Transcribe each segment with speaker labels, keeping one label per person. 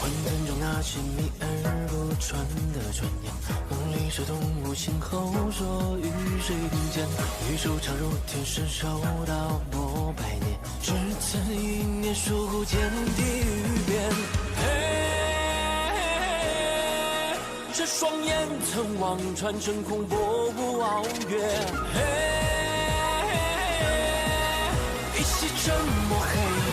Speaker 1: 混沌中那些秘而不传的传言，梦里是动物醒后说与谁并肩，玉手长如天使手到过百年，只曾一念疏忽间地狱边。这双眼曾望穿真空波不翱越，一袭沉默黑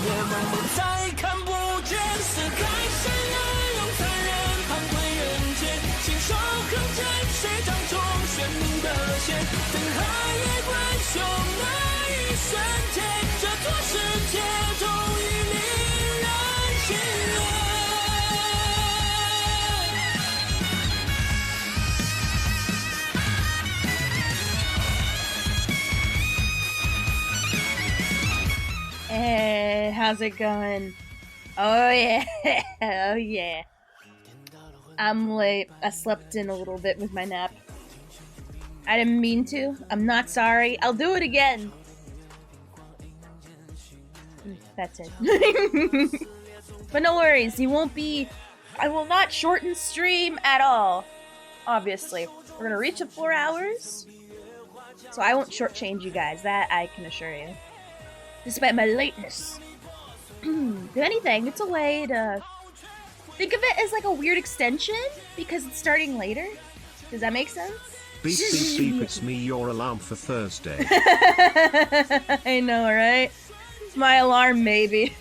Speaker 1: 夜，梦梦再看不见，撕开山崖用残忍盘踞人间，亲手横斩谁掌中玄冥的线，等海也归雄那一瞬间，这座世界终于令人心愿。
Speaker 2: Hey, how's it going? Oh yeah, oh yeah. I'm late. I slept in a little bit with my nap. I didn't mean to. I'm not sorry. I'll do it again. That's it. But no worries, you won't be... I will not shorten stream at all. Obviously. We're gonna reach the 4 hours. So I won't shortchange you guys, that I can assure you. Despite my lateness. If anything, it's a way to think of it as like a weird extension because it's starting later. Does that make sense?
Speaker 3: Beep beep beep, it's me, your alarm for Thursday.
Speaker 2: I know, right? It's my alarm, maybe.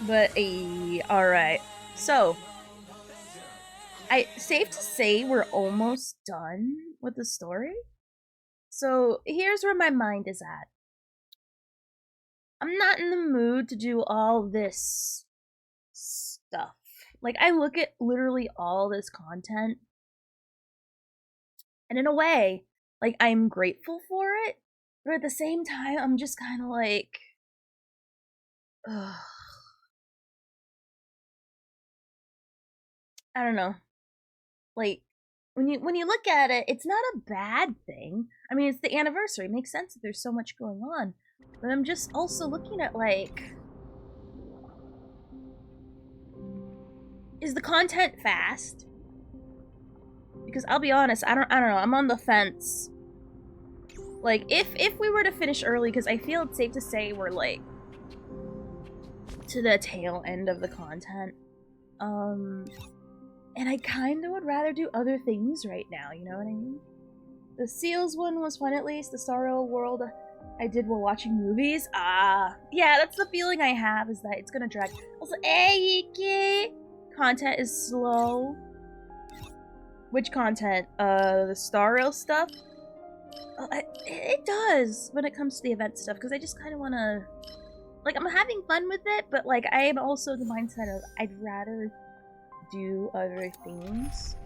Speaker 2: But, alright. So, safe to say we're almost done with the story. So, here's where my mind is at. I'm not in the mood to do all this stuff. Like, I look at literally all this content, and in a way, like, I'm grateful for it, but at the same time, I'm just kind of like, ugh. I don't know. Like, when you look at it, it's not a bad thing. I mean, it's the anniversary. It makes sense that there's so much going on. But I'm just also looking at, like, is the content fast? Because I'll be honest, I don't know. I'm on the fence. Like, if we were to finish early, because I feel it's safe to say we're, like, to the tail end of the content. And I kind of would rather do other things right now, you know what I mean? The Seals one was fun, at least. The Sorrow World I did while watching movies. Yeah, that's the feeling I have, is that it's gonna drag. Also, content is slow. Which content? The Star Rail stuff? It does when it comes to the event stuff, because I just kind of want to... Like, I'm having fun with it, but, like, I am also the mindset of I'd rather do other things.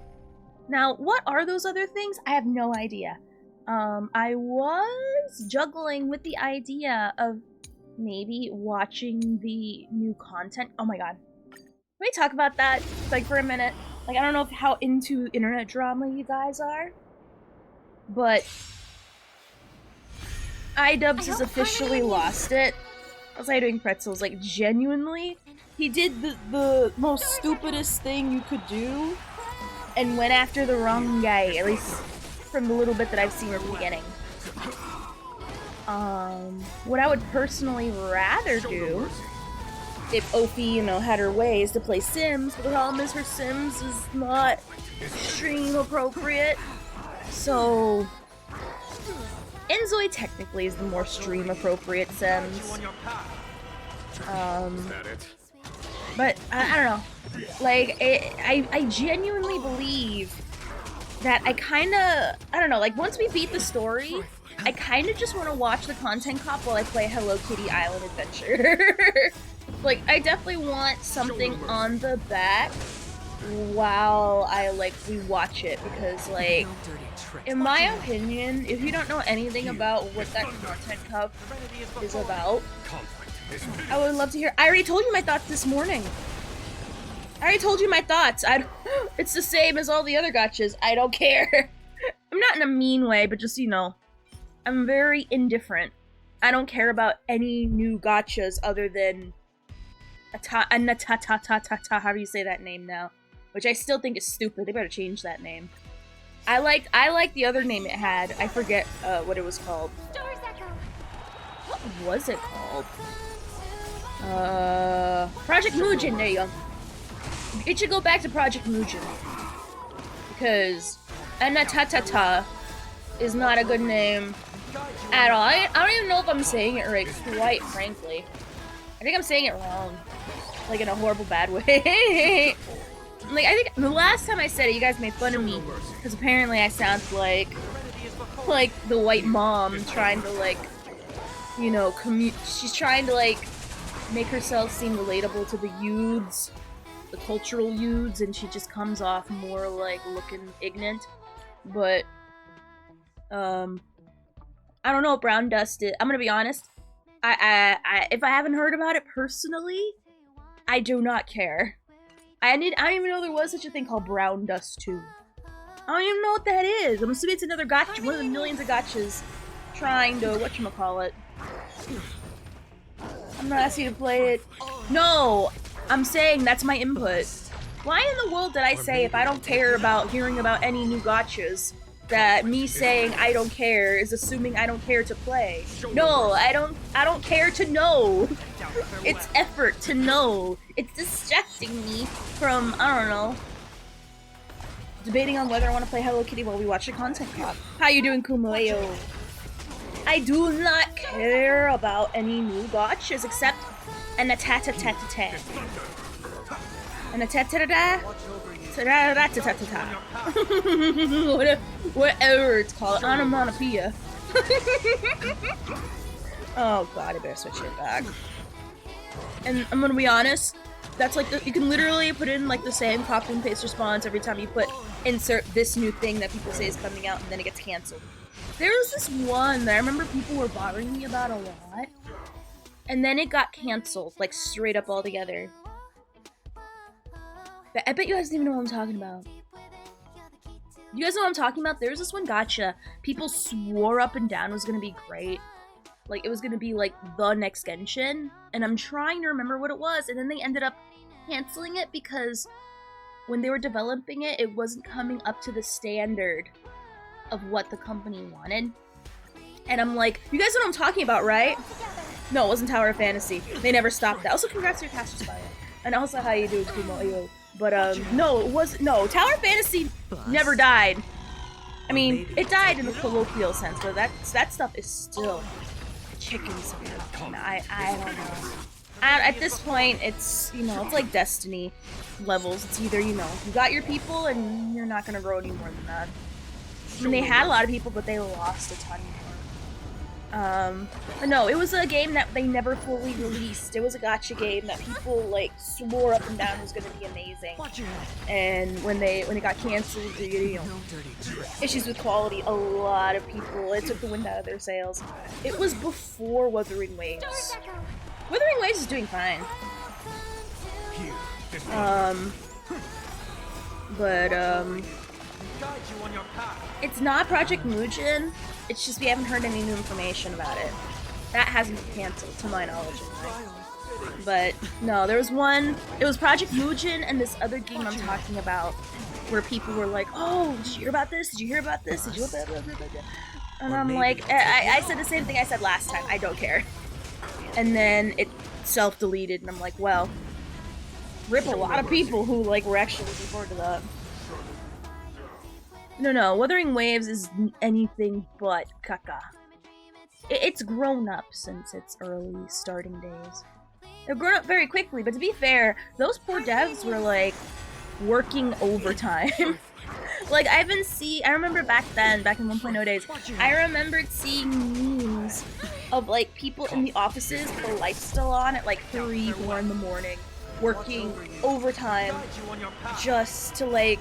Speaker 2: Now, what are those other things? I have no idea. I was juggling with the idea of maybe watching the new content. Oh my god. Can we talk about that, like, for a minute? Like, I don't know how into internet drama you guys are, but iDubbbz has officially lost it. How's I doing, Pretzels? Like, genuinely, he did the most stupidest thing you could do and went after the wrong guy, at least from the little bit that I've seen at the beginning. What I would personally rather do, if Ophi, you know, had her way, is to play Sims, but the problem is her Sims is not stream appropriate. So, Enzoi technically is the more stream appropriate Sims. But I don't know. Like, I genuinely believe that I don't know, like, once we beat the story, I kinda just want to watch the content cop while I play Hello Kitty Island Adventure. Like, I definitely want something on the back while I like rewatch it, because like in my opinion, if you don't know anything about what that content cup is about, I would love to hear. I already told you my thoughts this morning. I already told you my thoughts. It's the same as all the other gotchas. I don't care. I'm not in a mean way, but just, you know, I'm very indifferent. I don't care about any new gotchas other than Anaxa, how do you say that name now? Which I still think is stupid. They better change that name. I like the other name it had. I forget what it was called. What was it called? Project Mugen, there you go. It should go back to Project Mugen. Because Anaxa is not a good name at all. I don't even know if I'm saying it right, quite frankly. I think I'm saying it wrong. Like in a horrible bad way. Like, I think the last time I said it, you guys made fun of me. Because apparently I sound like the white mom trying to, like, you know, she's trying to, like, make herself seem relatable to the youths, the cultural youths, and she just comes off more, like, looking ignorant. But, I don't know what Brown Dust is. I'm gonna be honest. If I haven't heard about it personally, I do not care. I didn't even know there was such a thing called Brown Dust 2. I don't even know what that is. I'm assuming it's another gotcha, one of the millions of gotchas trying to, whatchamacallit. I'm not asking you to play it. No! I'm saying that's my input. Why in the world did I say if I don't care about hearing about any new gotchas, that me saying I don't care is assuming I don't care to play? No, I don't care to know. It's effort to know. It's distracting me from, I don't know, debating on whether I want to play Hello Kitty while we watch the content cop. How you doing, Kumayo? I do not care about any new gotchas except an a-ta-ta-ta-ta-ta. An a-ta-ta-ta-ta. Whatever it's called, onomatopoeia. Oh god, I better switch it back. And I'm gonna be honest, that's like you can literally put in like the same copy and paste response every time you put insert this new thing that people say is coming out, and then it gets canceled. There was this one that I remember people were bothering me about a lot, and then it got canceled, like straight up altogether. But I bet you guys don't even know what I'm talking about. You guys know what I'm talking about? There was this one gotcha people swore up and down was gonna be great. Like, it was gonna be like the next Genshin, and I'm trying to remember what it was, and then they ended up canceling it because when they were developing it, it wasn't coming up to the standard of what the company wanted. And I'm like, you guys know what I'm talking about, right? No, it wasn't Tower of Fantasy. They never stopped that. Also, congrats to your cast spire. And also, how you doing, Kumo? Ayo. But, no, it wasn't. No, Tower of Fantasy never died. I mean, it died in the colloquial sense, but that stuff is still chickens. I don't know. At this point, it's, you know, it's like Destiny levels. It's either, you know, you got your people and you're not gonna grow any more than that. I mean, they had a lot of people, but they lost a ton more. But no, it was a game that they never fully released. It was a gacha game that people, like, swore up and down was gonna be amazing. And when it got canceled, you know, issues with quality, a lot of people, it took the wind out of their sails. It was before Wuthering Waves. Wuthering Waves is doing fine. It's not Project Mugen. It's just we haven't heard any new information about it. That hasn't been canceled, to my knowledge. But no, there was one. It was Project Mugen and this other game I'm talking about, where people were like, "Oh, did you hear about this? Did you hear about this? Did you?" And I'm like, I said the same thing I said last time. I don't care. And then it self-deleted, and I'm like, well, rip a lot of people who like were actually looking forward to that. No, Wuthering Waves is anything but caca. It's grown up since its early starting days. They've grown up very quickly, but to be fair, those poor devs were like working overtime. Like, I remember back then, back in 1.0 days, I remembered seeing memes of like people in the offices with the lights still on at like 3, 4 in the morning, working overtime just to like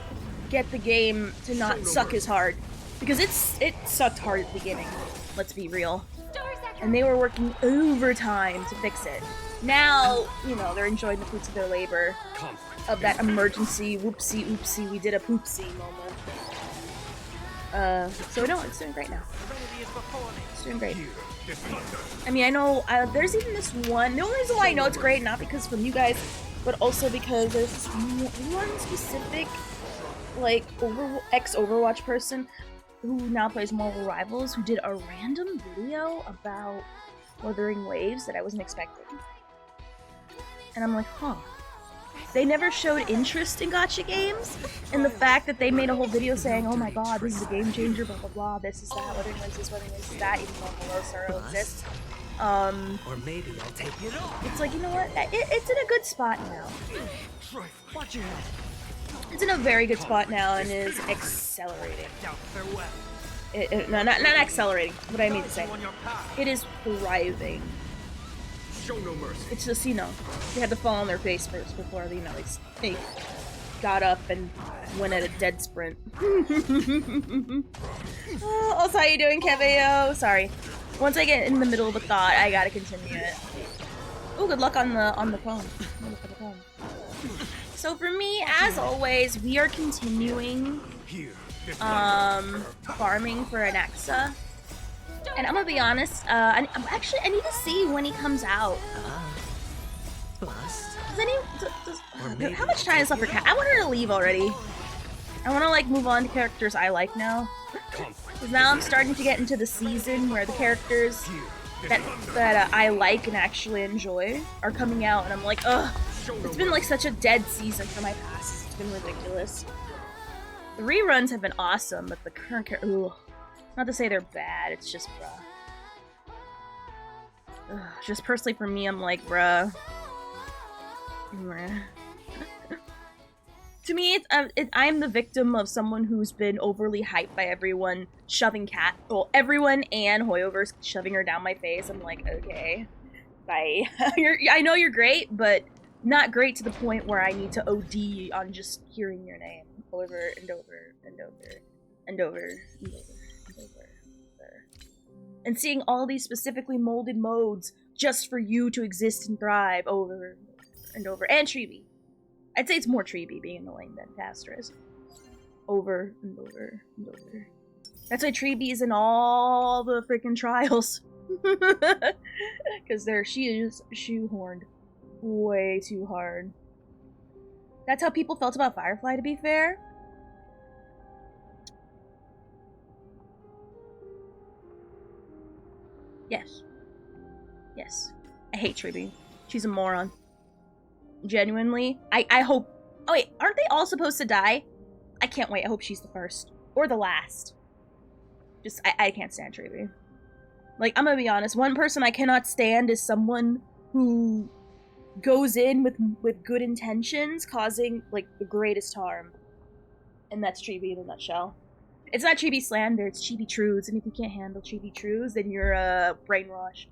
Speaker 2: get the game to not suck as hard, because it sucked hard at the beginning, let's be real, and they were working overtime to fix it. Now, you know, they're enjoying the fruits of their labor, of that emergency whoopsie oopsie we did a poopsie moment. So no, it's doing great now. It's doing great. I mean, I know there's even this one. The only reason why I know it's great, not because from you guys, but also because there's this one specific, like, ex-Overwatch person who now plays Marvel Rivals, who did a random video about Wuthering Waves that I wasn't expecting. And I'm like, huh. They never showed interest in gacha games, and the fact that they made a whole video saying, oh my god, this is a game changer, blah blah blah, this is that, Wuthering Waves is Wuthering Waves is that, even though Hello Sorrow exists.
Speaker 1: Or maybe I'll take it off.
Speaker 2: It's like, you know what, it's in a good spot now.
Speaker 1: Watch your head.
Speaker 2: It's in a very good spot now and is accelerating. No, not accelerating, what I mean to say. It is thriving.
Speaker 1: Show no mercy.
Speaker 2: It's just, you know, they had to fall on their face first before, you know, they got up and went at a dead sprint. Oh, also, how you doing, Kevio? Sorry. Once I get in the middle of a thought, I gotta continue it. Oh, good luck on the phone. So for me, as always, we are continuing farming for Anaxa. And I'm gonna be honest, I need to see when he comes out. How much time is left for Cat? I want her to leave already. I want to like move on to characters I like now. Because now I'm starting to get into the season where the characters that I like and actually enjoy are coming out, and I'm like, ugh. It's been like such a dead season for my passes. It's been ridiculous. The reruns have been awesome, but the current characters, not to say they're bad, it's just bruh. Ugh, just personally for me, I'm like, bruh. To me, I'm the victim of someone who's been overly hyped by everyone shoving everyone and Hoyoverse shoving her down my face. I'm like, okay, bye. I know you're great, but not great to the point where I need to OD on just hearing your name over and over and over and over and over. And seeing all these specifically molded modes just for you to exist and thrive over and over. And Treeby. I'd say it's more Treeby being annoying than Castress. Over and over and over. That's why Treeby is in all the freaking trials. Because she is shoehorned way too hard. That's how people felt about Firefly, to be fair. Yes. Yes. I hate Treeby. She's a moron. Genuinely. I hope... Oh wait, aren't they all supposed to die? I can't wait. I hope she's the first. Or the last. Just, I can't stand Treeby. Like, I'm gonna be honest. One person I cannot stand is someone who goes in with good intentions, causing, like, the greatest harm. And that's Treeby in a nutshell. It's not Chibi slander, it's Chibi truths, and if you can't handle Chibi truths, then you're brainwashed.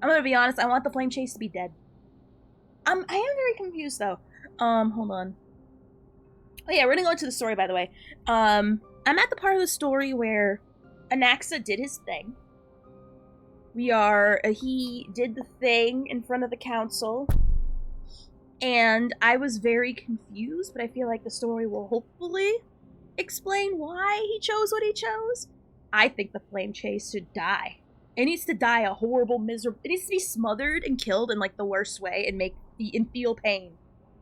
Speaker 2: I'm gonna be honest, I want the flame chase to be dead. I am very confused though. Hold on. Oh yeah, we're gonna go into the story, by the way. I'm at the part of the story where Anaxa did his thing. He did the thing in front of the council. And I was very confused, but I feel like the story will hopefully explain why he chose what he chose. I think the flame chase should die. It needs to die a horrible, miserable... It needs to be smothered and killed in, like, the worst way and feel pain.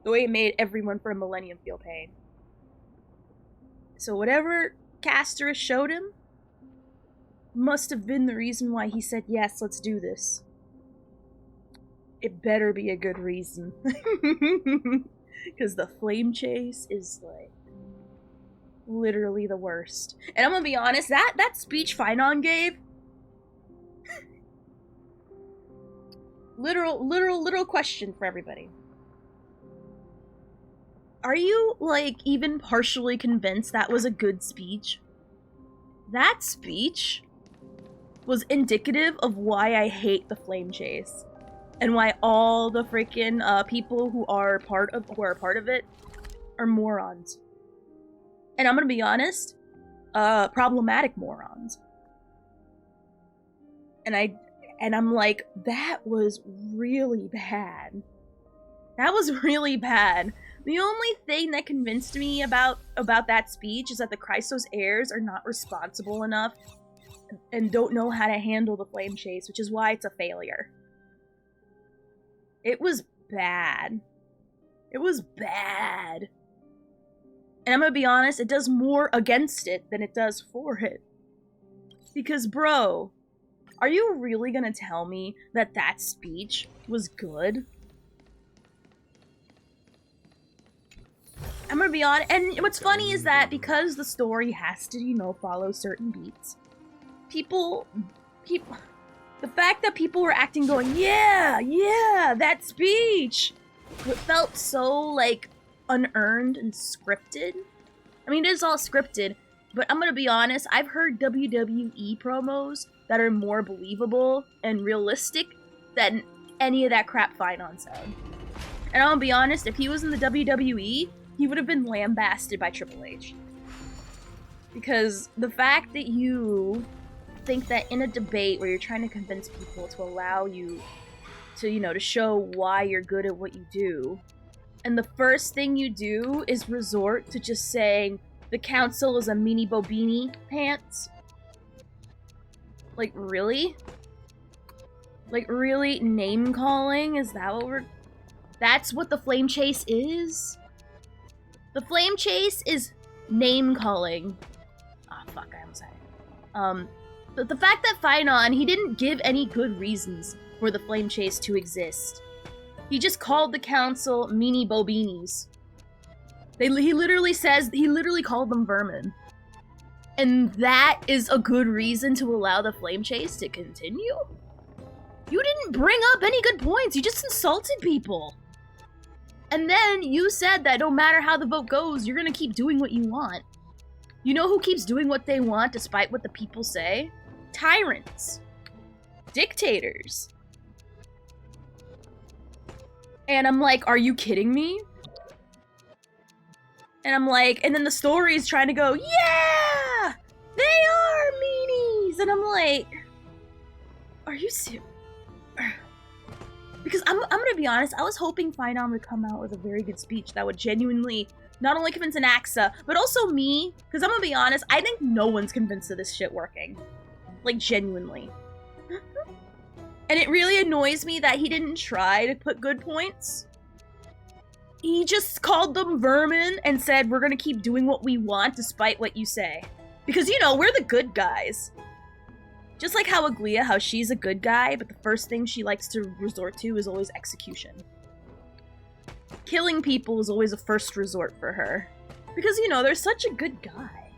Speaker 2: The way it made everyone for a millennium feel pain. So whatever Casterus showed him must have been the reason why he said, yes, let's do this. It better be a good reason. Because the flame chase is, like, literally the worst. And I'm gonna be honest, that speech Finon gave, literal question for everybody. Are you, like, even partially convinced that was a good speech? That speech was indicative of why I hate the flame chase. and why all the freaking people who are part of it are morons. And I'm gonna be honest, problematic morons. And I'm like, that was really bad. That was really bad. The only thing that convinced me about that speech is that the Christos heirs are not responsible enough and don't know how to handle the flame chase, which is why it's a failure. It was bad. It was bad. And I'm gonna be honest, it does more against it than it does for it. Because, bro, are you really gonna tell me that that speech was good? I'm gonna be honest, and what's funny is that because the story has to, you know, follow certain beats, people, the fact that people were acting going, yeah, that speech, it felt so, like, unearned and scripted. I mean, it is all scripted, but I'm gonna be honest, I've heard WWE promos that are more believable and realistic than any of that crap Finon said. And I'm gonna be honest, if he was in the WWE, he would have been lambasted by Triple H. Because the fact that you think that in a debate where you're trying to convince people to allow you to, you know, to show why you're good at what you do, and the first thing you do is resort to just saying the council is a mini bobini pants. Like, really? Like, really? Name calling? Is that what we're... That's what the flame chase is? The flame chase is name calling. Ah, oh, fuck, I almost had it. But the fact that Finon, he didn't give any good reasons for the flame chase to exist. He just called the council meanie bobinis. He literally called them vermin. And that is a good reason to allow the flame chase to continue? You didn't bring up any good points, you just insulted people. And then you said that no matter how the vote goes, you're gonna keep doing what you want. You know who keeps doing what they want despite what the people say? Tyrants. Dictators. And I'm like, are you kidding me? And I'm like, and then the story is trying to go, yeah! They are meanies! And I'm like, are you serious? Because I'm gonna be honest, I was hoping Finon would come out with a very good speech that would genuinely not only convince Anaxa, but also me. Because I'm gonna be honest, I think no one's convinced of this shit working. Like, genuinely. And it really annoys me that he didn't try to put good points. He just called them vermin and said, we're gonna keep doing what we want despite what you say. Because, you know, we're the good guys. Just like how Aglia, how she's a good guy, but the first thing she likes to resort to is always execution. Killing people is always a first resort for her. Because, you know, they're such a good guy.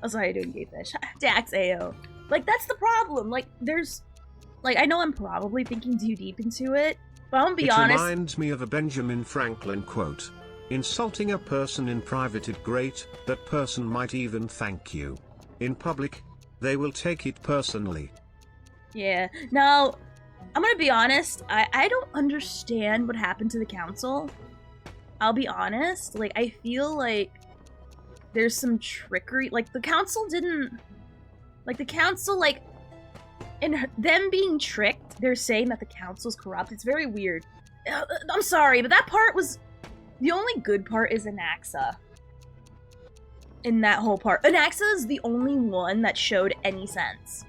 Speaker 2: Oh, sorry, I didn't get that. Dax AO. Like, that's the problem. Like, there's... Like, I know I'm probably thinking too deep into it, but I'm gonna be honest...
Speaker 3: It reminds me of a Benjamin Franklin quote. Insulting a person in private is great, that person might even thank you. In public, they will take it personally.
Speaker 2: Yeah. Now, I'm gonna be honest, I don't understand what happened to the council. I'll be honest, like, I feel like there's some trickery. Like, the council didn't... Like, the council, like... In them being tricked, they're saying that the council's corrupt. It's very weird. I'm sorry, but that part was... The only good part is Anaxa. In that whole part. Anaxa is the only one that showed any sense.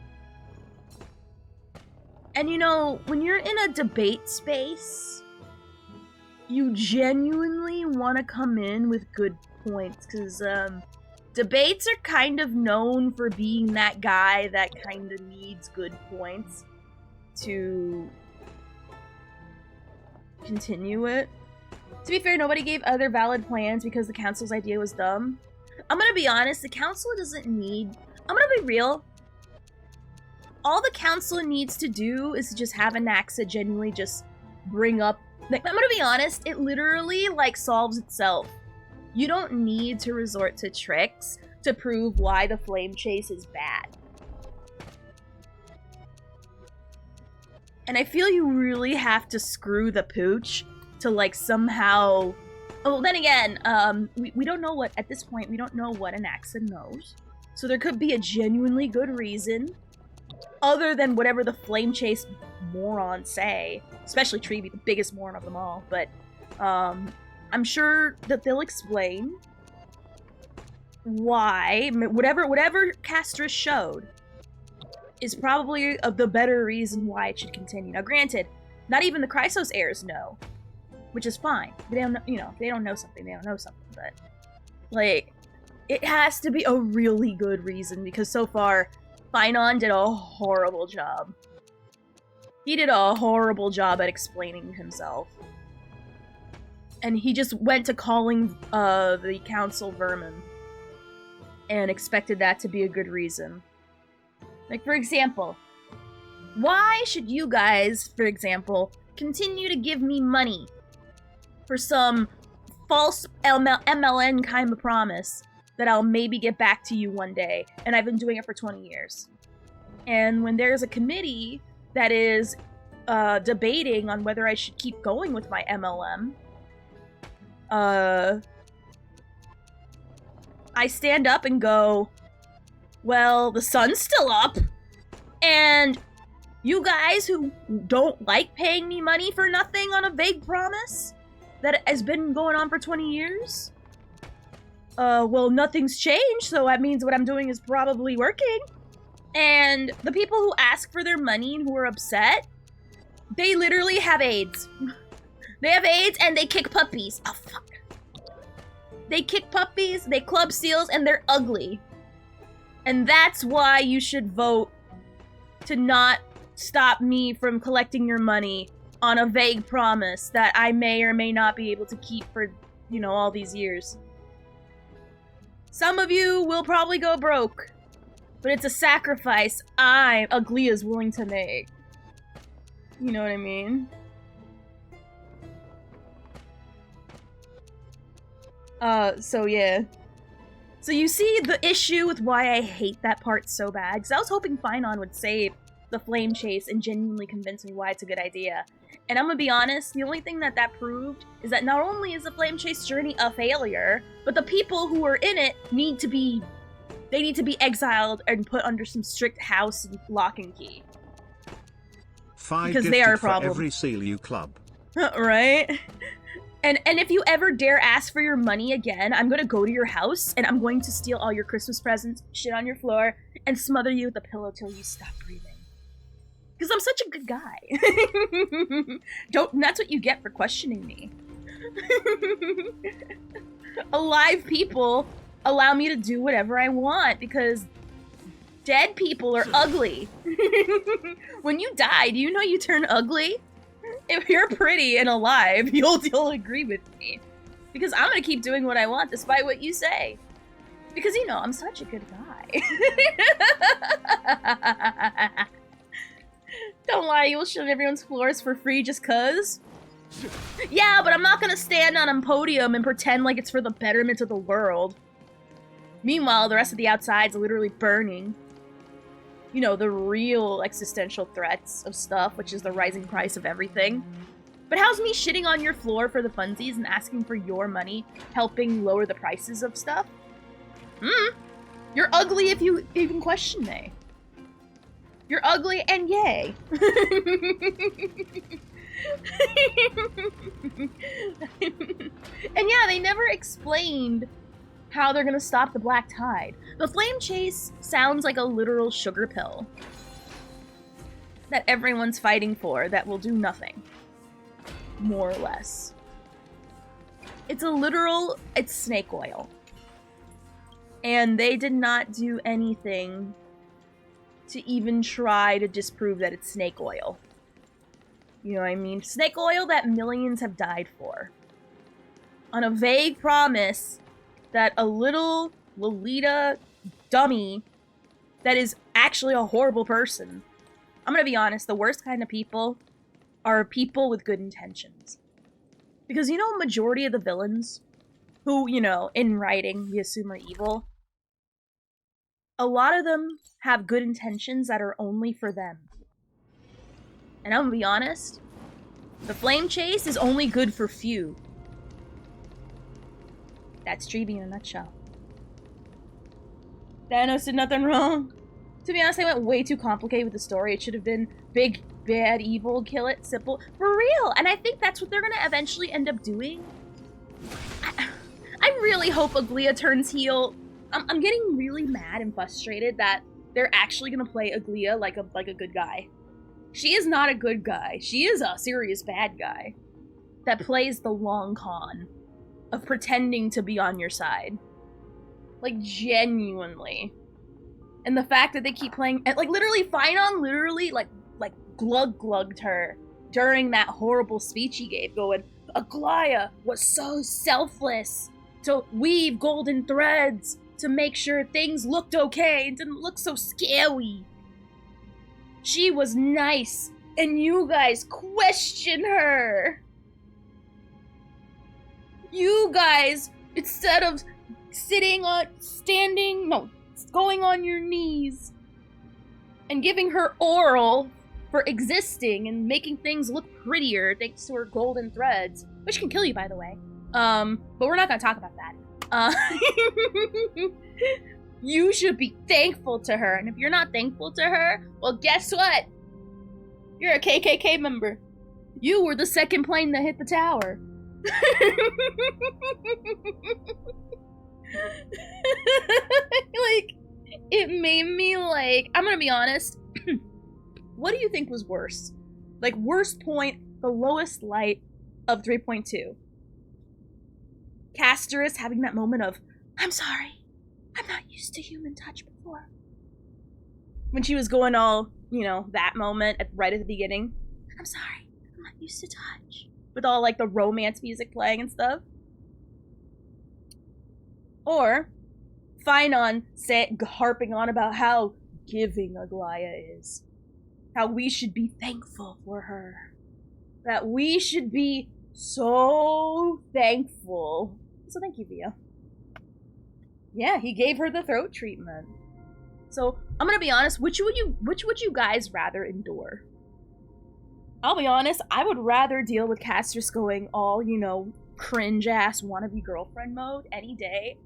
Speaker 2: And you know, when you're in a debate space, you genuinely want to come in with good points, because debates are kind of known for being that guy that kind of needs good points to continue it. To be fair, nobody gave other valid plans because the council's idea was dumb. I'm gonna be honest, the council doesn't need... I'm gonna be real. All the council needs to do is just have Anaxa genuinely just bring up... Like, I'm gonna be honest, it literally, like, solves itself. You don't need to resort to tricks to prove why the flame chase is bad. And I feel you really have to screw the pooch to, like, somehow... Oh, then again, we don't know what, at this point, we don't know what Anaxa knows. So there could be a genuinely good reason, other than whatever the Flame Chase morons say. Especially Treeby, the biggest moron of them all. But, I'm sure that they'll explain why, whatever Castris showed is probably the better reason why it should continue. Now, granted, not even the Chrysos heirs know, which is fine. They don't know, you know, if they don't know something, they don't know something. But, like, it has to be a really good reason, because so far, Finon did a horrible job. He did a horrible job at explaining himself. And he just went to calling the council vermin and expected that to be a good reason. Like, for example, why should you guys, for example, continue to give me money for some false MLN kind of promise that I'll maybe get back to you one day, and I've been doing it for 20 years. And when there's a committee that is debating on whether I should keep going with my MLM, I stand up and go, well, the sun's still up, and you guys who don't like paying me money for nothing on a vague promise that has been going on for 20 years, well, nothing's changed, so that means what I'm doing is probably working. And the people who ask for their money and who are upset, they literally have AIDS. They have AIDS and they kick puppies. Oh, fuck. They kick puppies, they club seals, and they're ugly. And that's why you should vote to not stop me from collecting your money on a vague promise that I may or may not be able to keep for, you know, all these years. Some of you will probably go broke, but it's a sacrifice Ugly, is willing to make. You know what I mean? So yeah. So you see the issue with why I hate that part so bad, because I was hoping Finon would save the Flame Chase and genuinely convince me why it's a good idea. And I'm gonna be honest, the only thing that proved is that not only is the Flame Chase journey a failure, but the people who are in it need to be exiled and put under some strict house lock and key.
Speaker 3: 5
Speaker 2: because
Speaker 3: gifted
Speaker 2: they are a
Speaker 3: for
Speaker 2: problem.
Speaker 3: every CLU club.
Speaker 2: Right? And if you ever dare ask for your money again, I'm gonna go to your house and I'm going to steal all your Christmas presents, shit on your floor, and smother you with a pillow till you stop breathing. Because I'm such a good guy. That's what you get for questioning me. Alive people allow me to do whatever I want because dead people are ugly. When you die, do you know you turn ugly? If you're pretty and alive, you'll agree with me. Because I'm gonna keep doing what I want despite what you say. Because, you know, I'm such a good guy. Don't lie, you will shit on everyone's floors for free just cuz? Yeah, but I'm not gonna stand on a podium and pretend like it's for the betterment of the world. Meanwhile, the rest of the outside's literally burning. You know, the real existential threats of stuff, which is the rising price of everything. But how's me shitting on your floor for the funsies and asking for your money helping lower the prices of stuff? You're ugly if you even question me. You're ugly and yay. And yeah, they never explained how they're gonna stop the Black Tide. The Flame Chase sounds like a literal sugar pill that everyone's fighting for that will do nothing. More or less. It's snake oil. And they did not do anything to even try to disprove that it's snake oil. You know what I mean? Snake oil that millions have died for. On a vague promise that a little Lolita dummy that is actually a horrible person. I'm gonna be honest, the worst kind of people are people with good intentions. Because you know, majority of the villains who, you know, in writing we assume are evil, a lot of them have good intentions that are only for them. And I'm gonna be honest, the flame chase is only good for few. That's Chibi in a nutshell. Thanos did nothing wrong. To be honest, I went way too complicated with the story. It should have been big, bad, evil, kill it, simple. For real! And I think that's what they're gonna eventually end up doing. I really hope Aglia turns heel. I'm getting really mad and frustrated that they're actually gonna play Aglia like a good guy. She is not a good guy. She is a serious bad guy that plays the long con of pretending to be on your side. Like, genuinely. And the fact that they keep playing, and like literally, Finon literally like glug-glugged her during that horrible speech he gave, going, Aglia was so selfless to weave golden threads to make sure things looked okay and didn't look so scary. She was nice, and you guys question her. You guys, instead of going on your knees and giving her oral for existing and making things look prettier thanks to her golden threads, which can kill you, by the way. But we're not gonna talk about that. You should be thankful to her, and if you're not thankful to her, well, guess what? You're a KKK member. You were the second plane that hit the tower. Like, it made me like, I'm gonna be honest. What do you think was worse? Like, worst point, the lowest light of 3.2. Casterus having that moment of, I'm sorry, I'm not used to human touch before. When she was going all, that moment right at the beginning. I'm sorry, I'm not used to touch. With all, like, the romance music playing and stuff. Or, Finon harping on about how giving Aglia is. How we should be thankful for her. That we should be so thankful. So thank you, Via. Yeah, he gave her the throat treatment. So, I'm gonna be honest, which would you guys rather endure? I'll be honest, I would rather deal with Casterus going all, cringe-ass wannabe girlfriend mode any day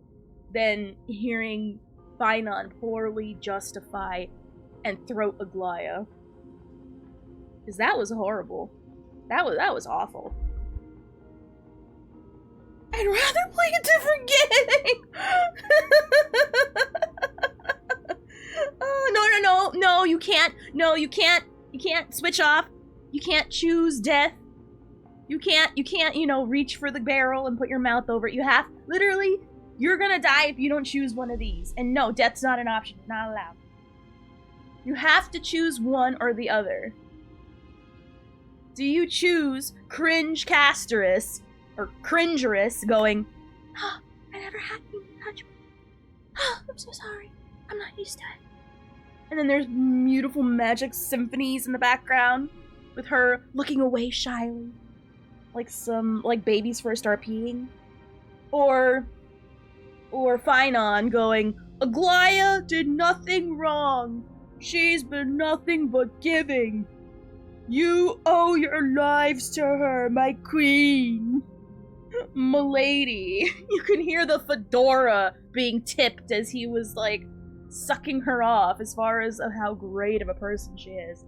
Speaker 2: than hearing Finon poorly justify and throat Aglia. Because that was horrible. That was awful. I'd rather play a different game! Oh, no, you can't. No, you can't. You can't switch off. You can't choose death. You can't, reach for the barrel and put your mouth over it. You have, literally, you're gonna die if you don't choose one of these. And no, death's not an option. It's not allowed. You have to choose one or the other. Do you choose cringe Casterus, or cringerous, going, oh, I never had human touch. Oh, I'm so sorry. I'm not used to it. And then there's beautiful magic symphonies in the background with her looking away shyly. Like babies first start peeing. Or Finon going, Aglia did nothing wrong. She's been nothing but giving. You owe your lives to her, my queen. Milady. You can hear the fedora being tipped as he was, sucking her off as far as how great of a person she is.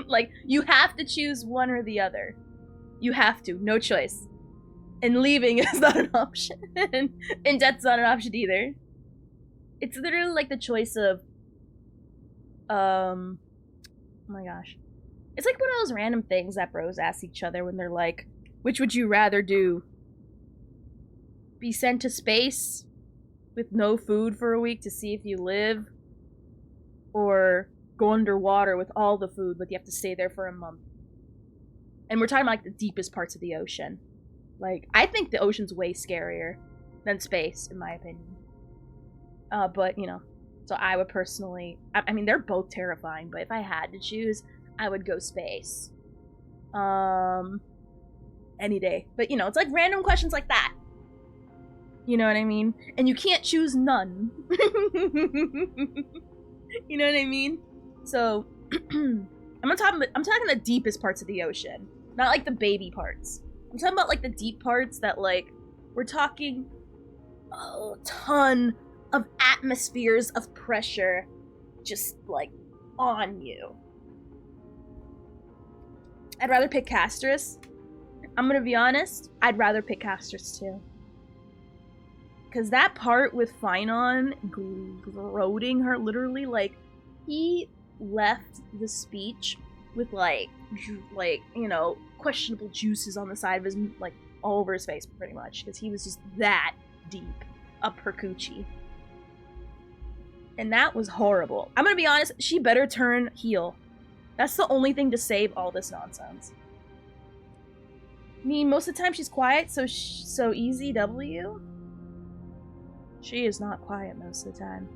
Speaker 2: Like, you have to choose one or the other. You have to. No choice. And leaving is not an option. And death's not an option either. It's literally like the choice of, oh my gosh. It's like one of those random things that bros ask each other when they're like, which would you rather do? Be sent to space with no food for a week to see if you live? Or go underwater with all the food, but you have to stay there for a month? And we're talking about, the deepest parts of the ocean. I think the ocean's way scarier than space, in my opinion. But, so I would personally... I mean, they're both terrifying, but if I had to choose, I would go space. Any day. But, it's like random questions like that. You know what I mean? And you can't choose none. You know what I mean? So, I'm talking the deepest parts of the ocean. Not like the baby parts. I'm talking about like the deep parts that like, we're talking a ton of atmospheres of pressure just like on you. I'd rather pick Castrus. I'm gonna be honest, I'd rather pick Castrus too. Because that part with Phynon goading her, literally, like, he left the speech with, like, you know, questionable juices on the side of his, like, all over his face, pretty much. Because he was just that deep up her coochie. And that was horrible. I'm gonna be honest, she better turn heel. That's the only thing to save all this nonsense. I mean, most of the time she's quiet, so easy W. She is not quiet most of the time.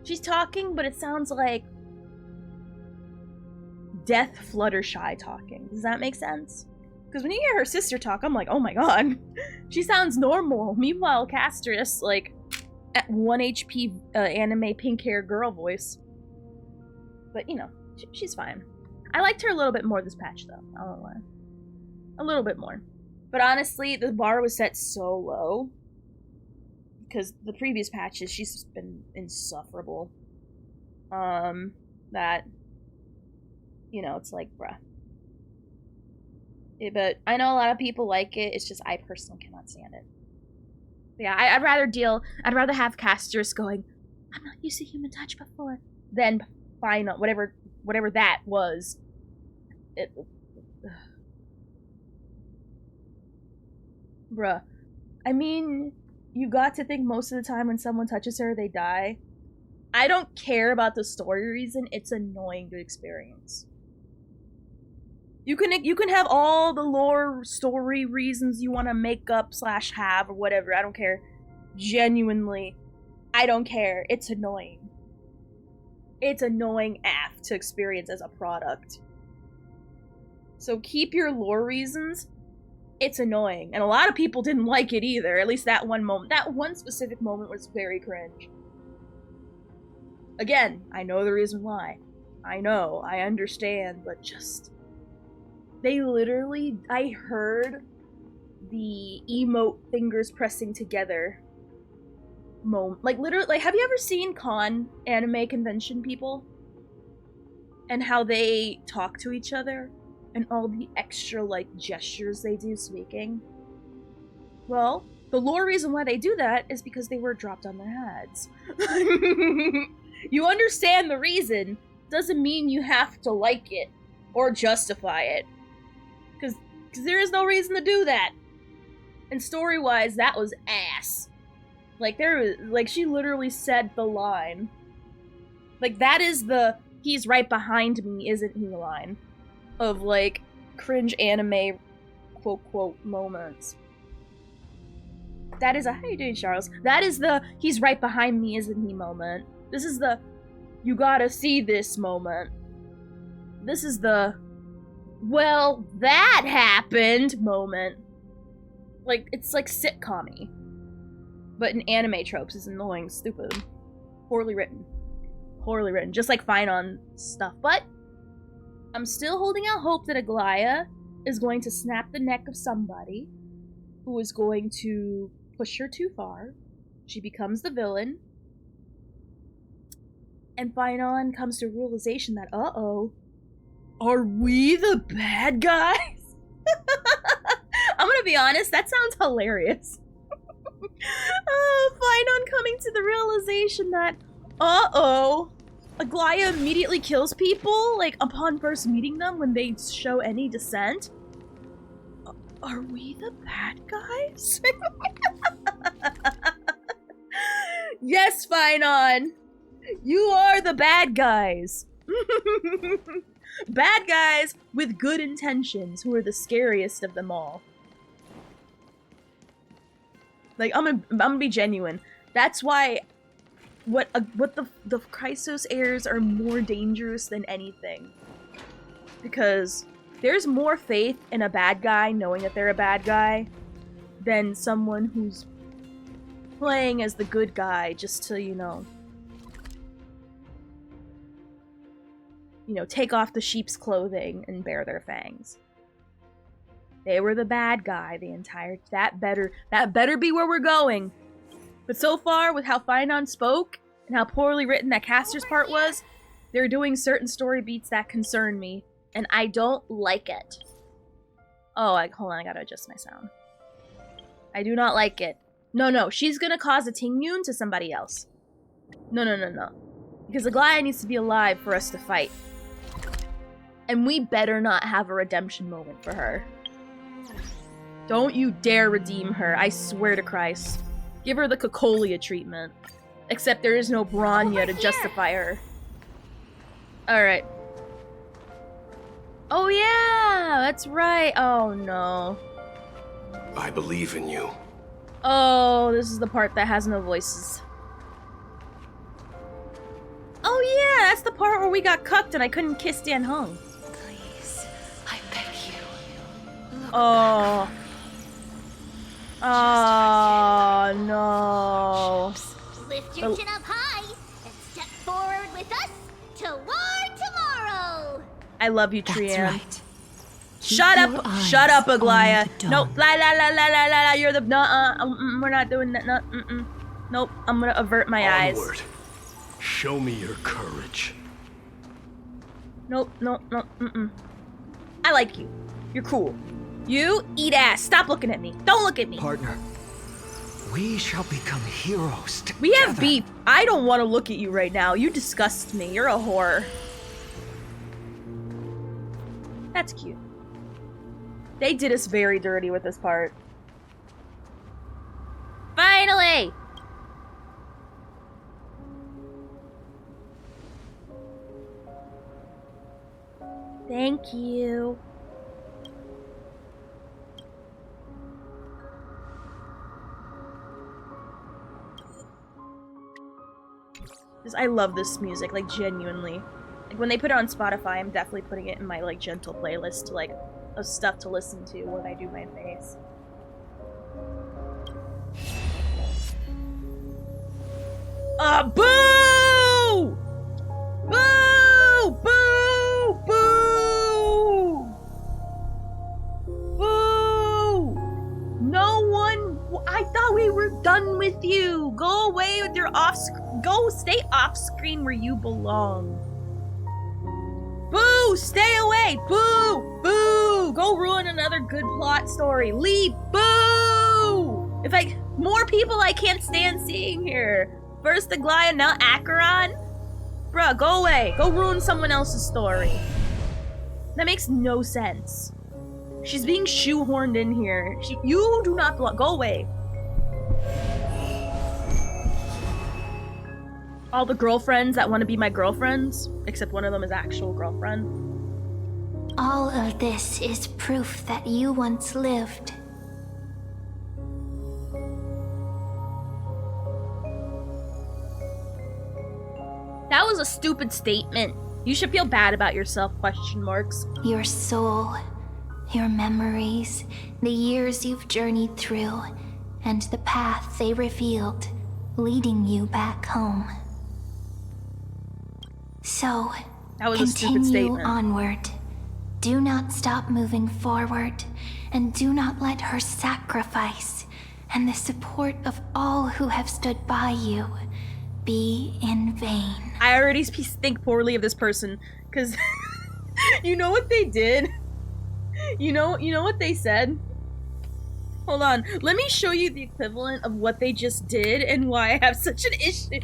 Speaker 2: She's talking, but it sounds like Death Fluttershy talking. Does that make sense? Because when you hear her sister talk, I'm like, oh my god. She sounds normal. Meanwhile, Castrus, like, at 1 HP anime pink hair girl voice. But, you know, she's fine. I liked her a little bit more this patch, though. I don't know why. A little bit more. But honestly, the bar was set so low. Because the previous patches, she's been insufferable. That, you know, it's like, bruh. But I know a lot of people like it, it's just I personally cannot stand it. But yeah, I'd rather have Castrus going, I'm not used to human touch before, than Final, whatever that was. Bruh. I mean, you got to think most of the time when someone touches her, they die. I don't care about the story reason, it's annoying to experience. You can have all the lore story reasons you want to make up / have or whatever, I don't care. Genuinely, I don't care. It's annoying. It's annoying AF to experience as a product. So keep your lore reasons. It's annoying. And a lot of people didn't like it either. At least that one moment. That one specific moment was very cringe. Again, I know the reason why. I know, I understand, but just... They literally... I heard the emote fingers pressing together moment. Like, literally, like, have you ever seen con anime convention people? And how they talk to each other? And all the extra, like, gestures they do speaking? Well, the lore reason why they do that is because they were dropped on their heads. You understand the reason, doesn't mean you have to like it or justify it. Because there is no reason to do that. And story-wise, that was ass. Like, she literally said the line. Like, that is the he's right behind me, isn't he line. Of, like, cringe anime quote-quote moments. That is a, how you doing, Charles? That is the he's right behind me, isn't he moment. This is the you gotta see this moment. This is the well, that happened moment. Like, it's like sitcom-y. But in anime tropes is annoying, stupid. Poorly written. Poorly written. Just like Phynon stuff. But I'm still holding out hope that Aglaya is going to snap the neck of somebody who is going to push her too far. She becomes the villain. And Phynon comes to a realization that, uh-oh, are we the bad guys? I'm gonna be honest, that sounds hilarious. Phynon coming to the realization that, uh-oh, Aglaya immediately kills people, like, upon first meeting them when they show any dissent. Are we the bad guys? Yes, Phynon! You are the bad guys! Bad guys with good intentions, who are the scariest of them all. Like, I'm gonna be genuine. That's why what the Chrysos heirs are more dangerous than anything. Because there's more faith in a bad guy knowing that they're a bad guy than someone who's playing as the good guy just to, you know. you know, take off the sheep's clothing and bare their fangs. They were the bad guy the entire... That better be where we're going. But so far, with how Finon spoke, and how poorly written that caster's part was, they're doing certain story beats that concern me, and I don't like it. Oh, hold on, I gotta adjust my sound. I do not like it. No, she's gonna cause a Tingyun to somebody else. No. Because Aglaya needs to be alive for us to fight. And we better not have a redemption moment for her. Don't you dare redeem her, I swear to Christ. Give her the Cocolia treatment. Except there is no Bronya to justify her. Alright. Oh yeah, that's right. Oh no.
Speaker 4: I believe in you.
Speaker 2: Oh, this is the part that has no voices. Oh yeah, that's the part where we got cucked and I couldn't kiss Dan Hung.
Speaker 5: Please, I beg you. Look
Speaker 2: Oh. Oh no.
Speaker 6: Lift your chin up high and step forward with us toward tomorrow.
Speaker 2: I love you,
Speaker 5: That's
Speaker 2: Trian.
Speaker 5: right.
Speaker 2: Shut
Speaker 5: Keep your
Speaker 2: up!
Speaker 5: eyes
Speaker 2: Shut up,
Speaker 5: on
Speaker 2: Aglaya!
Speaker 5: the
Speaker 2: Nope!
Speaker 5: dawn.
Speaker 2: La, you're the... we're not doing that. Nope, I'm gonna avert my eyes.
Speaker 4: Onward. Show me your courage.
Speaker 2: Nope. I like you. You're cool. You eat ass. Stop looking at me. Don't look at me.
Speaker 7: Partner, we shall become heroes together.
Speaker 2: We have beef. I don't want to look at you right now. You disgust me. You're a whore. That's cute. They did us very dirty with this part. Finally! Thank you. I love this music, like, genuinely. Like, when they put it on Spotify, I'm definitely putting it in my, like, gentle playlist, like, of stuff to listen to when I do my face. Boo! Boo! Boo! Boo! Boo! No one... I thought we were done with you! Go away with your Go stay off-screen where you belong. Boo! Stay away! Boo! Boo! Go ruin another good plot story. Leave! Boo! More people I can't stand seeing here. First Aglaya, now Acheron? Bruh, go away. Go ruin someone else's story. That makes no sense. She's being shoehorned in here. You do not belong. Go away. All the girlfriends that want to be my girlfriends, except one of them is actual girlfriend.
Speaker 6: All of this is proof that you once lived.
Speaker 2: That was a stupid statement. You should feel bad about yourself, question marks.
Speaker 6: Your soul, your memories, the years you've journeyed through, and the path they revealed, leading you back home. So,
Speaker 2: That was a stupid
Speaker 6: continue
Speaker 2: statement.
Speaker 6: onward. Do not stop moving forward, and do not let her sacrifice and the support of all who have stood by you be in vain.
Speaker 2: I already think poorly of this person, because you know what they did? You know what they said? Hold on, let me show you the equivalent of what they just did and why I have such an issue.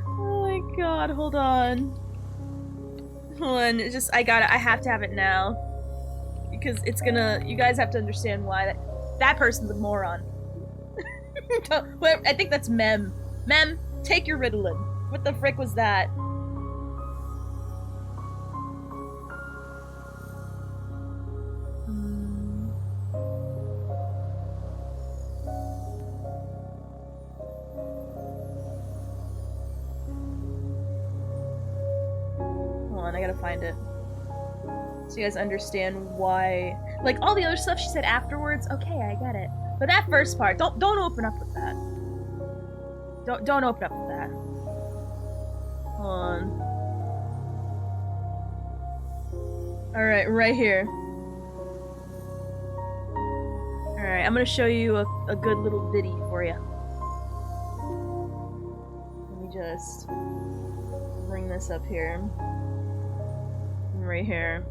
Speaker 2: Oh my god, hold on. I have to have it now. Because it's gonna, you guys have to understand why that person's a moron. I think that's Mem. Mem, take your Ritalin. What the frick was that? Hold on, I gotta find it. So you guys understand why, like, all the other stuff she said afterwards, okay, I get it. But that first part, don't open up with that. Don't open up with that. Hold on. Alright, right here. Alright, I'm gonna show you a good little ditty for you. Let me just bring this up here. Right here.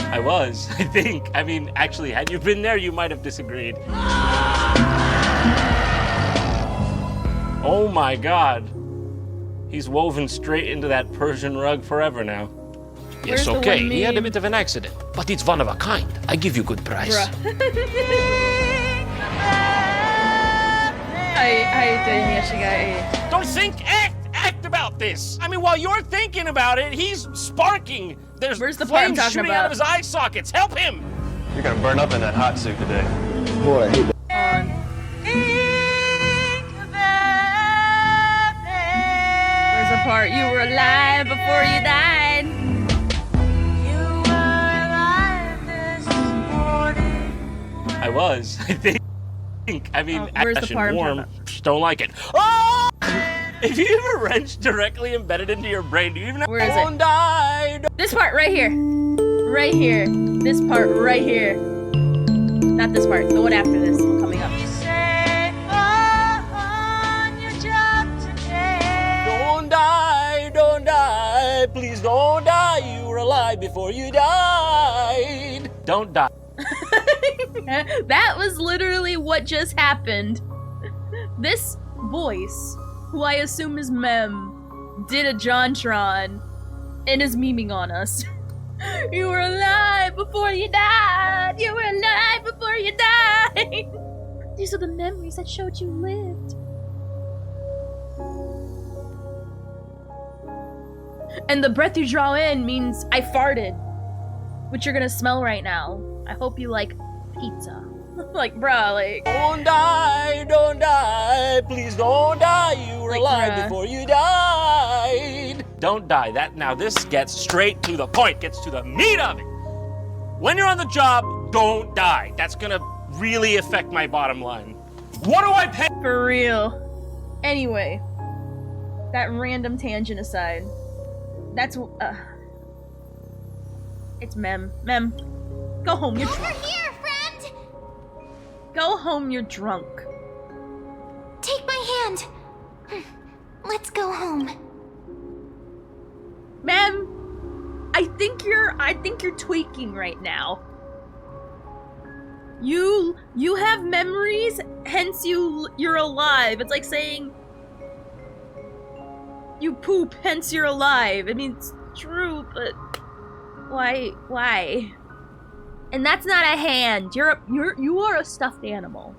Speaker 8: I was, I think. I mean, actually, had you been there, you might have disagreed. Oh my god. He's woven straight into that Persian rug forever now.
Speaker 2: Yes, okay, he had a bit
Speaker 9: of an accident, but it's one of a kind. I give you good price.
Speaker 2: Bruh.
Speaker 8: Don't think, act about this. I mean, while you're thinking about it, he's sparking.
Speaker 2: Where's the part I'm
Speaker 8: flames
Speaker 2: talking
Speaker 8: shooting
Speaker 2: about?
Speaker 8: out of his eye sockets. Help him!
Speaker 10: You're gonna burn up in that hot suit today. Boy, I hate that.
Speaker 2: Where's the part? You were alive before you died.
Speaker 8: I was, I think. I mean,
Speaker 2: where's the part I'm
Speaker 8: warm.
Speaker 2: talking about?
Speaker 8: Don't like it. Oh! If you have a wrench directly embedded into your brain, do you even know?
Speaker 2: Where is it?
Speaker 8: Don't die.
Speaker 2: This part right here. Right here. This part right here. Not this part. The one after this one coming up.
Speaker 8: Don't die. Please don't die. You were alive before you died. Don't die.
Speaker 2: That was literally what just happened. This voice, who I assume is Mem, did a JonTron and is memeing on us. You were alive before you died. You were alive before you died. These are the memories that showed you lived. And the breath you draw in means I farted, which you're gonna smell right now. I hope you like pizza. Like, bruh, like...
Speaker 8: Don't die, please don't die. You were
Speaker 2: Like,
Speaker 8: alive
Speaker 2: bruh.
Speaker 8: before you died. Don't die. Now this gets straight to the point, gets to the meat of it. When you're on the job, don't die. That's gonna really affect my bottom line. What do I pay?
Speaker 2: For real. Anyway, that random tangent aside, that's, it's Mem. Mem, go home, you're drunk.
Speaker 6: Over here, friend!
Speaker 2: Go home, you're drunk.
Speaker 6: Take my hand. Let's go home.
Speaker 2: Mem, I think you're tweaking right now. You have memories, hence you're alive. It's like saying you poop, hence you're alive. I mean, it's true, but why? And that's not a hand. You are a stuffed animal.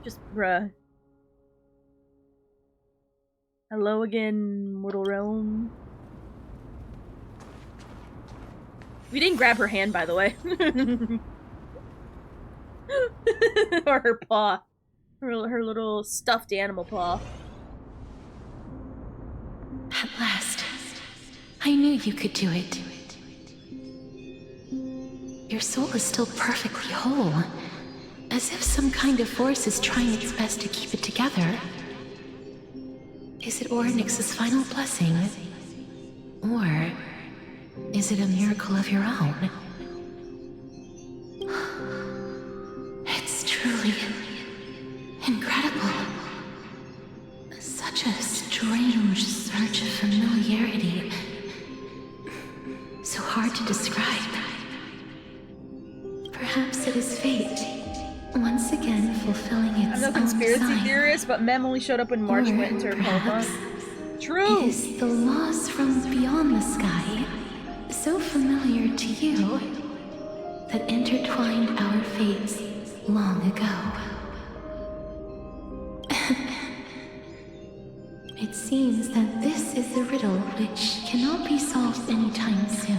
Speaker 2: Just bruh. Hello again, mortal realm. We didn't grab her hand, by the way. Or her paw. Her little stuffed animal paw.
Speaker 5: At last, I knew you could do it. Your soul is still perfectly whole, as if some kind of force is trying its best to keep it together. Is it Oryx's final blessing? Or is it a miracle of your own? It's truly incredible. Such a strange surge of familiarity. So hard to describe. Perhaps it is fate, once again fulfilling its
Speaker 2: I'm no
Speaker 5: own
Speaker 2: conspiracy
Speaker 5: sign.
Speaker 2: theorist, but Mem only showed up when March
Speaker 5: Or
Speaker 2: went into her coma.
Speaker 5: perhaps
Speaker 2: True!
Speaker 5: It is the laws from beyond the sky, so familiar to you, that intertwined our fates long ago. It seems that this is the riddle which cannot be solved anytime soon.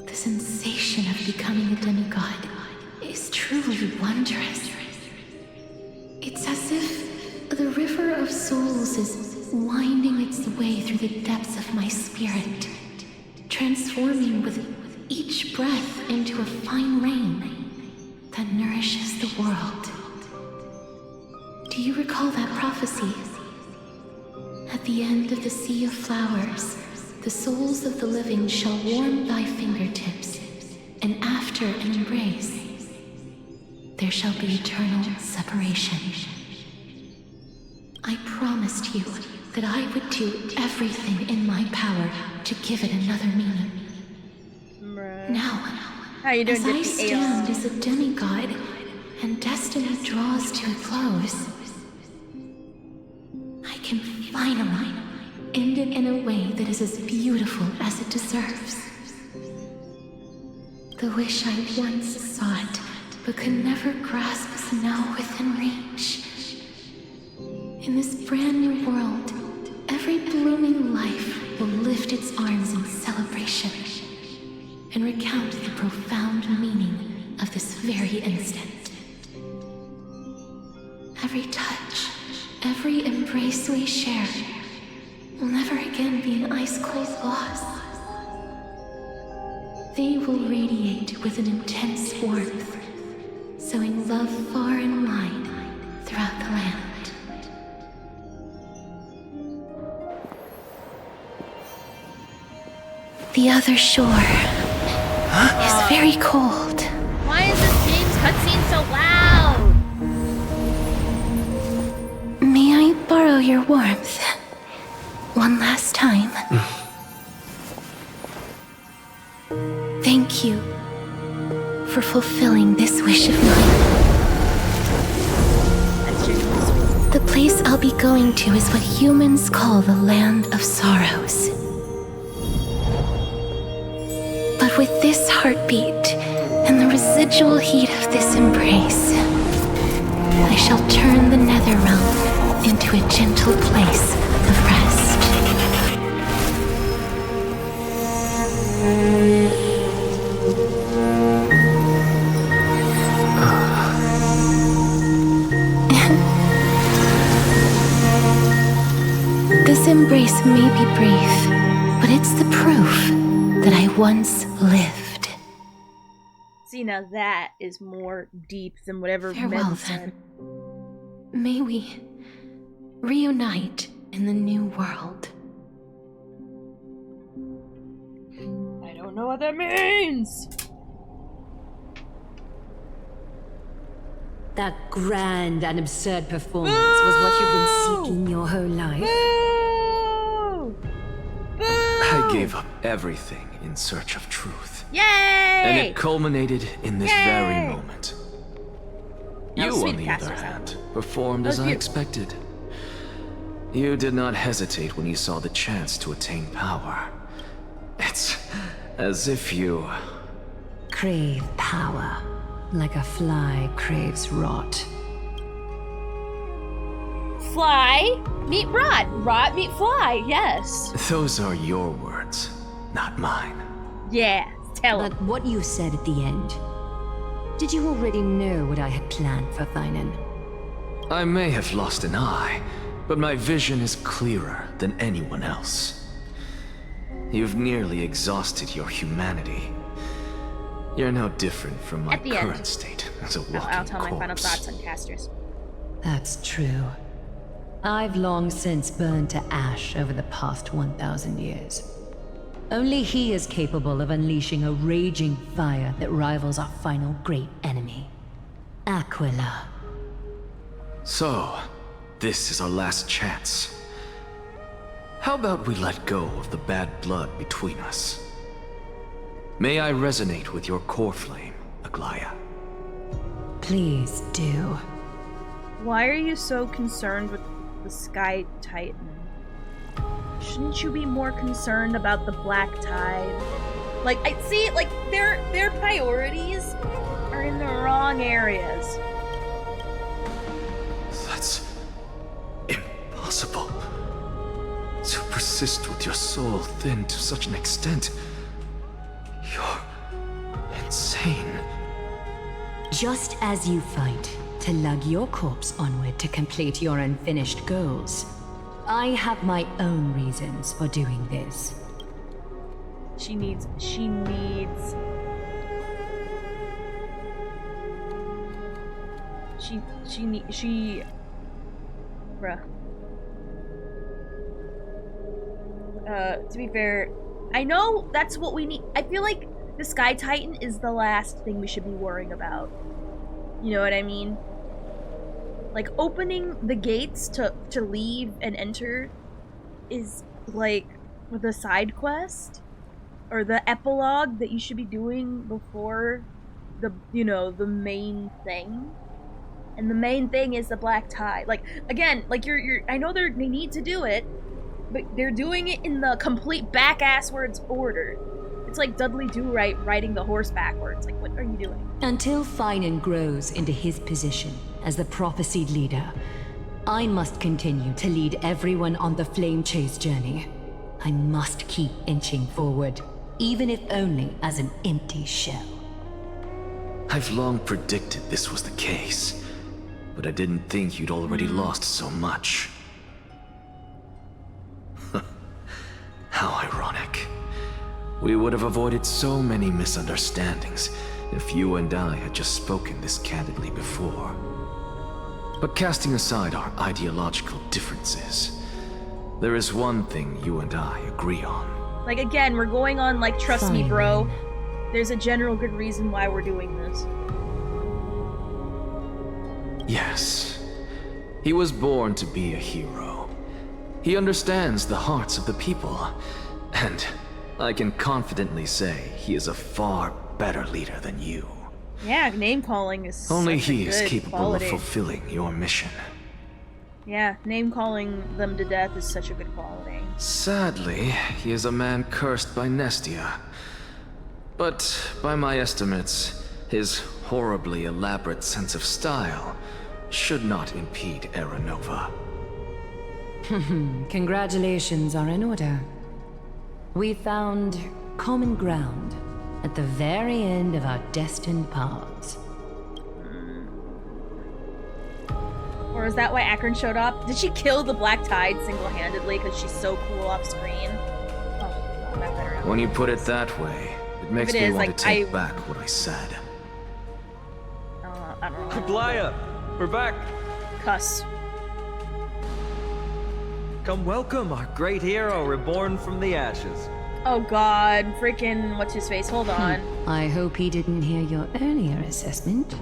Speaker 5: The sensation of becoming a demigod is truly wondrous. It's as if the river of souls is winding its way through the depths of my spirit. transforming with each breath into a fine rain that nourishes the world. Do you recall that prophecy? At the end of the sea of flowers, the souls of the living shall warm thy fingertips, and after an embrace, there shall be eternal separation. I promised you that I would do everything in my power to give it another meaning.
Speaker 2: Bruh.
Speaker 5: Now,
Speaker 2: How you doing,
Speaker 5: as I
Speaker 2: Dippy
Speaker 5: stand
Speaker 2: Ale?
Speaker 5: as a demigod and destiny draws to a close, I can finally end it in a way that is as beautiful as it deserves. The wish I once sought, but could never grasp, is now within reach. In this brand new world, every blooming life will lift its arms in celebration and recount the profound meaning of this very instant. Every touch, every embrace we share will never again be an ice-cold loss. They will radiate with an intense warmth, sowing love far and wide throughout the land. The other shore is very cold.
Speaker 2: Why is this game's cutscene so loud?
Speaker 5: May I borrow your warmth one last time? Thank you for fulfilling this wish of mine. The place I'll be going to is what humans call the Land of Sorrows. But with this heartbeat and the residual heat of this embrace, I shall turn the nether realm into a gentle place of rest. This embrace may be brief, but it's the proof that I once lived.
Speaker 2: See, now that is more deep than whatever
Speaker 5: Farewell,
Speaker 2: Mem said.
Speaker 5: May we reunite in the new world.
Speaker 2: I don't know what that means!
Speaker 11: That grand and absurd performance was what you've been seeking your whole life.
Speaker 2: Boo! Boo!
Speaker 12: I gave up everything in search of truth.
Speaker 2: Yay!
Speaker 12: And it culminated in this very moment.
Speaker 2: That was
Speaker 12: You,
Speaker 2: sweet
Speaker 12: on the
Speaker 2: cast
Speaker 12: other
Speaker 2: or something.
Speaker 12: hand, performed
Speaker 2: That was
Speaker 12: as I
Speaker 2: beautiful.
Speaker 12: expected. You did not hesitate when you saw the chance to attain power. It's as if you...
Speaker 11: Crave power, like a fly craves rot.
Speaker 2: Fly, meet rot. Rot, meet fly. Yes.
Speaker 12: Those are your words, not mine.
Speaker 2: Yeah, tell him.
Speaker 11: But what you said at the end, did you already know what I had planned for Thynan?
Speaker 12: I may have lost an eye, but my vision is clearer than anyone else. You've nearly exhausted your humanity. You're no different from my
Speaker 2: At the
Speaker 12: current
Speaker 2: end.
Speaker 12: state as a walking
Speaker 2: I'll tell my final
Speaker 12: corpse.
Speaker 2: thoughts on casters.
Speaker 11: That's true. I've long since burned to ash over the past 1,000 years. Only he is capable of unleashing a raging fire that rivals our final great enemy, Aquila.
Speaker 12: So, this is our last chance. How about we let go of the bad blood between us? May I resonate with your core flame, Aglaya?
Speaker 11: Please do.
Speaker 2: Why are you so concerned with the Sky Titan? Shouldn't you be more concerned about the Black Tide? Like, I see, like, their priorities are in the wrong areas.
Speaker 12: That's impossible. To persist with your soul thinned to such an extent. You're insane.
Speaker 11: Just as you fight to lug your corpse onward to complete your unfinished goals, I have my own reasons for doing this.
Speaker 2: She needs bruh. To be fair, I know that's what we need. I feel like the Sky Titan is the last thing we should be worrying about. You know what I mean? Like, opening the gates to leave and enter is, like, the side quest or the epilogue that you should be doing before the, you know, the main thing. And the main thing is the black tie. Like, again, like, I know they need to do it, but they're doing it in the complete back-ass-words order. It's like Dudley Do-Right riding the horse backwards. Like, what are you doing?
Speaker 11: Until Finan grows into his position as the prophesied leader, I must continue to lead everyone on the flame chase journey. I must keep inching forward, even if only as an empty shell.
Speaker 12: I've long predicted this was the case, but I didn't think you'd already lost so much. How ironic. We would have avoided so many misunderstandings if you and I had just spoken this candidly before. But casting aside our ideological differences, there is one thing you and I agree on.
Speaker 2: Like, again, we're going on, like, trust me, bro. There's a general good reason why we're doing this.
Speaker 12: Yes. He was born to be a hero. He understands the hearts of the people, and I can confidently say he is a far better leader than you.
Speaker 2: Yeah, name calling is
Speaker 12: only
Speaker 2: such a
Speaker 12: he is
Speaker 2: good
Speaker 12: capable
Speaker 2: quality.
Speaker 12: of fulfilling your mission.
Speaker 2: Yeah, name calling them to death is such a good quality.
Speaker 12: Sadly, he is a man cursed by Nestia. But by my estimates, his horribly elaborate sense of style should not impede Era Nova.
Speaker 11: Congratulations are in order. We found common ground at the very end of our destined paths.
Speaker 2: Or is that why Akron showed up? Did she kill the Black Tide single-handedly because she's so cool off screen? Oh, that better not.
Speaker 12: When you put it that way, it makes me want to take back what I said.
Speaker 2: I don't know.
Speaker 13: Blaya, we're back.
Speaker 2: Cuss.
Speaker 13: Come welcome our great hero reborn from the ashes.
Speaker 2: Oh god, freaking what's his face? Hold on.
Speaker 11: I hope he didn't hear your earlier assessment.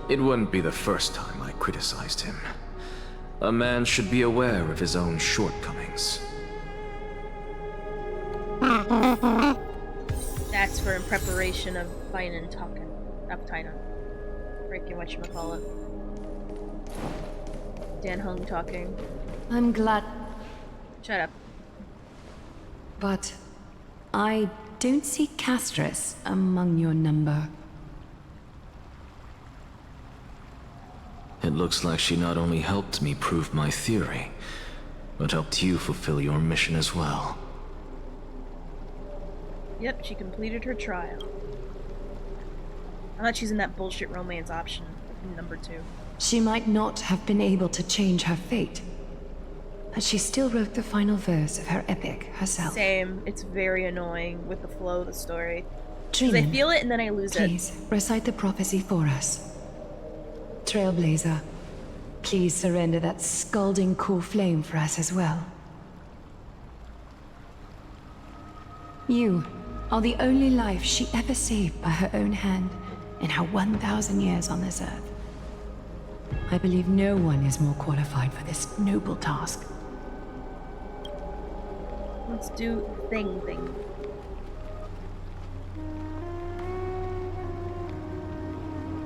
Speaker 12: It wouldn't be the first time I criticized him. A man should be aware of his own shortcomings.
Speaker 2: That's for in preparation of Finan talking. Uptina. Freaking whatchamacallit. Dan Hung talking.
Speaker 11: I'm glad.
Speaker 2: Shut up.
Speaker 11: But I don't see Castris among your number.
Speaker 12: It looks like she not only helped me prove my theory, but helped you fulfill your mission as well.
Speaker 2: Yep, she completed her trial. I thought she's in that bullshit romance option in number 2.
Speaker 11: She might not have been able to change her fate, but she still wrote the final verse of her epic herself.
Speaker 2: Same. It's very annoying with the flow of the story. Because I
Speaker 11: Dreamin',
Speaker 2: feel it and then I lose
Speaker 11: please, recite the prophecy for us. Trailblazer, please surrender that scalding cool flame for us as well. You are the only life she ever saved by her own hand in her 1,000 years on this earth. I believe no one is more qualified for this noble task.
Speaker 2: Let's do thing.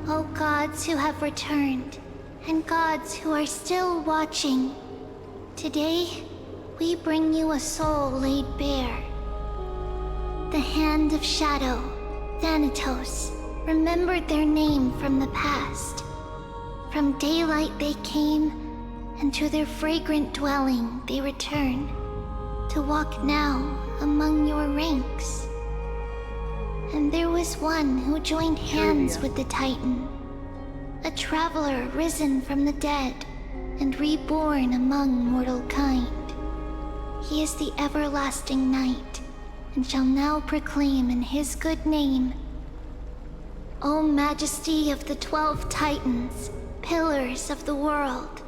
Speaker 6: O gods who have returned, and gods who are still watching, today we bring you a soul laid bare. The Hand of Shadow, Thanatos, remembered their name from the past. From daylight they came, and to their fragrant dwelling they return, to walk now among your ranks. And there was one who joined hands with the Titan, a traveler risen from the dead and reborn among mortal kind. He is the everlasting night, and shall now proclaim in his good name. O majesty of the 12 titans, pillars of the world,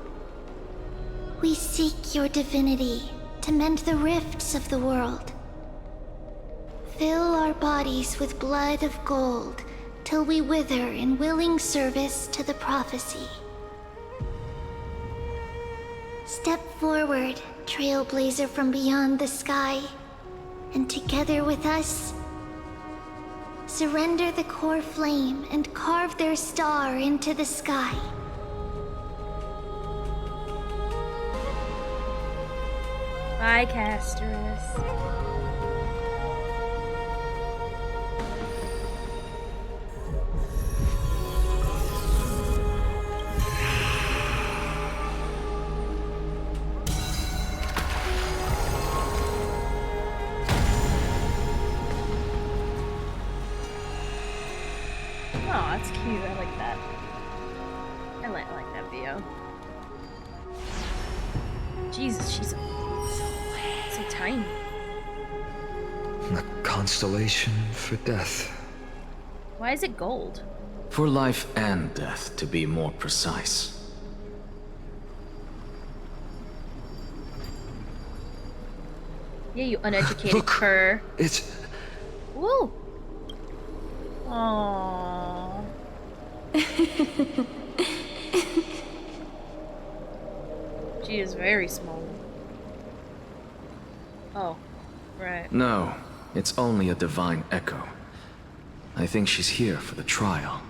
Speaker 6: we seek your divinity to mend the rifts of the world. Fill our bodies with blood of gold, till we wither in willing service to the prophecy. Step forward, trailblazer from beyond the sky, and together with us, surrender the core flame and carve their star into the sky.
Speaker 2: Bye, Casterus. Oh, that's cute. I like that. I like that video. Jesus, she's so tiny.
Speaker 7: A constellation for death.
Speaker 2: Why is it gold?
Speaker 12: For life and death, to be more precise.
Speaker 2: Yeah, you uneducated
Speaker 7: Look,
Speaker 2: cur.
Speaker 7: It's...
Speaker 2: Woo! Aww. She is very small. Oh, right.
Speaker 12: No, it's only a divine echo. I think she's here for the trial.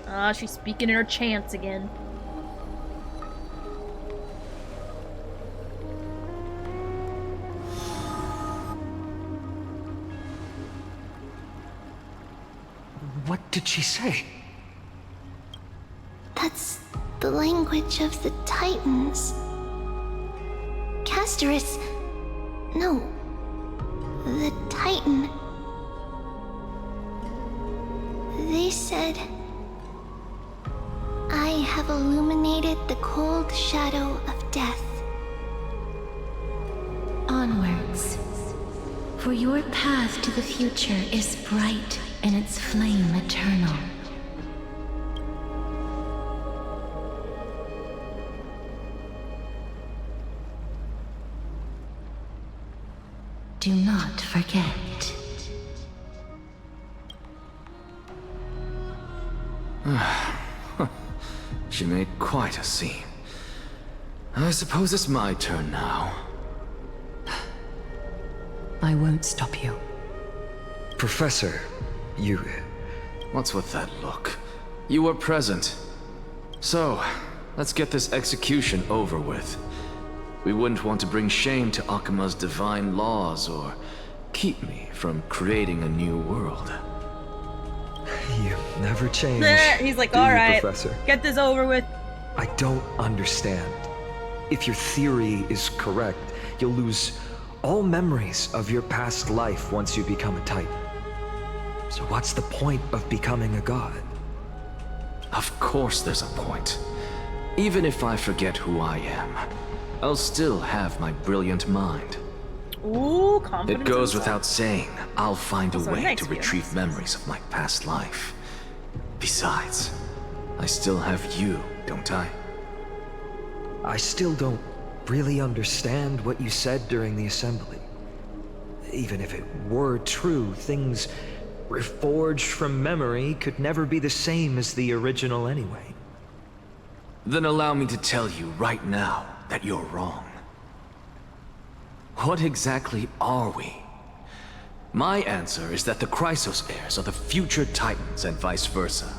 Speaker 2: Ah, she's speaking in her chants again.
Speaker 7: What did she say?
Speaker 6: That's the language of the Titans. Casterus... No. The Titan. They said... I have illuminated the cold shadow of death.
Speaker 5: Onwards. For your path to the future is bright and its flame eternal. Do not forget.
Speaker 12: She made quite a scene. I suppose it's my turn now.
Speaker 11: I won't stop you.
Speaker 7: Professor, you...
Speaker 12: What's with that look? You were present. So, let's get this execution over with. We wouldn't want to bring shame to Akima's divine laws or keep me from creating a new world.
Speaker 7: You never change.
Speaker 2: He's like,
Speaker 7: do you,
Speaker 2: alright,
Speaker 7: Professor?
Speaker 2: get this over with.
Speaker 7: I don't understand. If your theory is correct, you'll lose all memories of your past life once you become a Titan. So what's the point of becoming a god?
Speaker 12: Of course there's a point. Even if I forget who I am, I'll still have my brilliant mind.
Speaker 2: Ooh, confidence.
Speaker 12: It goes without saying, I'll find a
Speaker 2: Also,
Speaker 12: way
Speaker 2: nice
Speaker 12: to
Speaker 2: view.
Speaker 12: retrieve memories of my past life. Besides, I still have you, don't I?
Speaker 7: I still don't really understand what you said during the assembly. Even if it were true, things reforged from memory could never be the same as the original anyway.
Speaker 12: Then allow me to tell you right now that you're wrong. What exactly are we? My answer is that the Chrysos heirs are the future Titans and vice versa.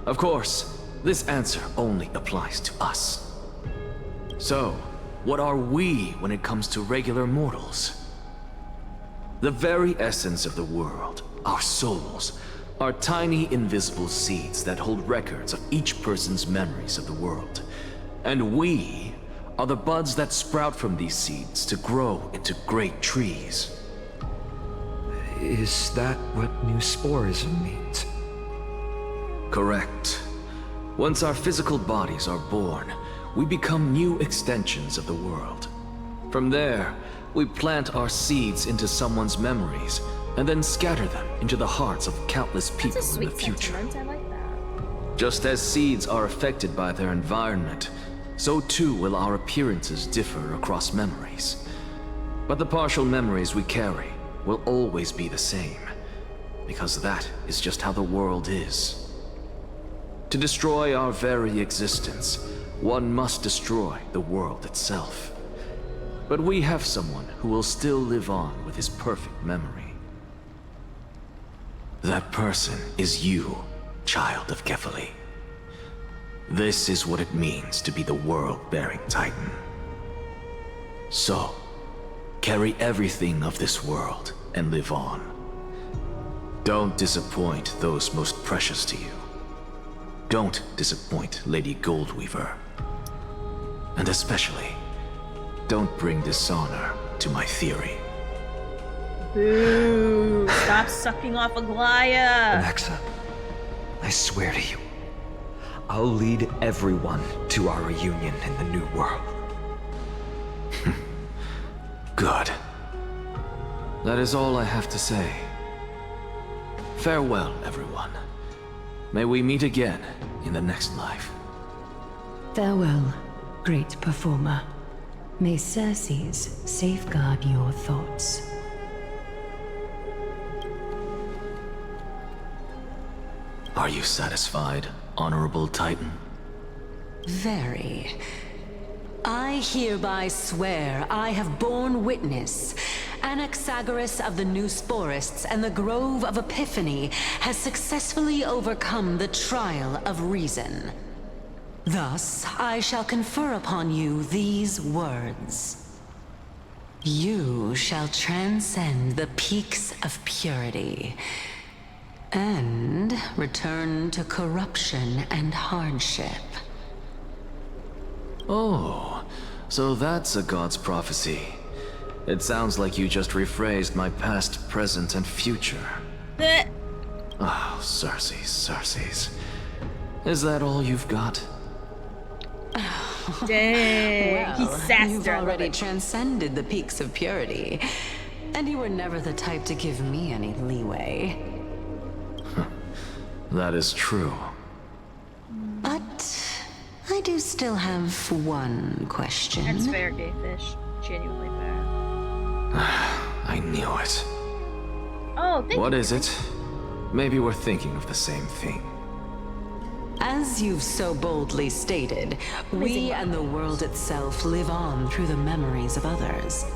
Speaker 12: Of course, this answer only applies to us. So, what are we when it comes to regular mortals? The very essence of the world, our souls, are tiny invisible seeds that hold records of each person's memories of the world. And we are the buds that sprout from these seeds to grow into great trees.
Speaker 7: Is that what new sporism means?
Speaker 12: Correct. Once our physical bodies are born, we become new extensions of the world. From there, we plant our seeds into someone's memories, and then scatter them into the hearts of countless people in the future.
Speaker 2: I like that.
Speaker 12: Just as seeds are affected by their environment, so too will our appearances differ across memories. But the partial memories we carry will always be the same, because that is just how the world is. To destroy our very existence, one must destroy the world itself. But we have someone who will still live on with his perfect memory. That person is you, child of Kefali. This is what it means to be the world-bearing Titan. So, carry everything of this world and live on. Don't disappoint those most precious to you. Don't disappoint Lady Goldweaver. And especially, don't bring dishonor to my theory.
Speaker 2: Boo! Stop sucking off Aglaya!
Speaker 7: Anaxa, I swear to you, I'll lead everyone to our reunion in the new world.
Speaker 12: Good. That is all I have to say. Farewell, everyone. May we meet again in the next life.
Speaker 11: Farewell, great performer. May Circes safeguard your thoughts.
Speaker 12: Are you satisfied, Honorable Titan?
Speaker 11: Very. I hereby swear I have borne witness. Anaxagoras of the New Sporists and the Grove of Epiphany has successfully overcome the trial of reason. Thus, I shall confer upon you these words. You shall transcend the peaks of purity and return to corruption and hardship.
Speaker 12: Oh, so that's a god's prophecy. It sounds like you just rephrased my past, present, and future. Oh, Circes. Is that all you've got?
Speaker 2: Dang,
Speaker 11: Well,
Speaker 2: he sassed
Speaker 11: you've
Speaker 2: her. I love
Speaker 11: already
Speaker 2: it.
Speaker 11: transcended the peaks of purity, and you were never the type to give me any leeway.
Speaker 12: That is true.
Speaker 11: But I do still have one question.
Speaker 2: That's fair, gay fish. Genuinely fair.
Speaker 12: I knew it.
Speaker 2: Oh, thank
Speaker 12: What
Speaker 2: you.
Speaker 12: is it? Maybe we're thinking of the same thing.
Speaker 11: As you've so boldly stated, we and the world itself live on through the memories of others.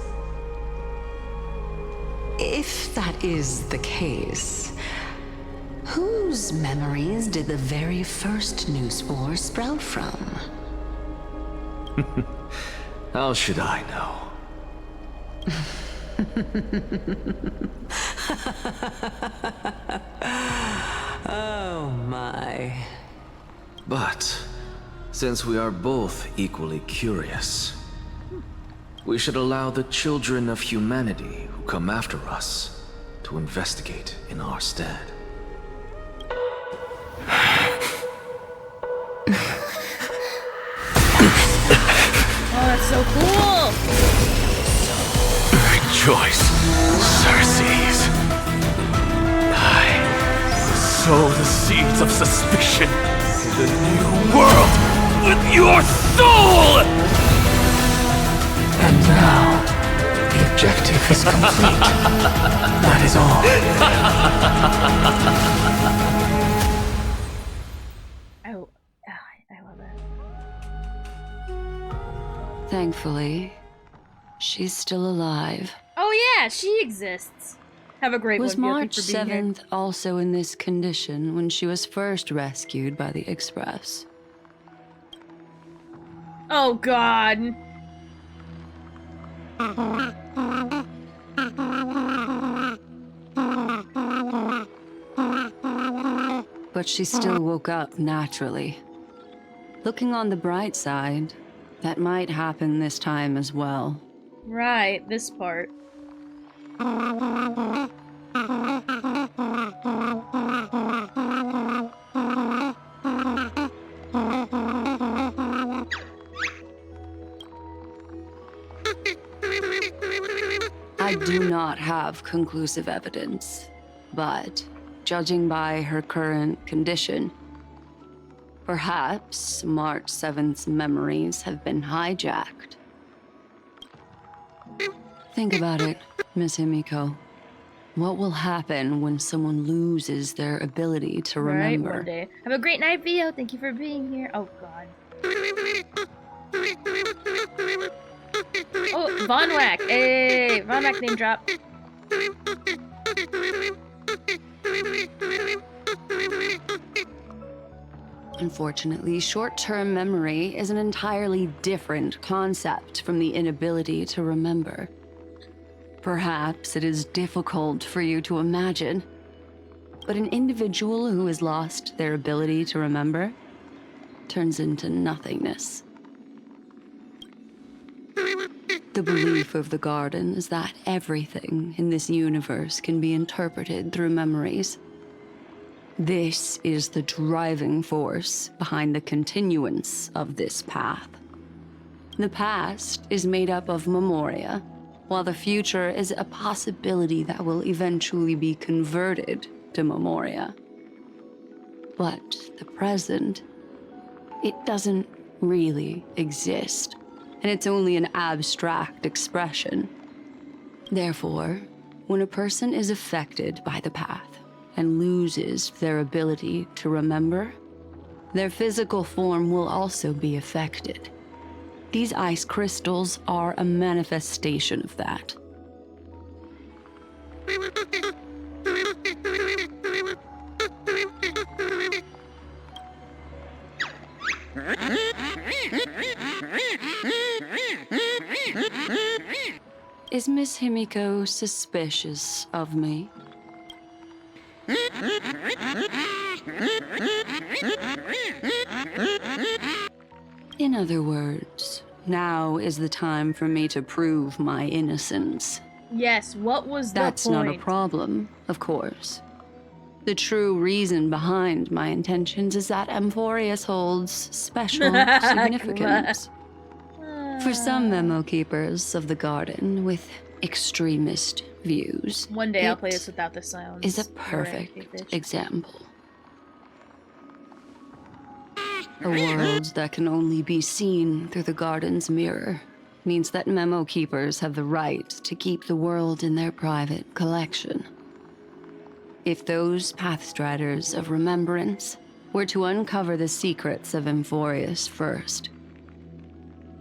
Speaker 11: If that is the case, whose memories did the very first new spore sprout from?
Speaker 12: How should I know?
Speaker 11: Oh my.
Speaker 12: But, since we are both equally curious, we should allow the children of humanity who come after us to investigate in our stead.
Speaker 2: Oh, that's so cool!
Speaker 4: Rejoice, Circes. I sow the seeds of suspicion in the new world with your soul!
Speaker 9: And now, the objective is complete. That is all.
Speaker 2: I love it.
Speaker 14: Thankfully, she's still alive.
Speaker 2: Oh yeah, she exists. Have a great
Speaker 14: Was
Speaker 2: one, Yoki,
Speaker 14: March
Speaker 2: for being here.
Speaker 14: 7th also in this condition when she was first rescued by the Express?
Speaker 2: Oh god.
Speaker 14: but she still woke up naturally. Looking on the bright side, that might happen this time as well.
Speaker 2: Right, this part.
Speaker 14: I do not have conclusive evidence, but judging by her current condition, perhaps March 7th's memories have been hijacked. Think about it, Miss Himiko. What will happen when someone loses their ability to remember?
Speaker 2: Right, one day. Have a great night, Vio. Thank you for being here. Oh, God. Oh, Von Wack. Hey, Von Wack name drop.
Speaker 14: Unfortunately, short-term memory is an entirely different concept from the inability to remember. Perhaps it is difficult for you to imagine, but an individual who has lost their ability to remember turns into nothingness. The belief of the Garden is that everything in this universe can be interpreted through memories. This is the driving force behind the continuance of this path. The past is made up of memoria, while the future is a possibility that will eventually be converted to memoria. But the present, it doesn't really exist, and it's only an abstract expression. Therefore, when a person is affected by the path and loses their ability to remember, their physical form will also be affected. These ice crystals are a manifestation of that. Is Miss Himiko suspicious of me? In other words, now is the time for me to prove my innocence.
Speaker 2: Yes, what was the point?
Speaker 14: That's not a problem, of course. The true reason behind my intentions is that Amphorius holds special significance. For some memo keepers of the Garden with extremist views,
Speaker 2: one day I'll play this without the sounds.
Speaker 14: Is a perfect example. A world that can only be seen through the Garden's mirror means that memo keepers have the right to keep the world in their private collection. If those Pathstriders of Remembrance were to uncover the secrets of Amphorius first,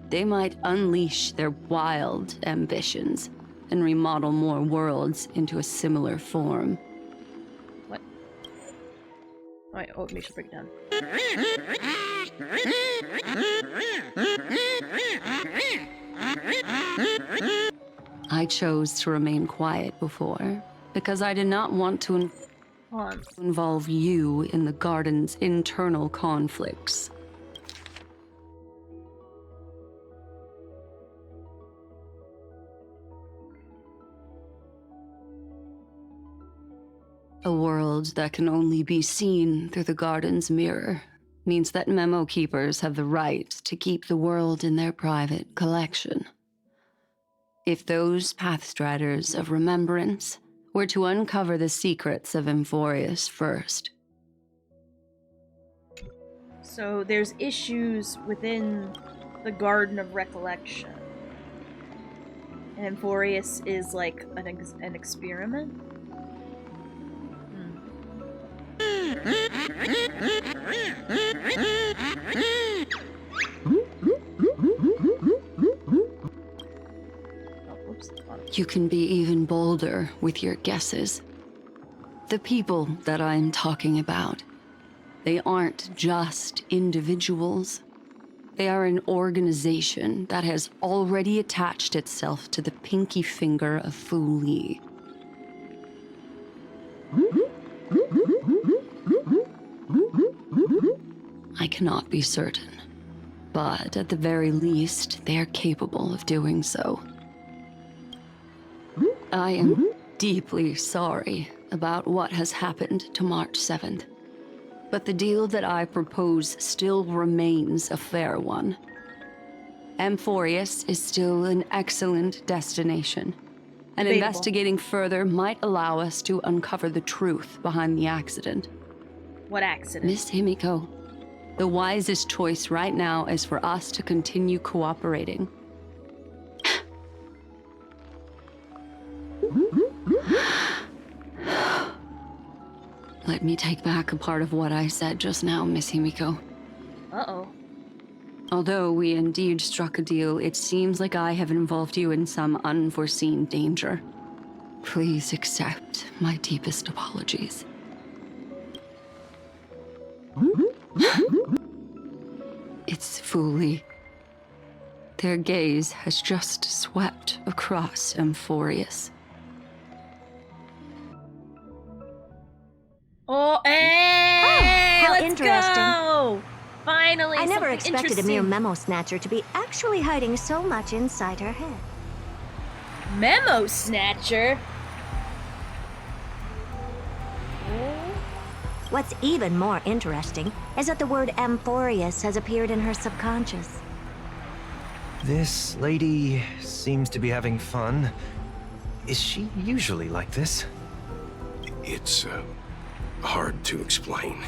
Speaker 14: they might unleash their wild ambitions and remodel more worlds into a similar form.
Speaker 2: What? Wait, oh, we should break it down.
Speaker 14: I chose to remain quiet before, because I did not want to involve you in the Garden's internal conflicts. A world that can only be seen through the Garden's mirror means that memo keepers have the right to keep the world in their private collection. If those Pathstriders of Remembrance were to uncover the secrets of Amphorius first.
Speaker 2: So there's issues within the Garden of Recollection. And Amphorius is like an experiment?
Speaker 14: You can be even bolder with your guesses. The people that I'm talking about, they aren't just individuals. They are an organization that has already attached itself to the pinky finger of Fu Li. I cannot be certain. But at the very least, they are capable of doing so. I am deeply sorry about what has happened to March 7th. But the deal that I propose still remains a fair one. Amphorius is still an excellent destination, and
Speaker 2: Debatable.
Speaker 14: investigating further might allow us to uncover the truth behind the accident.
Speaker 2: What accident?
Speaker 14: Miss Himiko, the wisest choice right now is for us to continue cooperating. Let me take back a part of what I said just now, Miss Himiko.
Speaker 2: Uh-oh.
Speaker 14: Although we indeed struck a deal, it seems like I have involved you in some unforeseen danger. Please accept my deepest apologies. It's Fuli. Their gaze has just swept across Amphorius.
Speaker 2: Oh, hey!
Speaker 15: How
Speaker 2: Let's
Speaker 15: interesting.
Speaker 2: go! Finally,
Speaker 15: I never
Speaker 2: something
Speaker 15: expected a
Speaker 2: interesting.
Speaker 15: mere memo snatcher to be actually hiding so much inside her head.
Speaker 2: Memo snatcher?
Speaker 15: What's even more interesting is that the word Amphorius has appeared in her subconscious.
Speaker 16: This lady seems to be having fun. Is she usually like this?
Speaker 17: It's, hard to explain.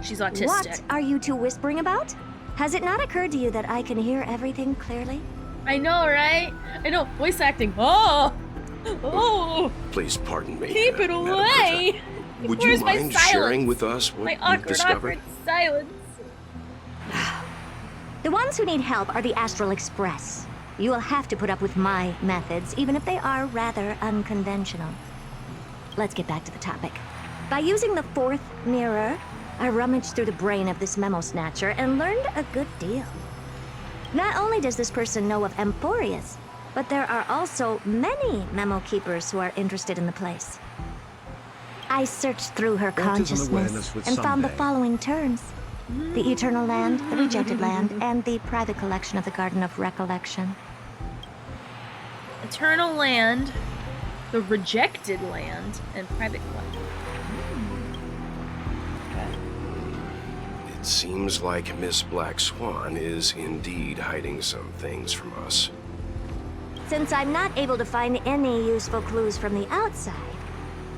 Speaker 2: She's autistic.
Speaker 15: What are you two whispering about? Has it not occurred to you that I can hear everything clearly?
Speaker 2: I know, right? I know, voice acting. Oh! Oh!
Speaker 17: Please pardon me.
Speaker 2: Keep it away!
Speaker 17: Would
Speaker 2: Where's
Speaker 17: you
Speaker 2: my
Speaker 17: mind
Speaker 2: silence?
Speaker 17: sharing with us what
Speaker 2: My
Speaker 17: you've
Speaker 2: awkward
Speaker 17: discovered?
Speaker 2: silence.
Speaker 15: The ones who need help are the Astral Express. You will have to put up with my methods, even if they are rather unconventional. Let's get back to the topic. By using the fourth mirror, I rummaged through the brain of this memo snatcher and learned a good deal. Not only does this person know of Amphorius, but there are also many memo keepers who are interested in the place. I searched through her
Speaker 3: Autism awareness
Speaker 15: consciousness
Speaker 3: with
Speaker 15: and found the
Speaker 3: Sunday.
Speaker 15: following terms. The Eternal Land, the Rejected Land, and the private collection of the Garden of Recollection.
Speaker 2: Eternal Land, the Rejected Land, and private collection.
Speaker 17: It seems like Miss Black Swan is indeed hiding some things from us.
Speaker 15: Since I'm not able to find any useful clues from the outside,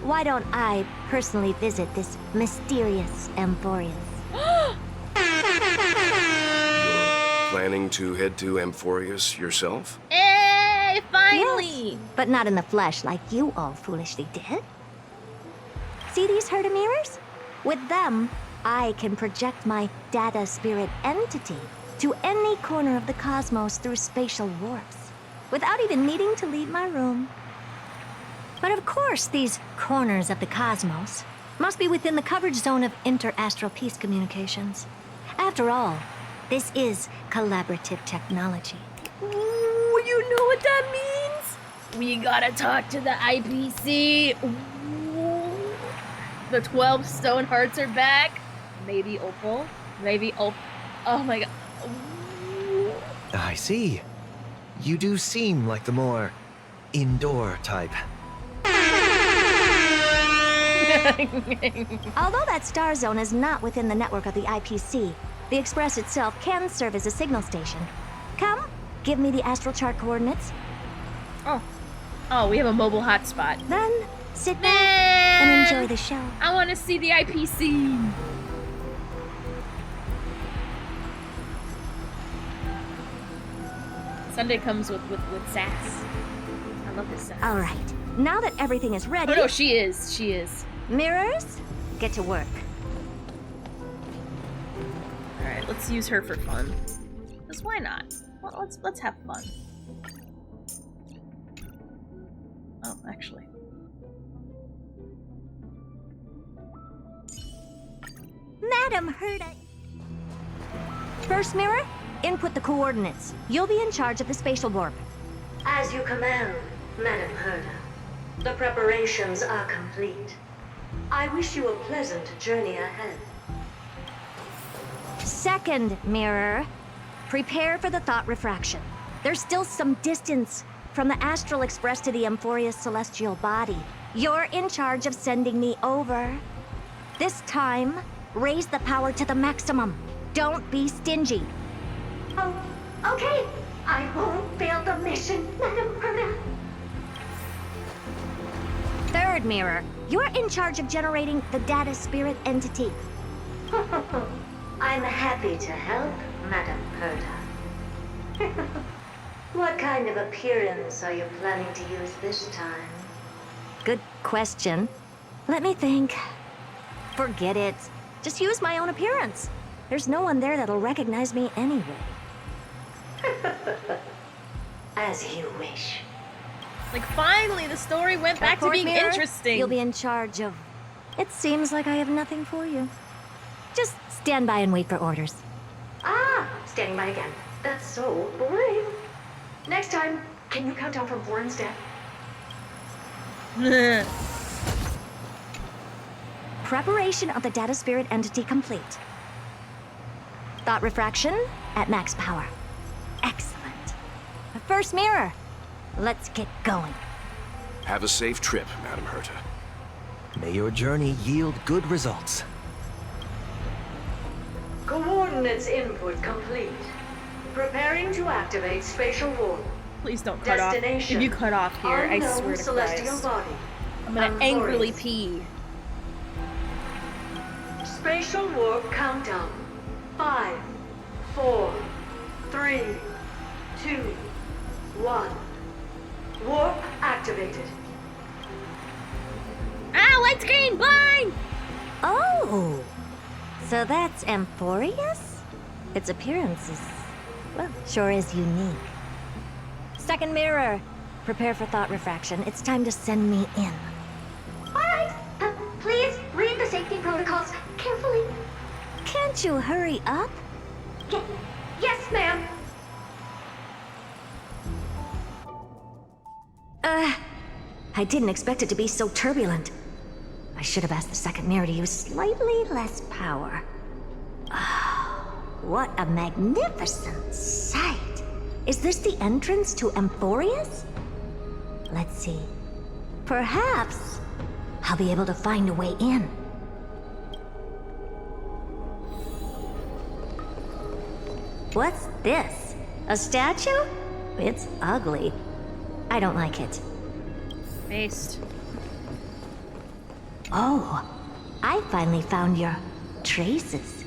Speaker 15: why don't I personally visit this mysterious Amphorius?
Speaker 17: Planning to head to Amphorius yourself?
Speaker 2: Hey, finally!
Speaker 15: Yes, but not in the flesh like you all foolishly did. See these Herda mirrors? With them, I can project my data spirit entity to any corner of the cosmos through spatial warps, without even needing to leave my room. But of course, these corners of the cosmos must be within the coverage zone of inter-astral peace communications. After all, this is collaborative technology.
Speaker 2: Ooh, you know what that means? We gotta talk to the IPC. Ooh. The 12 stone hearts are back. Maybe Opal. Maybe Opal. Oh my god. Ooh.
Speaker 16: I see. You do seem like the more indoor type.
Speaker 15: Although that star zone is not within the network of the IPC, the Express itself can serve as a signal station. Come, give me the astral chart coordinates.
Speaker 2: Oh, we have a mobile hotspot.
Speaker 15: Then, sit back and enjoy the show.
Speaker 2: I want to see the IPC. Sunday comes with sass. I love his sass.
Speaker 15: All right, now that everything is ready...
Speaker 2: Oh no, she is. She is.
Speaker 15: Mirrors, get to work.
Speaker 2: Alright, let's use her for fun. Because why not? Well, let's have fun. Oh, actually.
Speaker 15: Madam Herda. First mirror, input the coordinates. You'll be in charge of the spatial warp.
Speaker 18: As you command, Madam Herda. The preparations are complete. I wish you a pleasant journey ahead.
Speaker 15: Second mirror, prepare for the thought refraction. There's still some distance from the astral express to the Amphoria's celestial body. You're in charge of sending me over. This time, raise the power to the maximum. Don't be stingy.
Speaker 18: Oh, okay. I won't fail the mission, Madam Herta.
Speaker 15: Third mirror, you're in charge of generating the data spirit entity.
Speaker 18: I'm happy to help, Madam Herta. What kind of appearance are you planning to use this time?
Speaker 15: Good question. Let me think. Forget it. Just use my own appearance. There's no one there that'll recognize me anyway.
Speaker 18: As you wish.
Speaker 2: Like, finally, the story went back to
Speaker 15: Fourth
Speaker 2: being
Speaker 15: mirror,
Speaker 2: interesting.
Speaker 15: You'll be in charge of... It seems like I have nothing for you. Just stand by and wait for orders.
Speaker 18: Ah, standing by again. That's so boring. Next time, can you count down from 4 instead?
Speaker 15: Preparation of the data spirit entity complete. Thought refraction at max power. Excellent. The first mirror. Let's get going.
Speaker 17: Have a safe trip, Madam Herta.
Speaker 16: May your journey yield good results.
Speaker 18: Coordinates input complete. Preparing to activate spatial warp.
Speaker 2: Please don't cut off. If you cut off here, I swear to
Speaker 18: celestial
Speaker 2: Christ.
Speaker 18: body.
Speaker 2: I'm gonna angrily pee.
Speaker 18: Spatial warp countdown. 5, 4, 3, 2, 1. Warp activated.
Speaker 2: Ah, light screen, blind!
Speaker 15: Oh! So that's Amphorius? Its appearance is, well, sure is unique. Second mirror. Prepare for thought refraction. It's time to send me in.
Speaker 18: Alright, please read the safety protocols carefully.
Speaker 15: Can't you hurry up?
Speaker 18: Yes, ma'am.
Speaker 15: I didn't expect it to be so turbulent. I should have asked the second mirror to use slightly less power. What a magnificent sight! Is this the entrance to Amphorius? Let's see. Perhaps I'll be able to find a way in. What's this? A statue? It's ugly. I don't like it.
Speaker 2: Based.
Speaker 15: Oh, I finally found your traces.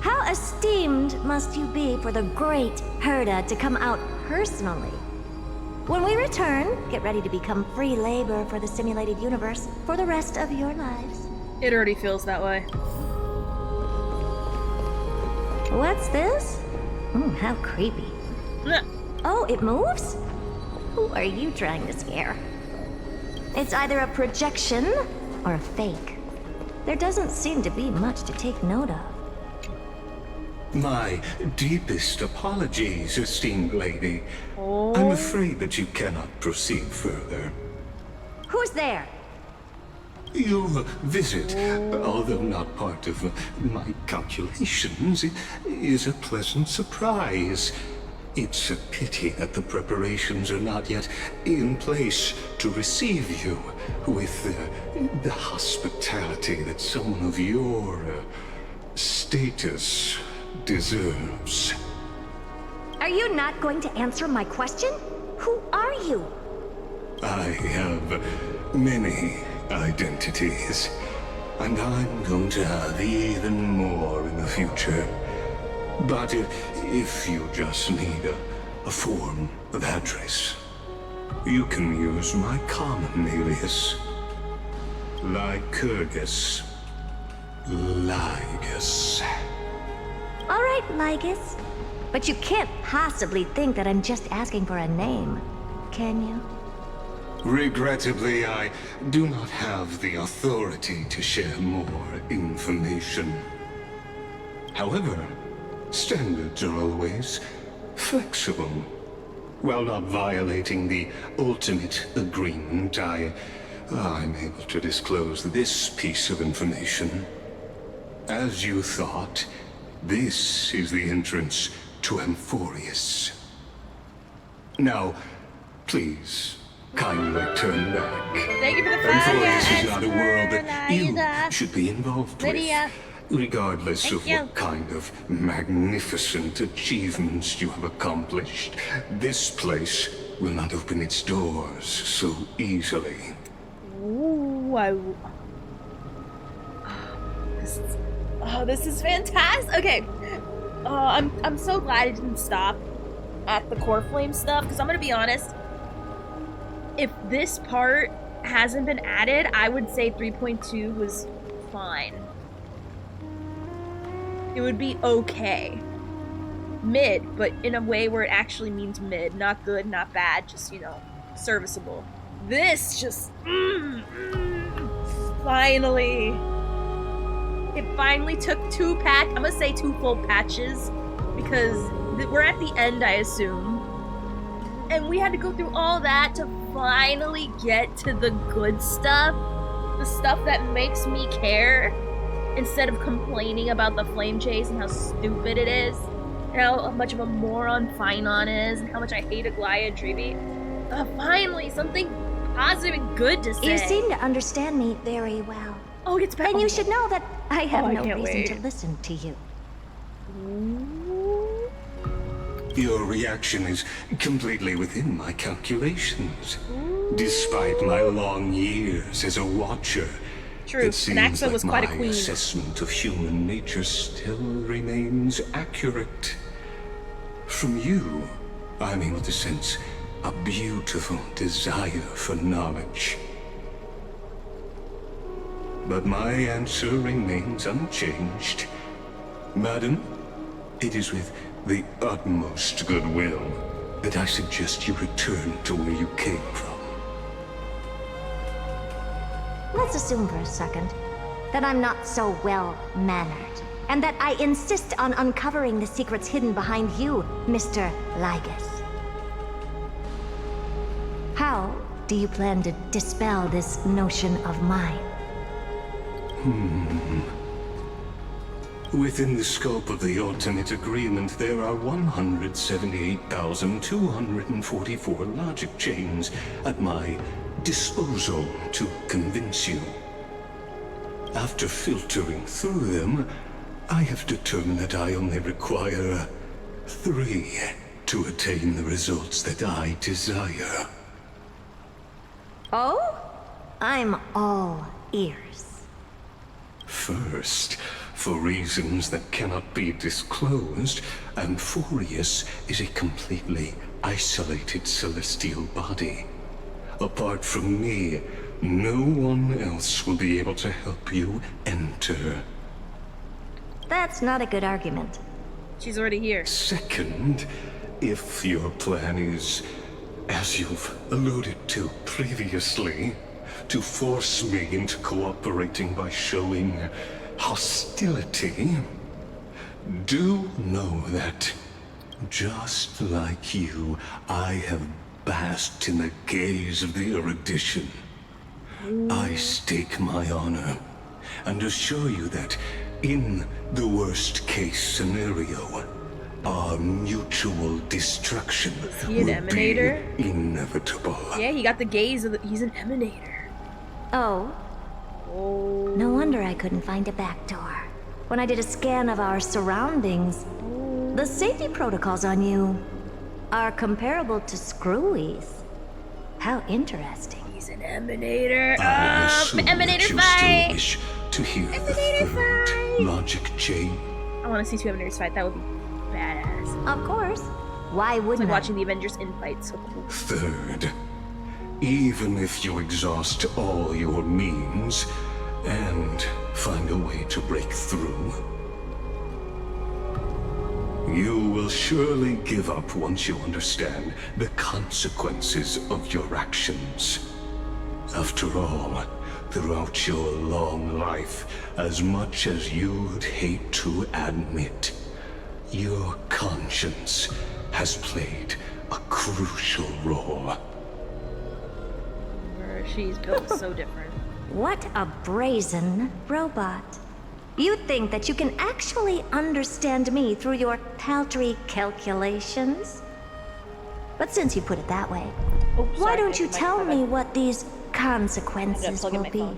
Speaker 15: How esteemed must you be for the great Herta to come out personally? When we return, get ready to become free labor for the simulated universe for the rest of your lives.
Speaker 2: It already feels that way.
Speaker 15: What's this? How creepy. Oh, it moves? Who are you trying to scare? It's either a projection or a fake. There doesn't seem to be much to take note of.
Speaker 19: My deepest apologies, esteemed lady. I'm afraid that you cannot proceed further.
Speaker 15: Who's there?
Speaker 19: Your visit, although not part of my calculations, is a pleasant surprise. It's a pity that the preparations are not yet in place to receive you with the hospitality that someone of your status deserves.
Speaker 15: Are you not going to answer my question? Who are you?
Speaker 19: I have many identities, and I'm going to have even more in the future. But if you just need a form of address, you can use my common alias. Lycurgus. Lygus.
Speaker 15: All right, Lygus. But you can't possibly think that I'm just asking for a name, can you?
Speaker 19: Regrettably, I do not have the authority to share more information. However, standards are always flexible. While not violating the ultimate agreement, I'm able to disclose this piece of information. As you thought, This is the entrance to Amphorius. Now, please, kindly turn back.
Speaker 2: Thank you for the
Speaker 19: Amphorius is not a world that you should be involved
Speaker 2: Lydia.
Speaker 19: with, regardless
Speaker 2: Thank
Speaker 19: of
Speaker 2: you.
Speaker 19: what kind of magnificent achievements you have accomplished. This place will not open its doors so easily.
Speaker 2: Ooh, this is fantastic. Okay, I'm so glad it didn't stop at the core flame stuff, because I'm gonna be honest. If this part hasn't been added, I would say 3.2 was fine. It would be okay. Mid, but in a way where it actually means mid. Not good, not bad, just, you know, serviceable. This just... finally. It finally took two full patches, because we're at the end, I assume. And we had to go through all that to finally get to the good stuff. The stuff that makes me care, instead of complaining about the flame chase and how stupid it is, and how much of a moron Finon is, and how much I hate Aglaia and Trevi. Finally, something positive and good to say.
Speaker 15: You seem to understand me very well.
Speaker 2: Oh, it's back.
Speaker 15: And you should know that I have no
Speaker 2: can't
Speaker 15: reason
Speaker 2: wait.
Speaker 15: to listen to you.
Speaker 19: Your reaction is completely within my calculations. Despite my long years as a watcher,
Speaker 2: True,
Speaker 19: it seems
Speaker 2: Anaxa
Speaker 19: like
Speaker 2: was quite a
Speaker 19: my
Speaker 2: queen.
Speaker 19: assessment of human nature still remains accurate. From you, I'm able to sense a beautiful desire for knowledge. But my answer remains unchanged. Madam, it is with the utmost goodwill that I suggest you return to where you came from.
Speaker 15: Let's assume for a second that I'm not so well-mannered, and that I insist on uncovering the secrets hidden behind you, Mr. Lygus. How do you plan to dispel this notion of mine?
Speaker 19: Within the scope of the ultimate agreement, there are 178,244 logic chains at my disposal to convince you. After filtering through them, I have determined that I only require 3 to attain the results that I desire.
Speaker 15: Oh? I'm all ears.
Speaker 19: First, for reasons that cannot be disclosed, Amphorius is a completely isolated celestial body. Apart from me, no one else will be able to help you enter.
Speaker 15: That's not a good argument.
Speaker 2: She's already here.
Speaker 19: Second, if your plan is, as you've alluded to previously, to force me into cooperating by showing hostility, do know that, just like you, I have basked in the gaze of the erudition. I stake my honor, and assure you that, in the worst-case scenario, our mutual destruction
Speaker 2: he an
Speaker 19: will
Speaker 2: emanator?
Speaker 19: be inevitable.
Speaker 2: Yeah, he got the gaze of he's an emanator.
Speaker 15: Oh? No wonder I couldn't find a back door. When I did a scan of our surroundings, the safety protocols on you are comparable to Screwy's. How interesting.
Speaker 2: He's an emanator.
Speaker 19: I assume that
Speaker 2: Emanator
Speaker 19: you
Speaker 2: fight!
Speaker 19: still wish to hear the
Speaker 2: Emanator
Speaker 19: third
Speaker 2: fight!
Speaker 19: logic chain.
Speaker 2: I want to see 2 emanators fight. That would be badass.
Speaker 15: Of course. Why
Speaker 2: It's
Speaker 15: wouldn't
Speaker 2: like
Speaker 15: I?
Speaker 2: watching the Avengers infight. So cool.
Speaker 19: Third, even if you exhaust all your means and find a way to break through, you will surely give up once you understand the consequences of your actions. After all, throughout your long life, as much as you'd hate to admit, your conscience has played a crucial role.
Speaker 2: She's built so different.
Speaker 15: What a brazen robot. You think that you can actually understand me through your paltry calculations? But since you put it that way, why don't you tell me what these consequences will be?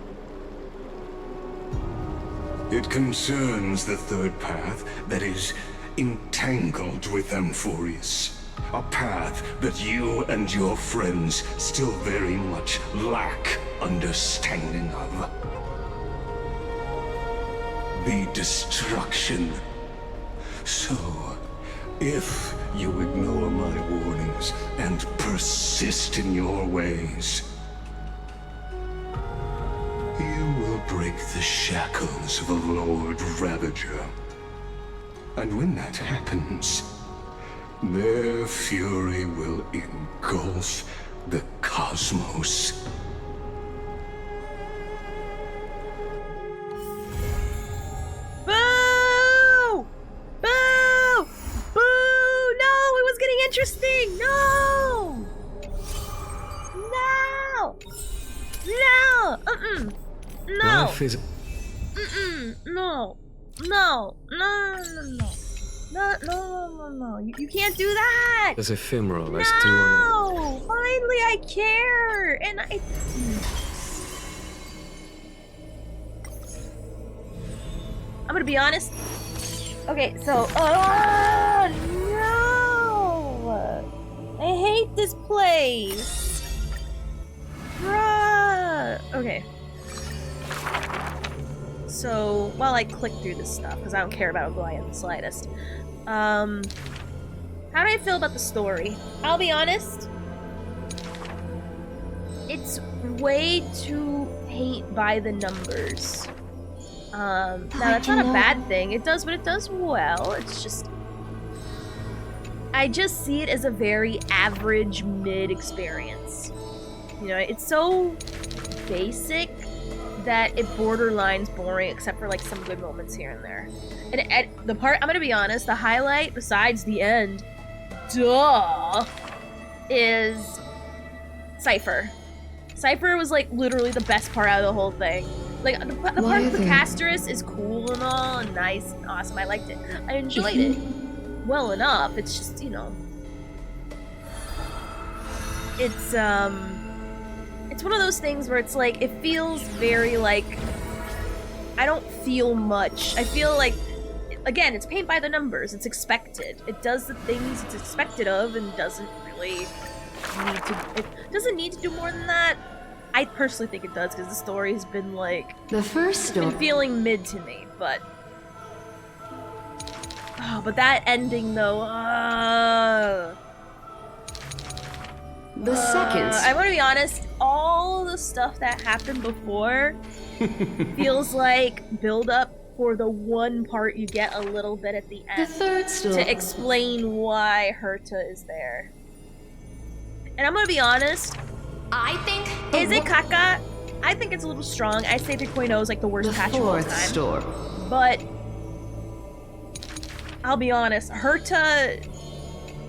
Speaker 19: It concerns the third path that is entangled with Amphorius. A path that you and your friends still very much lack understanding of. The destruction. So, if you ignore my warnings and persist in your ways, you will break the shackles of a Lord Ravager. And when that happens, their fury will engulf the cosmos.
Speaker 2: Boo! Boo! Boo! No, it was getting interesting! No! No! No! No!
Speaker 12: Life is...
Speaker 2: No! No! No! No! No! No! You can't do that!
Speaker 12: as ephemeral as
Speaker 2: No! Finally, I care! And I... I'm gonna be honest. Okay, so... Oh, no! I hate this place! Bruh! Okay. So, while I click through this stuff, because I don't care about Oglia in the slightest, how do I feel about the story? I'll be honest. It's way too paint by the numbers. Now that's not a bad thing. It does what it does well. It's just... I just see it as a very average mid experience. You know, it's so basic that it borderlines boring except for like some good moments here and there. And the part, I'm gonna be honest, the highlight besides the end, is Cipher. Cipher was like literally the best part out of the whole thing. Like the part with the Casterus is cool and all and nice and awesome. I liked it. I enjoyed it well enough. It's just, you know, it's one of those things where it's like, it feels very like, I don't feel much. I feel like, again, it's paint by the numbers. It's expected. It does the things it's expected of and doesn't really need to do more than that. I personally think it does because the story has been like, it's been feeling mid to me, but but that ending though,
Speaker 14: the seconds.
Speaker 2: I want to be honest, all the stuff that happened before feels like build up for the one part you get a little bit at the end.
Speaker 14: The third story.
Speaker 2: To explain why Herta is there. And I'm gonna be honest, I think... Is it caca? I think it's a little strong. I'd say 3.0 is like the worst patch of all time.
Speaker 14: Story.
Speaker 2: But I'll be honest, Herta,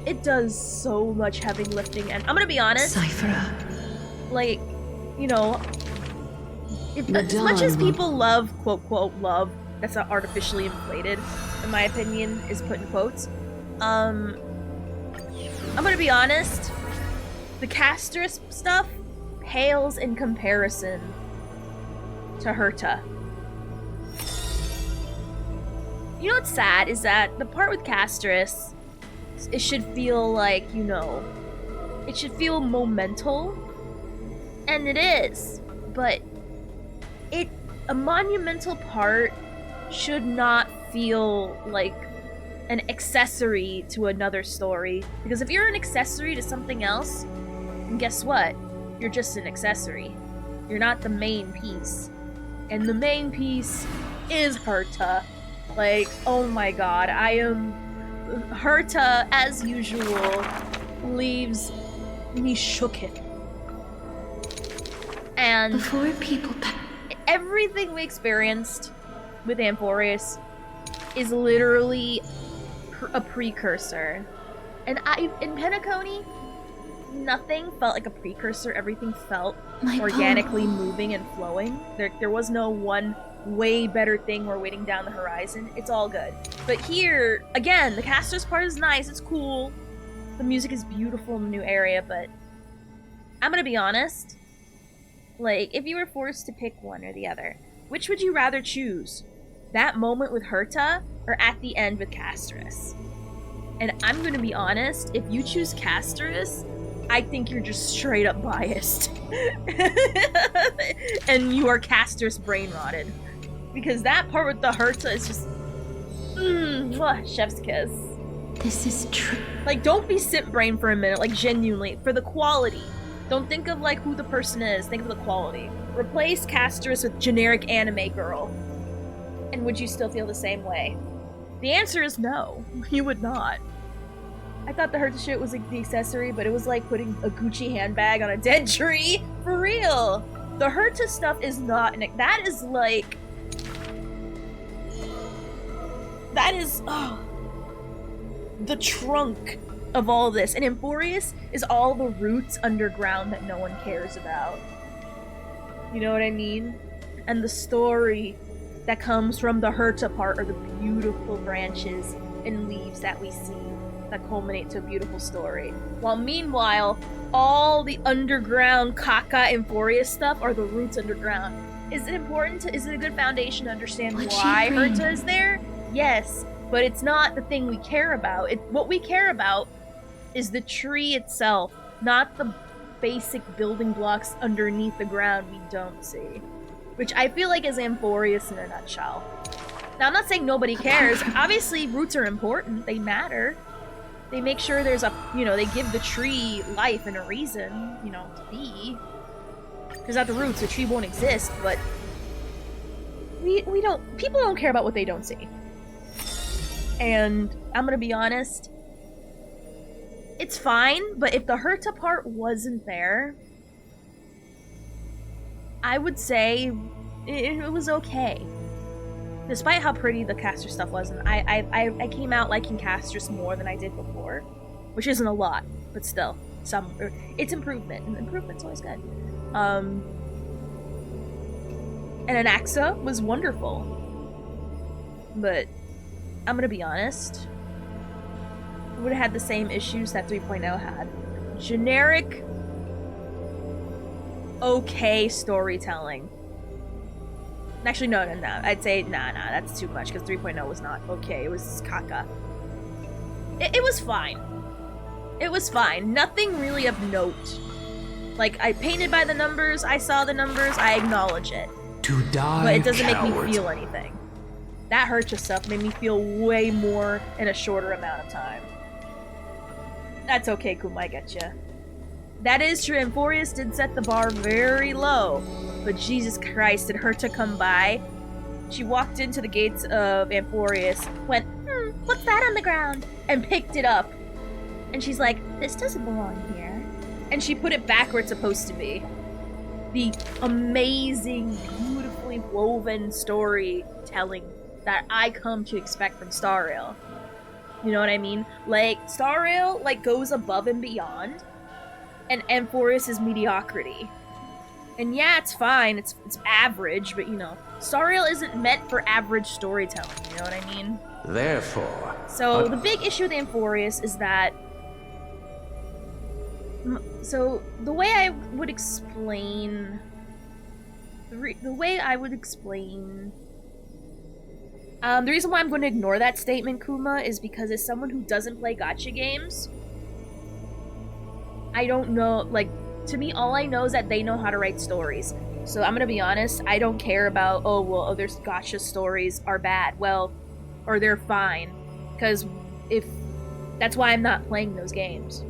Speaker 2: it does so much heavy lifting, and I'm gonna be honest,
Speaker 11: Cipher.
Speaker 2: like, you know, as much as people love, quote, love, that's not artificially inflated, in my opinion, is put in quotes, I'm gonna be honest, the Casterus stuff pales in comparison to Herta. You know what's sad is that the part with Casterus, it should feel like, you know, it should feel momental, and it is, but a monumental part should not feel like an accessory to another story, because if you're an accessory to something else, then guess what? You're just an accessory. You're not the main piece. And the main piece is Herta. Like, oh my god, Herta, as usual, leaves me shooketh. And
Speaker 5: before people
Speaker 2: everything we experienced with Amphorius is literally a precursor. And in Penacony, nothing felt like a precursor. Everything felt organically moving and flowing. There was no one way better thing we're waiting down the horizon, it's all good. But here, again, the Castor's part is nice, it's cool. The music is beautiful in the new area, but I'm gonna be honest. Like, if you were forced to pick one or the other, which would you rather choose? That moment with Herta, or at the end with Castorus? And I'm gonna be honest, if you choose Castorus, I think you're just straight up biased. And you are Castorus brain rotted. Because that part with the Herta is just... chef's kiss.
Speaker 5: This is true.
Speaker 2: Like, don't be simp brain for a minute, like, genuinely, for the quality. Don't think of, like, who the person is, think of the quality. Replace Castorus with generic anime girl. And would you still feel the same way? The answer is no, you would not. I thought the Herta shit was like the accessory, but it was like putting a Gucci handbag on a dead tree. For real! The Herta stuff is not, that is like... That is, the trunk of all this. And Emporius is all the roots underground that no one cares about. You know what I mean? And the story that comes from the Herta part are the beautiful branches and leaves that we see that culminate to a beautiful story. While meanwhile, all the underground Kaka Emporius stuff are the roots underground. Is it important is it a good foundation to understand why Herta is there? Yes, but it's not the thing we care about. What we care about is the tree itself, not the basic building blocks underneath the ground we don't see. Which I feel like is Emporius in a nutshell. Now, I'm not saying nobody cares. Obviously, roots are important. They matter. They make sure there's a, they give the tree life and a reason, to be. Because without the roots, the tree won't exist, but people don't care about what they don't see. And I'm gonna be honest, it's fine, but if the Herta part wasn't there, I would say it was okay. Despite how pretty the Castor stuff was, and I came out liking Castorus more than I did before, which isn't a lot, but still, it's improvement, and improvement's always good. And Anaxa was wonderful, but I'm gonna be honest, it would have had the same issues that 3.0 had. Generic, okay storytelling. Actually, no. I'd say, nah, that's too much, because 3.0 was not okay. It was caca. It was fine. It was fine. Nothing really of note. Like, I painted by the numbers, I saw the numbers, I acknowledge it.
Speaker 12: To die,
Speaker 2: but it doesn't
Speaker 12: cowards.
Speaker 2: Make me feel anything. That Herta stuff made me feel way more in a shorter amount of time. That's okay, Kuma, I get ya. That is true, Emporius did set the bar very low, but Jesus Christ, did Herta come by? She walked into the gates of Emporius, went, what's that on the ground? And picked it up. And she's like, this doesn't belong here. And she put it back where it's supposed to be. The amazing, beautifully woven storytelling that I come to expect from Star Rail. You know what I mean? Like, Star Rail, goes above and beyond, and Emporius is mediocrity. And yeah, it's fine, it's average, but Star Rail isn't meant for average storytelling, you know what I mean?
Speaker 12: Therefore...
Speaker 2: So, the big issue with Emporius is that... So, the way I would explain... The reason why I'm going to ignore that statement, Kuma, is because as someone who doesn't play gacha games, I don't know, to me, all I know is that they know how to write stories. So I'm going to be honest, I don't care about, there's gacha stories are bad. Well, or they're fine. Because that's why I'm not playing those games.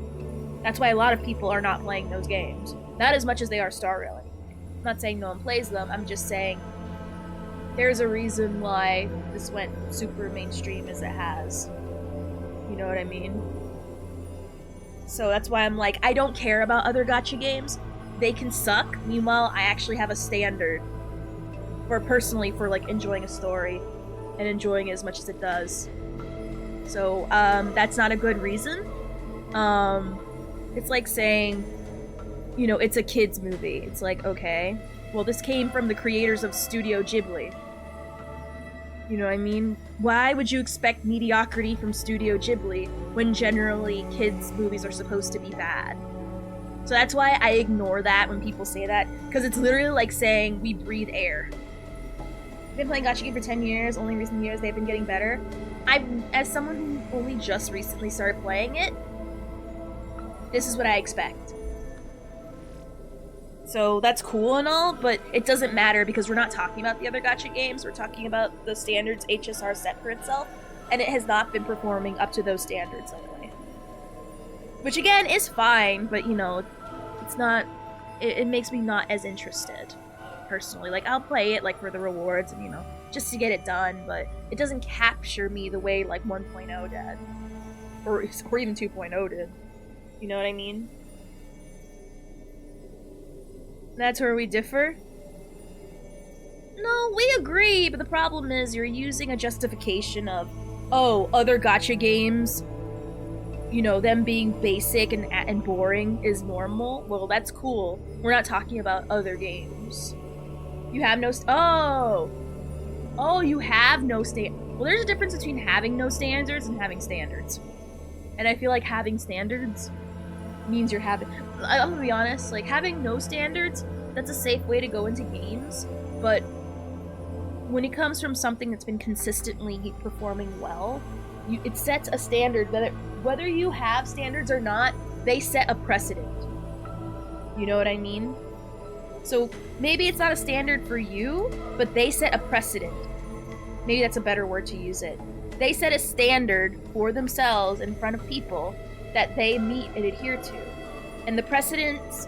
Speaker 2: That's why a lot of people are not playing those games. Not as much as they are Star Rail anyway. I'm not saying no one plays them, I'm just saying there's a reason why this went super mainstream as it has. You know what I mean? So that's why I'm like, I don't care about other gacha games. They can suck. Meanwhile, I actually have a standard for enjoying a story and enjoying it as much as it does. So, that's not a good reason. It's like saying, it's a kid's movie. It's like, okay, well, this came from the creators of Studio Ghibli. You know what I mean? Why would you expect mediocrity from Studio Ghibli when generally kids' movies are supposed to be bad? So that's why I ignore that when people say that, because it's literally like saying we breathe air. I've been playing gacha game for 10 years, only recent years they've been getting better. As someone who only just recently started playing it, this is what I expect. So that's cool and all, but it doesn't matter because we're not talking about the other gacha games, we're talking about the standards HSR set for itself, and it has not been performing up to those standards anyway. Which again is fine, but you know, it's not, it makes me not as interested, personally. Like, I'll play it like for the rewards and, you know, just to get it done, but it doesn't capture me the way like 1.0 did. Or even 2.0 did. You know what I mean? That's where we differ? No, we agree, but the problem is you're using a justification of, oh, other gacha games, you know, them being basic and boring is normal. Well, that's cool. We're not talking about other games. You have no Oh, you have no Well, there's a difference between having no standards and having standards. And I feel like having standards means you're having... I'm gonna be honest, like, having no standards, that's a safe way to go into games, but when it comes from something that's been consistently performing well, it sets a standard. Whether you have standards or not, they set a precedent. You know what I mean? So maybe it's not a standard for you, but they set a precedent. Maybe that's a better word to use it. They set a standard for themselves in front of people that they meet and adhere to. And the precedents,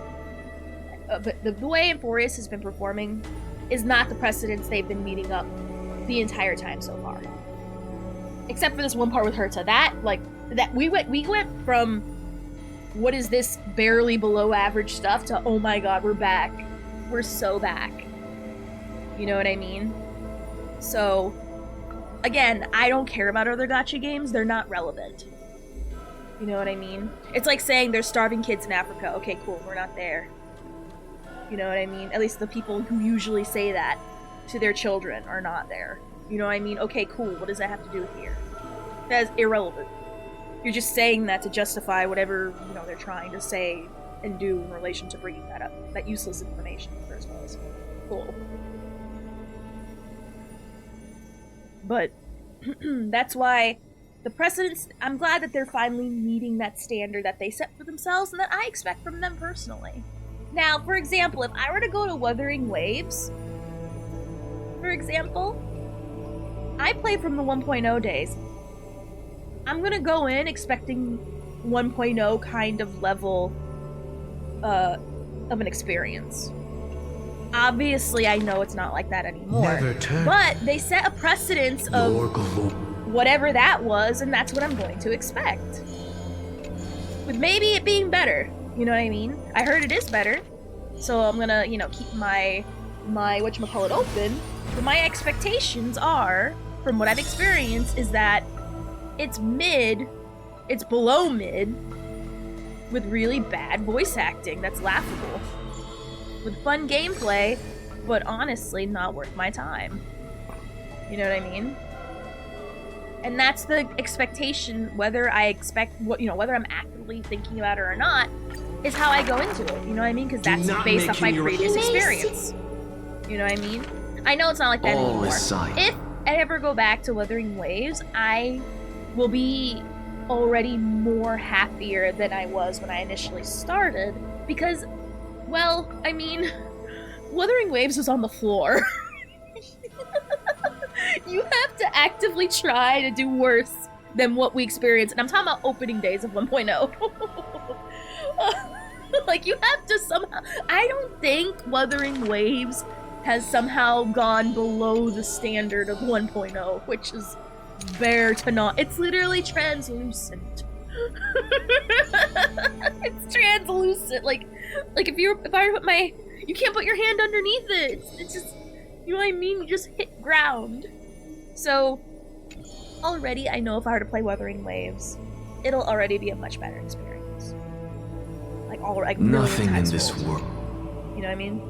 Speaker 2: but the way Euphorius has been performing is not the precedents they've been meeting up the entire time so far. Except for this one part with Herta. We went from what is this barely below average stuff to, oh my god, we're back. We're so back. You know what I mean? So, again, I don't care about other gacha games. They're not relevant. You know what I mean? It's like saying there's starving kids in Africa. Okay, cool, we're not there. You know what I mean? At least the people who usually say that to their children are not there. You know what I mean? Okay, cool, what does that have to do with here? That is irrelevant. You're just saying that to justify whatever, you know, they're trying to say and do in relation to bringing that up. That useless information in the first place. Cool. But that's why the precedents, I'm glad that they're finally meeting that standard that they set for themselves and that I expect from them personally. Now, for example, if I were to go to Wuthering Waves, for example, I play from the 1.0 days. I'm gonna go in expecting 1.0 kind of level of an experience. Obviously, I know it's not like that anymore. But they set a precedence of whatever that was, and that's what I'm going to expect. With maybe it being better. You know what I mean? I heard it is better. So I'm gonna, you know, keep my whatchamacallit open. But my expectations are, from what I've experienced, is that it's below mid, with really bad voice acting that's laughable. With fun gameplay, but honestly not worth my time. You know what I mean? And that's the expectation, whether I expect, whether I'm actively thinking about it or not, is how I go into it. You know what I mean? Because that's based off my previous experience. You know what I mean? I know it's not like that anymore. If I ever go back to Wuthering Waves, I will be already more happier than I was when I initially started, because, well, I mean, Wuthering Waves was on the floor. You have to actively try to do worse than what we experienced, and I'm talking about opening days of 1.0. Like, you have to somehow... I don't think Wuthering Waves has somehow gone below the standard of 1.0, which is bare to not. It's literally translucent. It's translucent. Like if I put my... You can't put your hand underneath it. It's just... You know what I mean? You just hit ground. So, already I know if I were to play Wuthering Waves, it'll already be a much better experience.
Speaker 12: Nothing in this world.
Speaker 2: You know what I mean?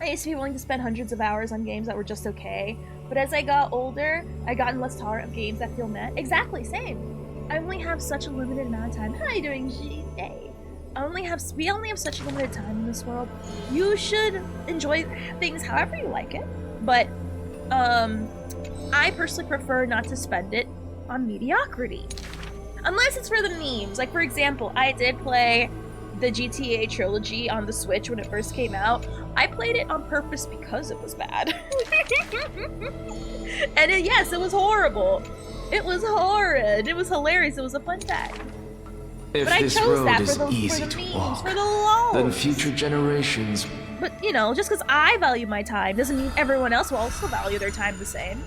Speaker 2: I used to be willing to spend hundreds of hours on games that were just okay, But as I got older, I gotten less tolerant of games that feel meh. Exactly, same. I only have such a limited amount of time. How are you doing, G-Day? We only have such a limited time in this world. You should enjoy things however you like it. But, I personally prefer not to spend it on mediocrity. Unless it's for the memes. Like, for example, I did play the GTA trilogy on the Switch when it first came out. I played it on purpose because it was bad. And yes, it was horrible. It was horrid. It was hilarious. It was a fun time.
Speaker 12: If
Speaker 2: but I
Speaker 12: this
Speaker 2: chose
Speaker 12: road
Speaker 2: that
Speaker 12: is
Speaker 2: for the
Speaker 12: easy
Speaker 2: memes,
Speaker 12: to walk,
Speaker 2: for the lols.
Speaker 12: then future generations...
Speaker 2: But, you know, just because I value my time doesn't mean everyone else will also value their time the same.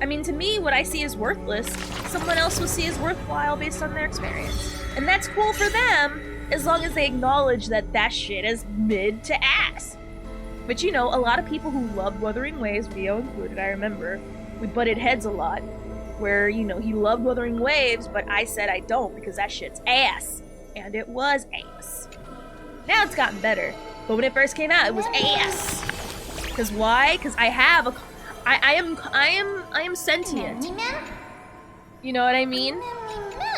Speaker 2: I mean, to me, what I see as worthless, someone else will see as worthwhile based on their experience. And that's cool for them, as long as they acknowledge that that shit is mid to ass. But you know, a lot of people who loved Wuthering Waves, Rio included, I remember, we butted heads a lot. Where, you know, he loved Wuthering Waves, but I said I don't because that shit's ass. And it was ass. Now it's gotten better. But when it first came out, it was ass. Because why? Because I have a... I am sentient. You know what I mean?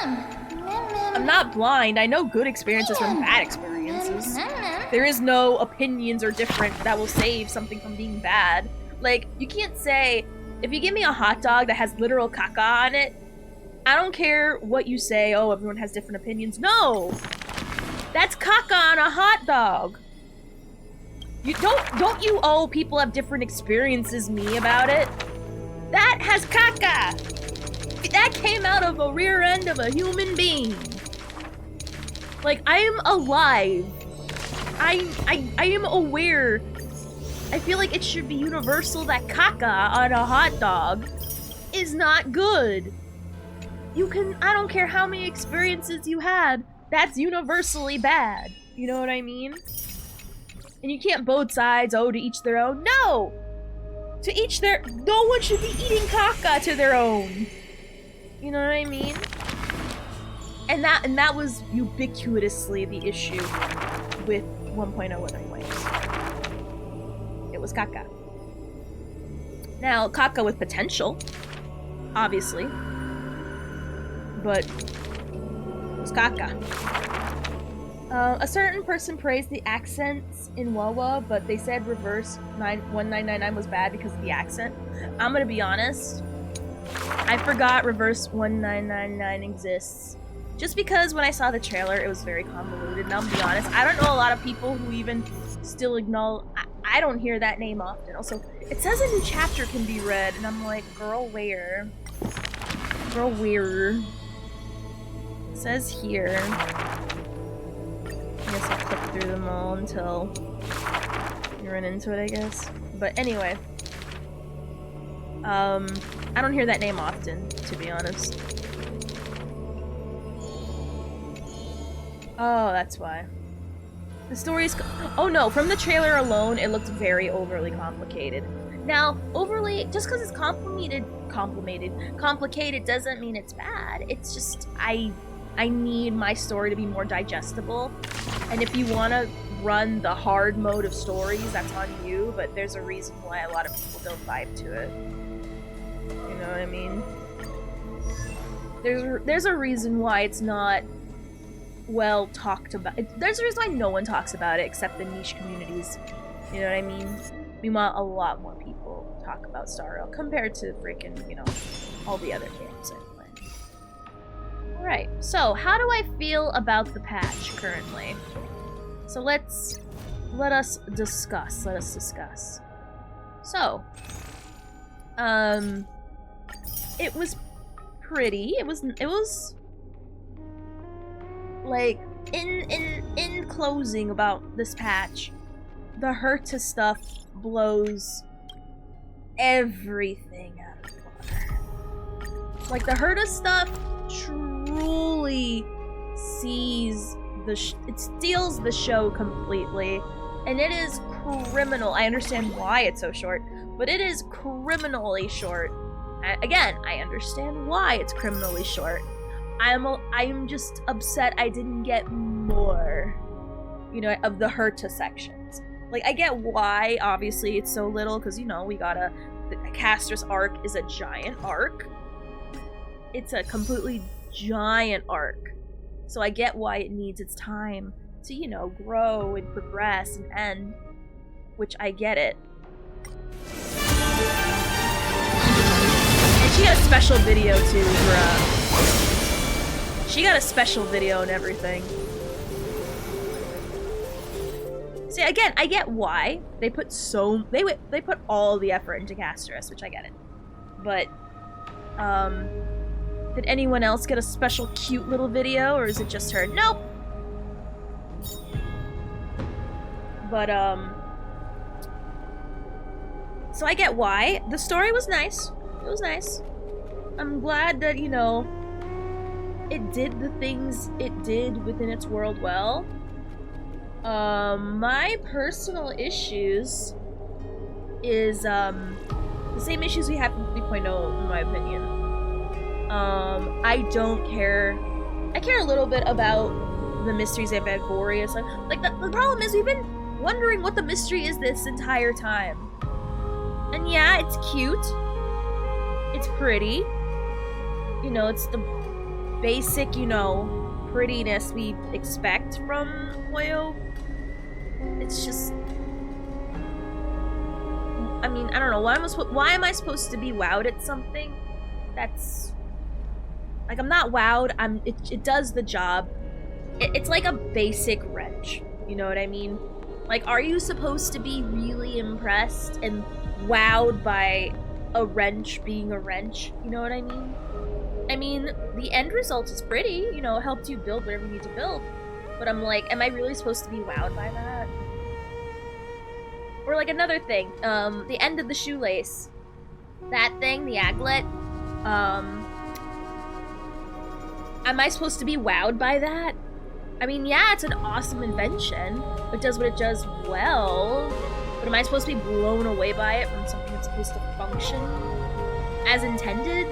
Speaker 2: I'm not blind. I know good experiences from bad experiences. There is no opinions or different that will save something from being bad. Like, you can't say, if you give me a hot dog that has literal caca on it, I don't care what you say, oh, everyone has different opinions. No! That's caca on a hot dog. You don't you people have different experiences me about it? That has caca! That came out of a rear end of a human being. Like, I am alive. I am aware. I feel like it should be universal that caca on a hot dog is not good. I don't care how many experiences you had, that's universally bad. You know what I mean? And you can't both sides, oh, to each their own. No! To each their... No one should be eating caca to their own. You know what I mean? And that was ubiquitously the issue with 1.0 Wuthering Waves. It was caca. Now, caca with potential, obviously. But it was caca. A certain person praised the accents in Wawa, but they said reverse 1999 was bad because of the accent. I'm gonna be honest. I forgot reverse 1999 exists. Just because when I saw the trailer, it was very convoluted. And I'll be honest, I don't know a lot of people who even still acknowledge... I don't hear that name often. Also, it says a new chapter can be read, and I'm like, girl, where? Girl, where? It says here. I guess I'll click through them all until you run into it, I guess. But anyway. I don't hear that name often, to be honest. Oh, that's why. The story's... Oh no, from the trailer alone, it looked very overly complicated. Now, overly... Just because it's complicated doesn't mean it's bad. It's just, I need my story to be more digestible. And if you want to run the hard mode of stories, that's on you, but there's a reason why a lot of people don't vibe to it. You know what I mean? There's a reason why it's not well talked about. There's a reason why no one talks about it except the niche communities. You know what I mean? Meanwhile, a lot more people talk about Star Rail compared to freaking, you know, all the other games I play. Alright, so how do I feel about the patch currently? So let us discuss. So, it was pretty. It was like in closing about this patch, the Herta stuff blows everything out of the water. Like, the Herta stuff truly sees it steals the show completely, and it is criminal. I understand why it's so short, but it is criminally short. Again, I understand why it's criminally short. I'm just upset I didn't get more, you know, of the Herta sections. Like, I get why, obviously, it's so little, because, you know, we gotta the Castris arc is a giant arc. It's a completely giant arc. So I get why it needs its time to, you know, grow and progress and end. Which I get it. And she got a special video too, bruh. She got a special video and everything. See, again, I get why they put they put all the effort into Castris, which I get it. But did anyone else get a special cute little video, or is it just her? Nope. But so I get why. The story was nice. It was nice. I'm glad that, you know, it did the things it did within its world well. My personal issues is, the same issues we have with 3.0, in my opinion. I don't care. I care a little bit about the mysteries of Agorius. Like the problem is we've been wondering what the mystery is this entire time. And yeah, it's cute. It's pretty. You know, it's the basic, you know, prettiness we expect from Hoyo. It's just... I mean, I don't know. Why am I supposed to be wowed at something that's... Like, I'm not wowed. It does the job. It's like a basic wrench. You know what I mean? Like, are you supposed to be really impressed and wowed by a wrench being a wrench? You know what I mean? I mean, the end result is pretty. You know, it helped you build whatever you need to build. But I'm like, am I really supposed to be wowed by that? Or like another thing, the end of the shoelace. That thing, the aglet, am I supposed to be wowed by that? I mean, yeah, it's an awesome invention. It does what it does well. But am I supposed to be blown away by it from something that's supposed to function as intended?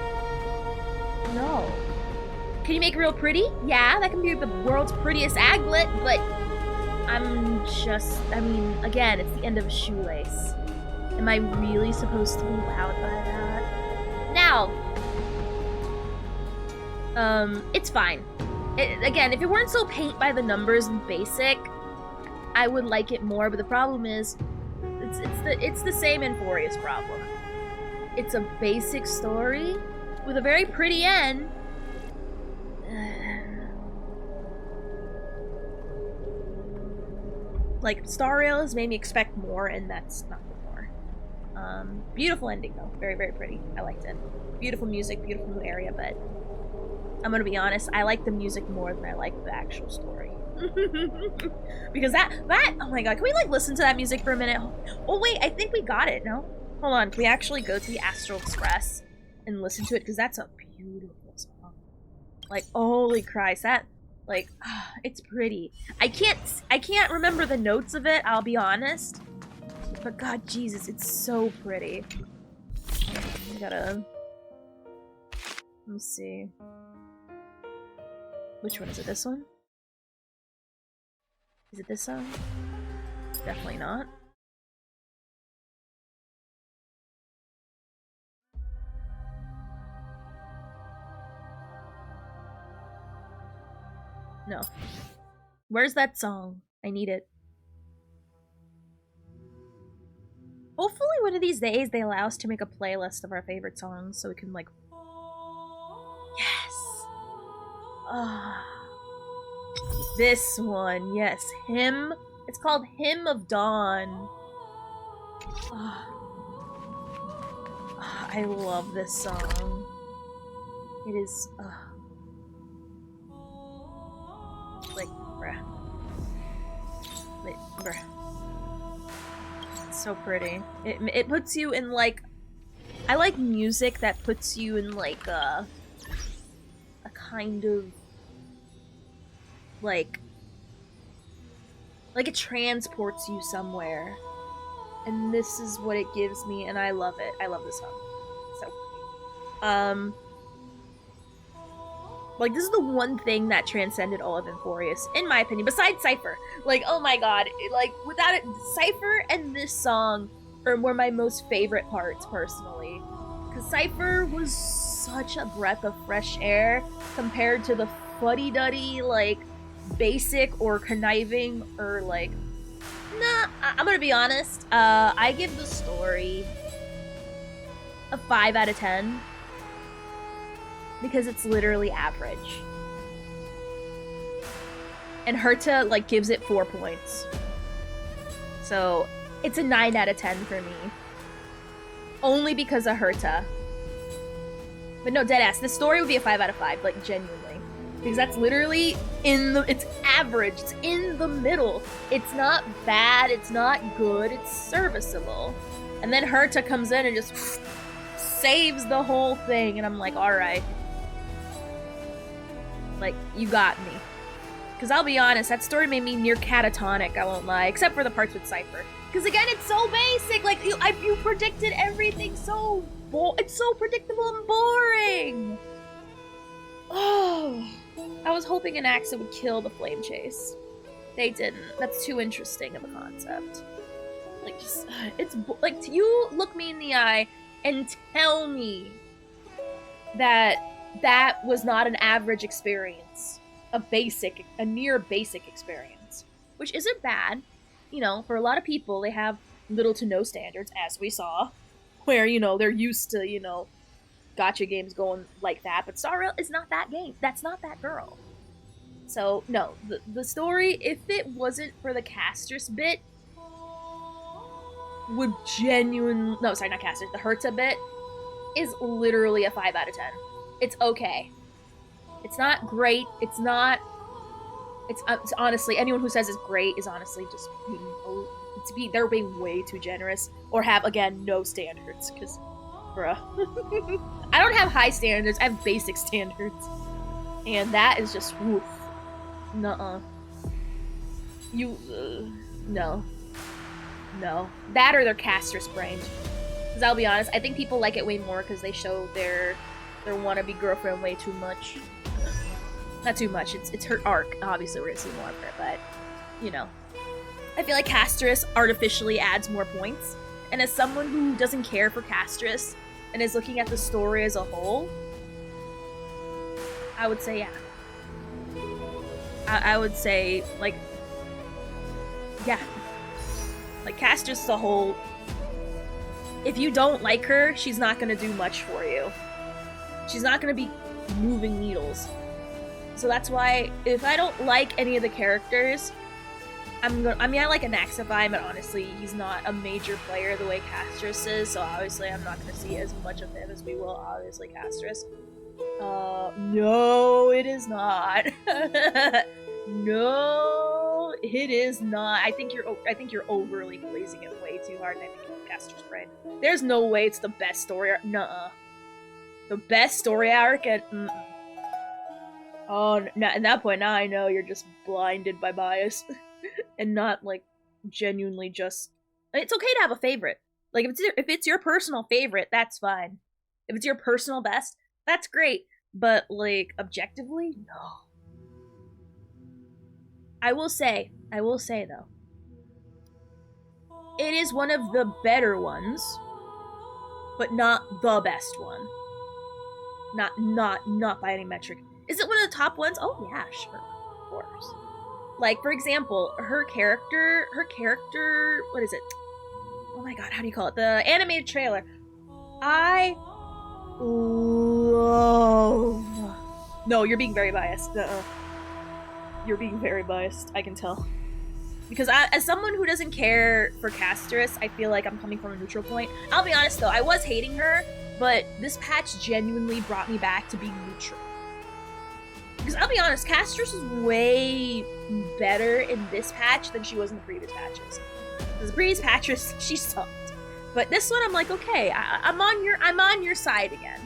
Speaker 2: No. Can you make it real pretty? Yeah, that can be the world's prettiest aglet, but I mean, again, it's the end of a shoelace. Am I really supposed to be wowed by that? Now, it's fine. Again, if it weren't so paint by the numbers and basic, I would like it more, but the problem is, it's the same Enforius problem. It's a basic story with a very pretty end. Like, Star Rail has made me expect more, and that's not the more. Beautiful ending, though. Very, very pretty. I liked it. Beautiful music, beautiful new area, but I'm gonna be honest, I like the music more than I like the actual story. Because that, oh my god, can we, like, listen to that music for a minute? Oh, wait, I think we got it, no? Hold on, can we actually go to the Astral Express and listen to it? Because that's a beautiful song. Like, holy Christ, that... Like, it's pretty. I can't remember the notes of it, I'll be honest. But god, Jesus, it's so pretty. I gotta... Let me see. Which one is it? This one? Is it this song? Definitely not. No. Where's that song? I need it. Hopefully one of these days they allow us to make a playlist of our favorite songs so we can, like... Yes! This one, yes. Hymn. It's called Hymn of Dawn. I love this song. It is... like, bruh. Like, bruh. It's so pretty. It puts you in, like... I like music that puts you in, like, a kind of... Like it transports you somewhere. And this is what it gives me, and I love it. I love this song. So, like, this is the one thing that transcended all of Enforius, in my opinion, besides Cipher. Like, oh my god, like, without it, Cipher and this song were my most favorite parts, personally. Because Cipher was such a breath of fresh air compared to the fuddy-duddy, like, basic or conniving or, like... Nah, I'm gonna be honest. I give the story a 5 out of 10. Because it's literally average. And Herta, like, gives it 4 points. So, it's a 9 out of 10 for me. Only because of Herta. But no, deadass, this story would be a 5 out of 5, like, genuinely. Because that's literally it's average, it's in the middle. It's not bad, it's not good, it's serviceable. And then Herta comes in and just saves the whole thing, and I'm like, alright. Like, you got me. Because I'll be honest, that story made me near catatonic, I won't lie. Except for the parts with Cipher. Because again, it's so basic. Like, you predicted everything so... It's so predictable and boring! Oh... I was hoping Anaxa would kill the flame chase. They didn't. That's too interesting of a concept. Like, just... It's... Like, you look me in the eye and tell me that that was not an average experience. A near basic experience. Which isn't bad. You know, for a lot of people, they have little to no standards, as we saw. Where, you know, they're used to, you know, gacha games going like that. But Star Rail is not that game. That's not that girl. So, no. The story, if it wasn't for the Castress bit, would genuinely... No, sorry, not Castress. The Herta bit is literally a 5 out of 10. It's okay. It's not great. It's not... It's honestly, anyone who says it's great is honestly just being... They're being way too generous. Or have, again, no standards. Because, bruh. I don't have high standards. I have basic standards. And that is just... Woof. Nuh-uh. You... no. No. That or they're Castress brained. Because I'll be honest, I think people like it way more because they show their wannabe girlfriend way too much. Not too much, it's her arc. Obviously we're gonna see more of her, but, you know. I feel like Castress artificially adds more points. And as someone who doesn't care for Castress and is looking at the story as a whole, I would say yeah. I would say, like, yeah. Like, Castress as a whole, if you don't like her, she's not gonna do much for you. She's not gonna be moving needles. So that's why, if I don't like any of the characters, I like Anaxa vibe, but honestly, he's not a major player the way Castress is, so obviously I'm not gonna see as much of him as we will, obviously, Castress. No, it is not. No, it is not. I think you're overly praising it way too hard, and I think you're Castress brain. There's no way it's the best story arc. Nuh-uh. The best story arc and oh, no, at that point, now I know you're just blinded by bias. And not, like, genuinely just... It's okay to have a favorite. Like, if it's your personal favorite, that's fine. If it's your personal best, that's great. But, like, objectively, no. I will say, though, it is one of the better ones, but not the best one. Not by any metric. Is it one of the top ones? Oh, yeah, sure. Of course. Like, for example, her character, what is it? Oh my god, how do you call it? The animated trailer. I love... No, you're being very biased. You're being very biased, I can tell. Because as someone who doesn't care for Castress, I feel like I'm coming from a neutral point. I'll be honest though, I was hating her, but this patch genuinely brought me back to being neutral. Because I'll be honest, Castress is way better in this patch than she was in the previous patches. Because the previous patches, she sucked. But this one, I'm like, okay, I'm on your side again.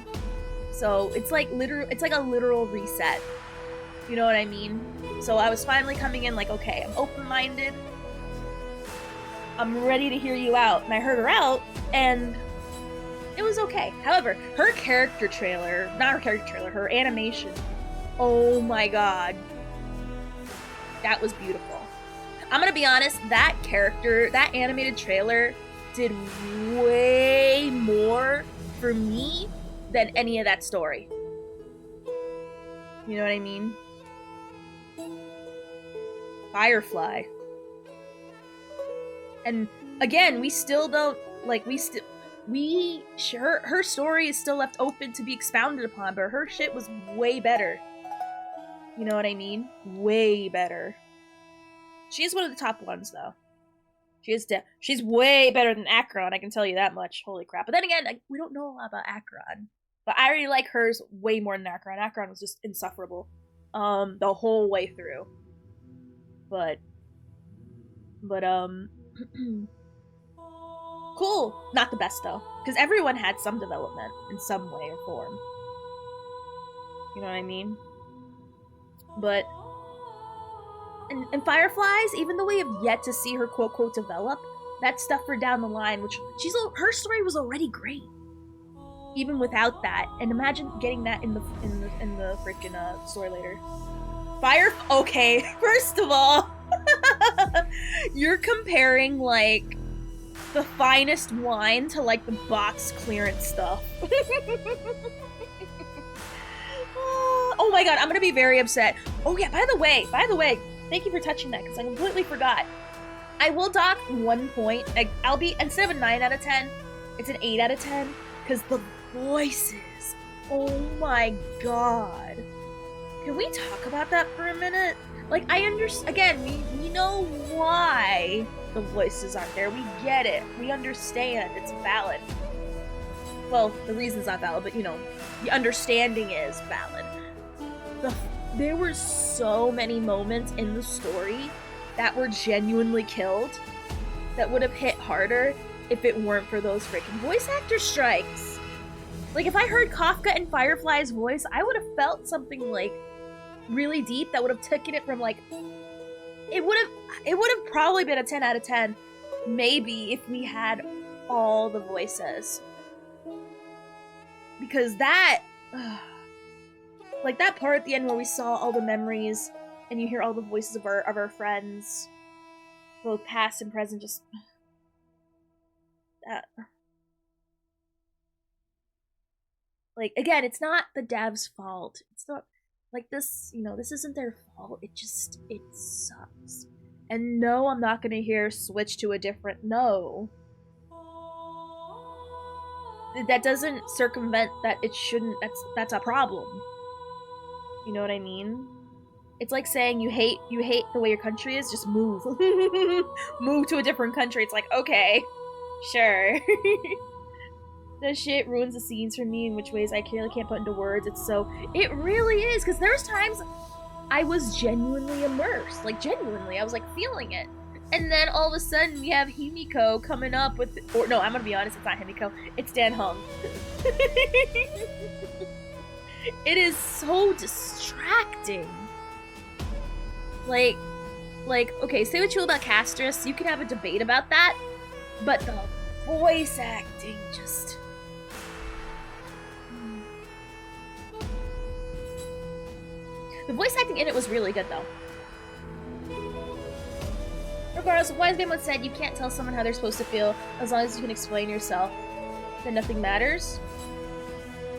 Speaker 2: So it's like a literal reset. You know what I mean? So I was finally coming in like, okay, I'm open-minded. I'm ready to hear you out. And I heard her out, and it was okay. However, her her animation, oh my god. That was beautiful. I'm gonna be honest, that character, that animated trailer, did way more for me than any of that story. You know what I mean? Firefly. And again, we still don't, like, her story is still left open to be expounded upon, but her shit was way better. You know what I mean? Way better. She is one of the top ones, though. She's way better than Akron, I can tell you that much. Holy crap. But then again, we don't know a lot about Akron. But I already like hers way more than Akron. Akron was just insufferable. The whole way through. But cool. Not the best, though. Because everyone had some development in some way or form. You know what I mean? But... And Fireflies, even though we have yet to see her quote-quote develop, that's stuff for down the line, which her story was already great. Even without that. And imagine getting that in the freaking story later. Okay, first of all, you're comparing, like, the finest wine to, like, the box clearance stuff. Oh my god, I'm gonna be very upset. Oh yeah, by the way, thank you for touching that, because I completely forgot. I will dock 1 point. I'll be, instead of a 9 out of 10, it's an 8 out of 10, because the voices, oh my god. Can we talk about that for a minute? Like, I understand, again, we know why the voices aren't there. We get it. We understand. It's valid. Well, the reason's not valid, but, you know, the understanding is valid. There were so many moments in the story that were genuinely killed that would have hit harder if it weren't for those freaking voice actor strikes. Like, if I heard Kafka and Firefly's voice, I would have felt something, like, really deep that would have taken it from, like... It would have probably been a 10 out of 10, maybe, if we had all the voices. Because that... like, that part at the end where we saw all the memories, and you hear all the voices of our friends, both past and present, just... that... Like, again, it's not the dev's fault. It's not... Like, this, you know, this isn't their fault. It sucks. And no, I'm not gonna hear switch to a different... No. That doesn't circumvent that it shouldn't... That's a problem. You know what I mean? It's like saying you hate the way your country is, just move. Move to a different country. It's like, okay, sure. That shit ruins the scenes for me in which ways I clearly can't put into words. It really is, because there's times I was genuinely immersed. Like, genuinely, I was, like, feeling it. And then all of a sudden we have Himiko coming up with, or no, I'm gonna be honest, it's not Himiko, it's Dan Hung. It is so distracting. Like, okay, say what you will about Castris, you can have a debate about that, but the voice acting just... The voice acting in it was really good, though. Regardless, a wise man once said, you can't tell someone how they're supposed to feel as long as you can explain yourself. Then nothing matters.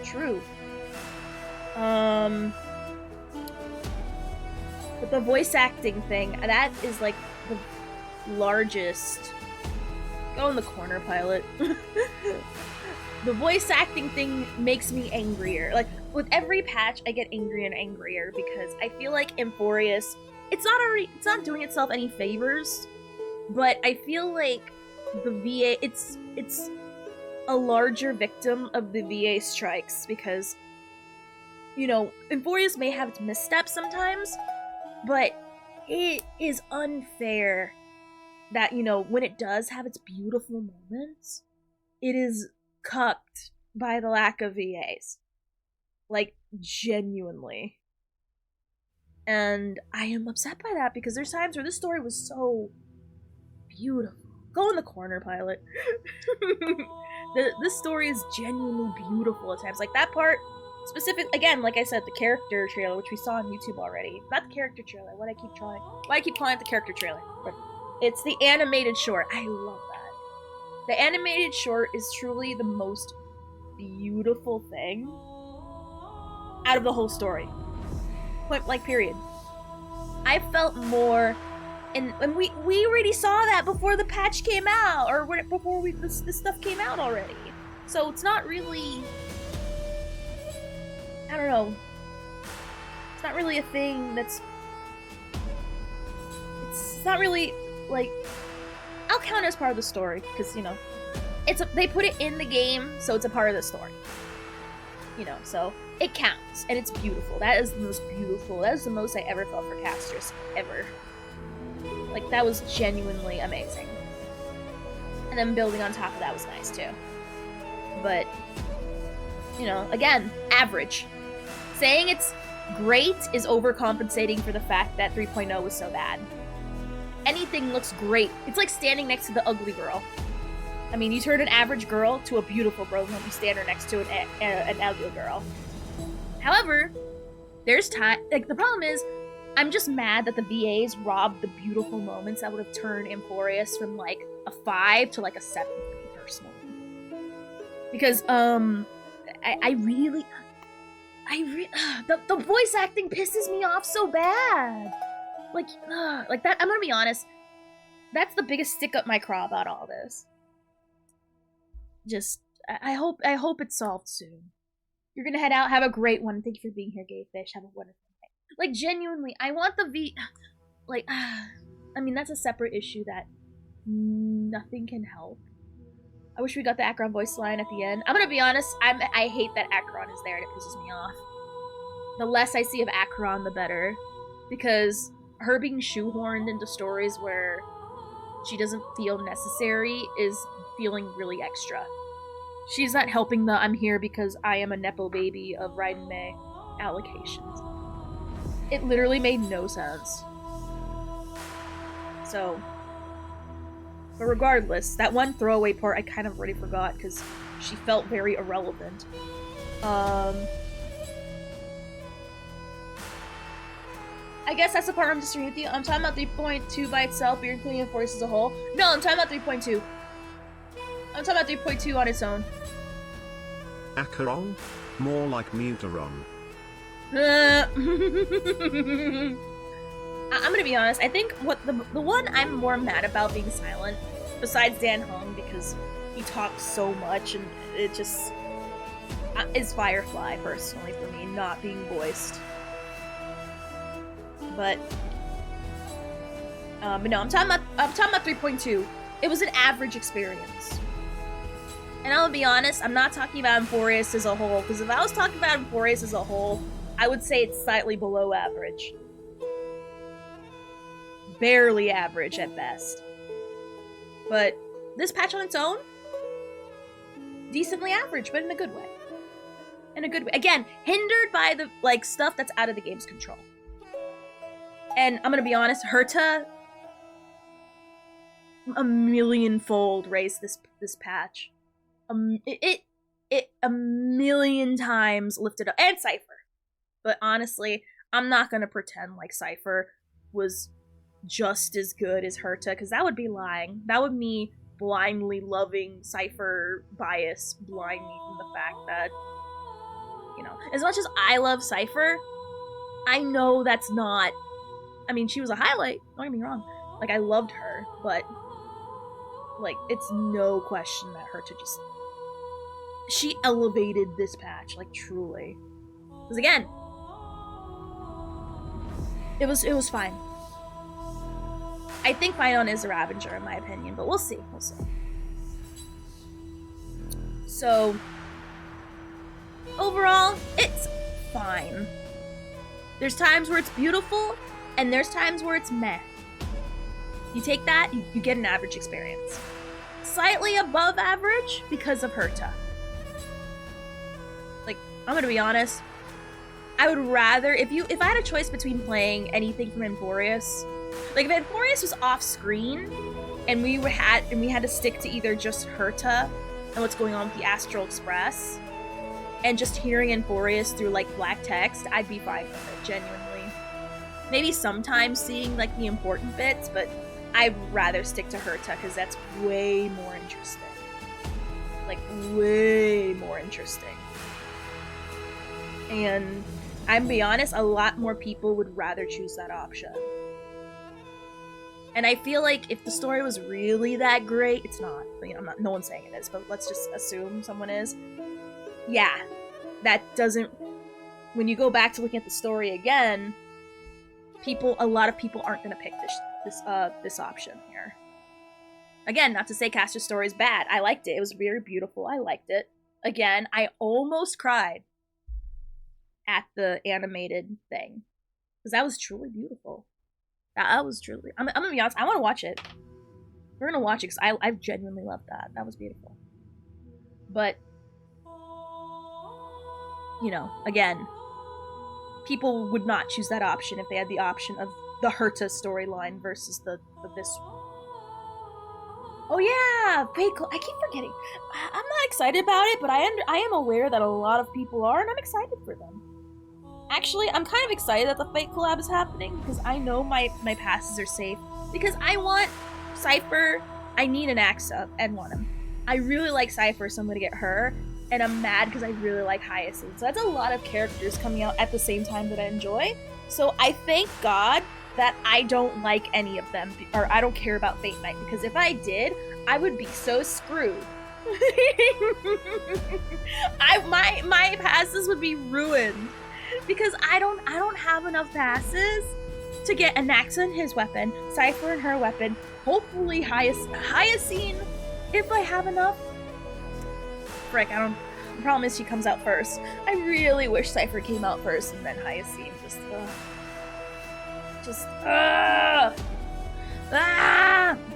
Speaker 2: True. But the voice acting thing, that is like the largest... Go in the corner, pilot. The voice acting thing makes me angrier. Like, with every patch, I get angrier and angrier because I feel like Emphorius, it's not doing itself any favors, but I feel like the VA, it's a larger victim of the VA strikes because, you know, Emphorius may have its missteps sometimes, but it is unfair that, you know, when it does have its beautiful moments, it is cucked by the lack of VAs. Like, genuinely. And I am upset by that because there's times where this story was so beautiful. Go in the corner, pilot. This story is genuinely beautiful at times. Like, that part, specific, again, like I said, the character trailer, which we saw on YouTube already. Not the character trailer, why do I keep calling it the character trailer? It's the animated short. I love that. The animated short is truly the most beautiful thing out of the whole story. Point blank period. I felt more, and we already saw that before the patch came out, or before this stuff came out already. So it's not really, I don't know. It's not really a thing that's. It's not really like. I'll count it as part of the story because they put it in the game, so it's a part of the story. So it counts and it's beautiful. That is the most beautiful. That is the most I ever felt for casters ever. Like that was genuinely amazing. And then building on top of that was nice too. But again, average. Saying it's great is overcompensating for the fact that 3.0 was so bad. Anything looks great. It's like standing next to the ugly girl. I mean, you turn an average girl to a beautiful girl when you stand her next to an ugly girl. However, there's time. Like the problem is, I'm just mad that the VAs robbed the beautiful moments that would have turned Emporius from like a 5 to like a 7 for me personally. Because I really the voice acting pisses me off so bad. Like that. I'm gonna be honest. That's the biggest stick up my craw about all this. Just, I hope it's solved soon. You're gonna head out. Have a great one. Thank you for being here, Gayfish. Have a wonderful day. Like genuinely, I want the I mean that's a separate issue that nothing can help. I wish we got the Acheron voice line at the end. I'm gonna be honest. I hate that Acheron is there and it pisses me off. The less I see of Acheron, the better, because her being shoehorned into stories where she doesn't feel necessary is feeling really extra. She's not helping the I'm here because I am a Nepo baby of Raiden May allocations. It literally made no sense. So, but regardless, that one throwaway part I kind of already forgot because she felt very irrelevant. I guess that's the part I'm disagreeing with you. I'm talking about 3.2 by itself, but you're including Force as a whole. No, I'm talking about 3.2. I'm talking about 3.2 on its own.
Speaker 3: Acheron? More like Mutaron.
Speaker 2: I'm gonna be honest. I think what the one I'm more mad about being silent, besides Dan Hung, because he talks so much and it just is Firefly personally for me, not being voiced. But no, I'm talking about 3.2. It was an average experience. And I'll be honest, I'm not talking about Emporius as a whole, because if I was talking about Emporius as a whole, I would say it's slightly below average. Barely average at best. But this patch on its own, decently average, but in a good way. In a good way. Again, hindered by the stuff that's out of the game's control. And I'm gonna be honest, Herta a millionfold raised this patch. It a million times lifted up, and Cipher. But honestly, I'm not gonna pretend like Cipher was just as good as Herta, because that would be lying. That would me blindly loving Cipher bias blind me from the fact that, as much as I love Cipher, I know that's not. I mean, she was a highlight, don't get me wrong. I loved her, but, it's no question that Herta just... She elevated this patch, truly. Because, again, it was fine. I think Final is a Ravager, in my opinion, but we'll see. So, overall, it's fine. There's times where it's beautiful, and there's times where it's meh. You take that, you get an average experience. Slightly above average because of Herta. I'm gonna be honest, I would rather, if I had a choice between playing anything from Emporius, if Emporius was off screen, and we had to stick to either just Herta and what's going on with the Astral Express, and just hearing Emporius through black text, I'd be fine with it, genuinely. Maybe sometimes seeing the important bits, but I'd rather stick to Herta because that's way more interesting. like way more interesting. And I'm be honest, a lot more people would rather choose that option. And I feel like if the story was really that great, it's not. You know, no one's saying it is, but let's just assume someone is. Yeah, that doesn't. When you go back to looking at the story again, a lot of people aren't going to pick this option here. Again, not to say Caster's story is bad. I liked it. It was very beautiful. I liked it. Again, I almost cried at the animated thing because that was truly beautiful. That was truly. I'm gonna be honest. I want to watch it. We're gonna watch it because I genuinely loved that. That was beautiful. But you know, again, people would not choose that option if they had the option of the Herta storyline versus the this. Oh yeah, Fate Club. I keep forgetting. I'm not excited about it, but I am aware that a lot of people are, and I'm excited for them. Actually, I'm kind of excited that the Fate collab is happening because I know my passes are safe. Because I want Cipher. I need an Anaxa and want him. I really like Cipher, so I'm gonna get her. And I'm mad because I really like Hyacinth. So that's a lot of characters coming out at the same time that I enjoy. So I thank God that I don't like any of them, or I don't care about Fate Night, because if I did, I would be so screwed. My passes would be ruined because I don't have enough passes to get Anaxa and his weapon, Cipher and her weapon, hopefully Hyacinth if I have enough. Frick, I don't. The problem is she comes out first. I really wish Cipher came out first and then Hyacinth.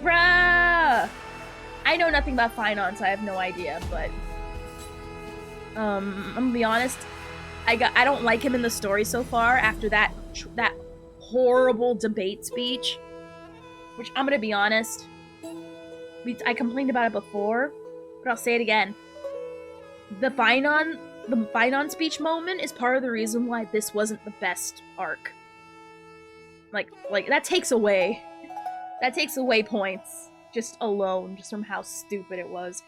Speaker 2: Bruh! I know nothing about Finon, so I have no idea, but I'm gonna be honest. I don't like him in the story so far after that horrible debate speech, which I'm gonna be honest. I complained about it before, but I'll say it again. The Finon speech moment is part of the reason why this wasn't the best arc. Like that takes away points just alone, just from how stupid it was.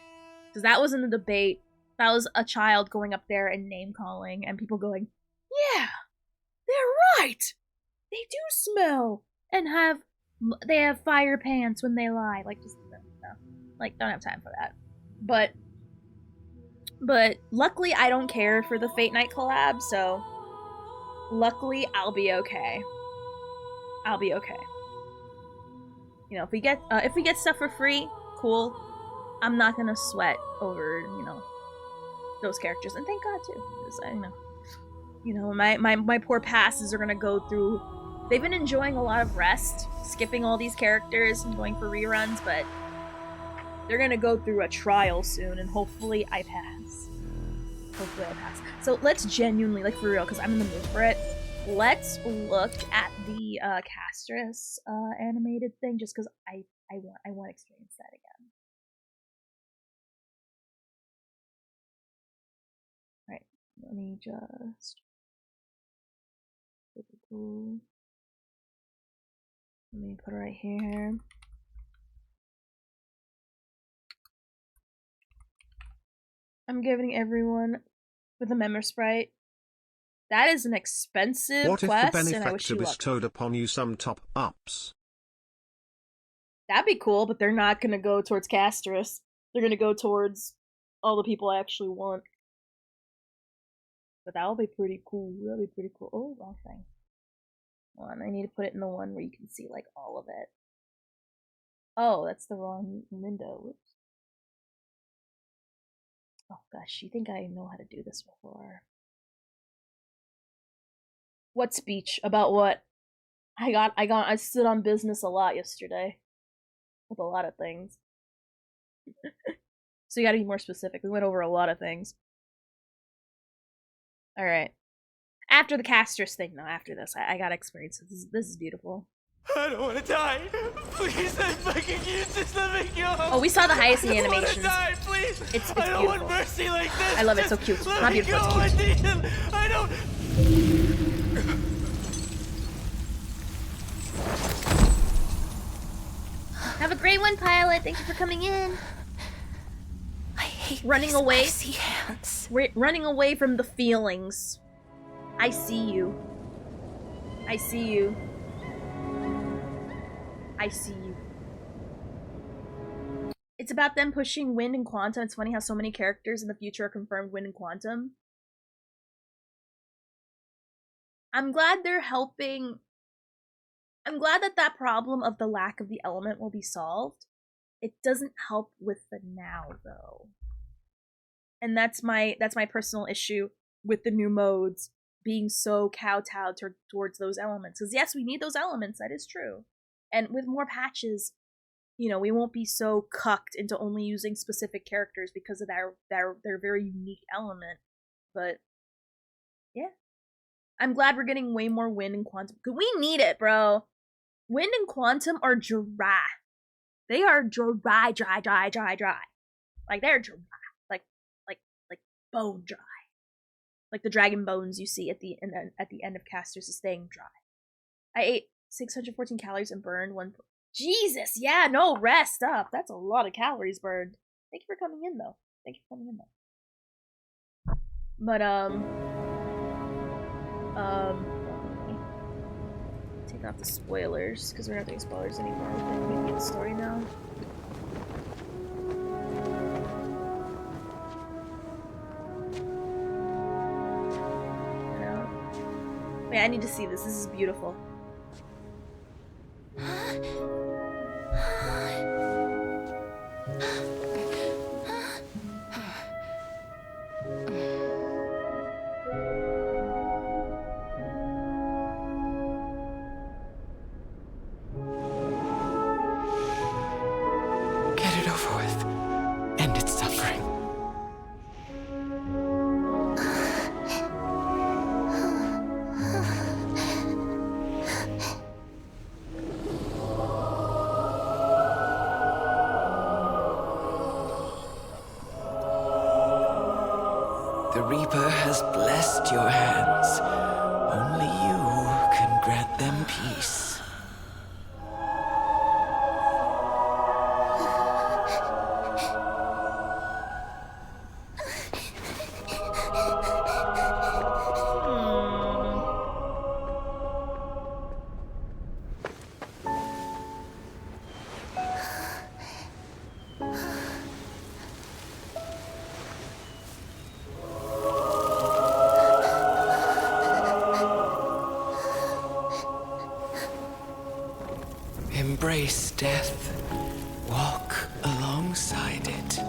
Speaker 2: Because that wasn't a debate. That was a child going up there and name calling, and people going, "Yeah, they're right. They do smell and they have fire pants when they lie." Like, just no, like, don't have time for that. But luckily, I don't care for the Fate Night collab, so luckily, I'll be okay. I'll be okay. You know, if we get stuff for free, cool. I'm not gonna sweat over, you know, those characters, and thank God too, because my poor passes are gonna go through. They've been enjoying a lot of rest, skipping all these characters and going for reruns, but they're gonna go through a trial soon, and hopefully I pass. So let's genuinely, like, for real, because I'm in the mood for it. Let's look at the Castress animated thing, just because I want to experience that again. All right, let me just. Let me put it right here. I'm giving everyone with a member sprite. That is an expensive
Speaker 3: what
Speaker 2: quest,
Speaker 3: if the
Speaker 2: and I wish
Speaker 3: benefactor
Speaker 2: you luck.
Speaker 3: bestowed upon you some top-ups?
Speaker 2: That'd be cool, but they're not gonna go towards Castress. They're gonna go towards all the people I actually want. But that'll be pretty cool. That'll be pretty cool. Oh, wrong thing. Hold on, I need to put it in the one where you can see, like, all of it. Oh, that's the wrong window. Whoops. Oh gosh, you think I know how to do this before? What speech? About what? I stood on business a lot yesterday. With a lot of things. So you gotta be more specific. We went over a lot of things. Alright. After the Castress thing, though, after this, I gotta experience this. This is beautiful.
Speaker 1: I don't want to die. Please, I'm begging you, just let me go.
Speaker 2: Oh, we saw the Hyacinth animations.
Speaker 1: Die, please.
Speaker 2: It's
Speaker 1: I
Speaker 2: beautiful.
Speaker 1: don't want mercy like this.
Speaker 2: I love it. It's so cute. Not beautiful. It's cute.
Speaker 1: I don't.
Speaker 2: Have a great one, Pilot. Thank you for coming in.
Speaker 5: I
Speaker 2: running away.
Speaker 5: Icy hands.
Speaker 2: Running away from the feelings. I see you. I see you. I see you. It's about them pushing Wind and Quantum. It's funny how so many characters in the future are confirmed Wind and Quantum. I'm glad they're helping. I'm glad that that problem of the lack of the element will be solved. It doesn't help with the now, though. And that's my personal issue with the new modes being so kowtowed towards those elements. Because yes, we need those elements, that is true. And with more patches, you know, we won't be so cucked into only using specific characters because of their very unique element. But yeah. I'm glad we're getting way more Wind and Quantum. Because we need it, bro. Wind and Quantum are dry. They are dry. Like, they're dry. Like bone dry. Like the dragon bones you see at the end of Casters is staying dry. I ate 614 calories and burned 1. Jesus, yeah, no, rest up. That's a lot of calories burned. Thank you for coming in, though. But, take off the spoilers, because we're not doing spoilers anymore. We're going to the story now. Wait, I need to see this. This is beautiful.
Speaker 9: Get it over with. End its suffering.
Speaker 1: The Reaper has blessed your hands. Only you can grant them peace. Embrace death. Walk alongside it.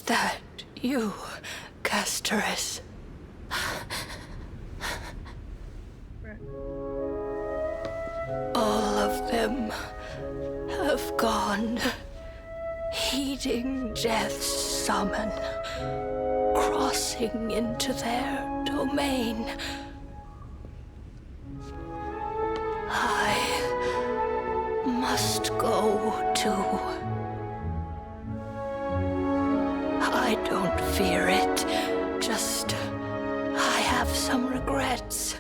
Speaker 1: that you, Castoris? All of them have gone, heeding death's summon, crossing into their domain. I must go too. I don't fear it, just I have some regrets.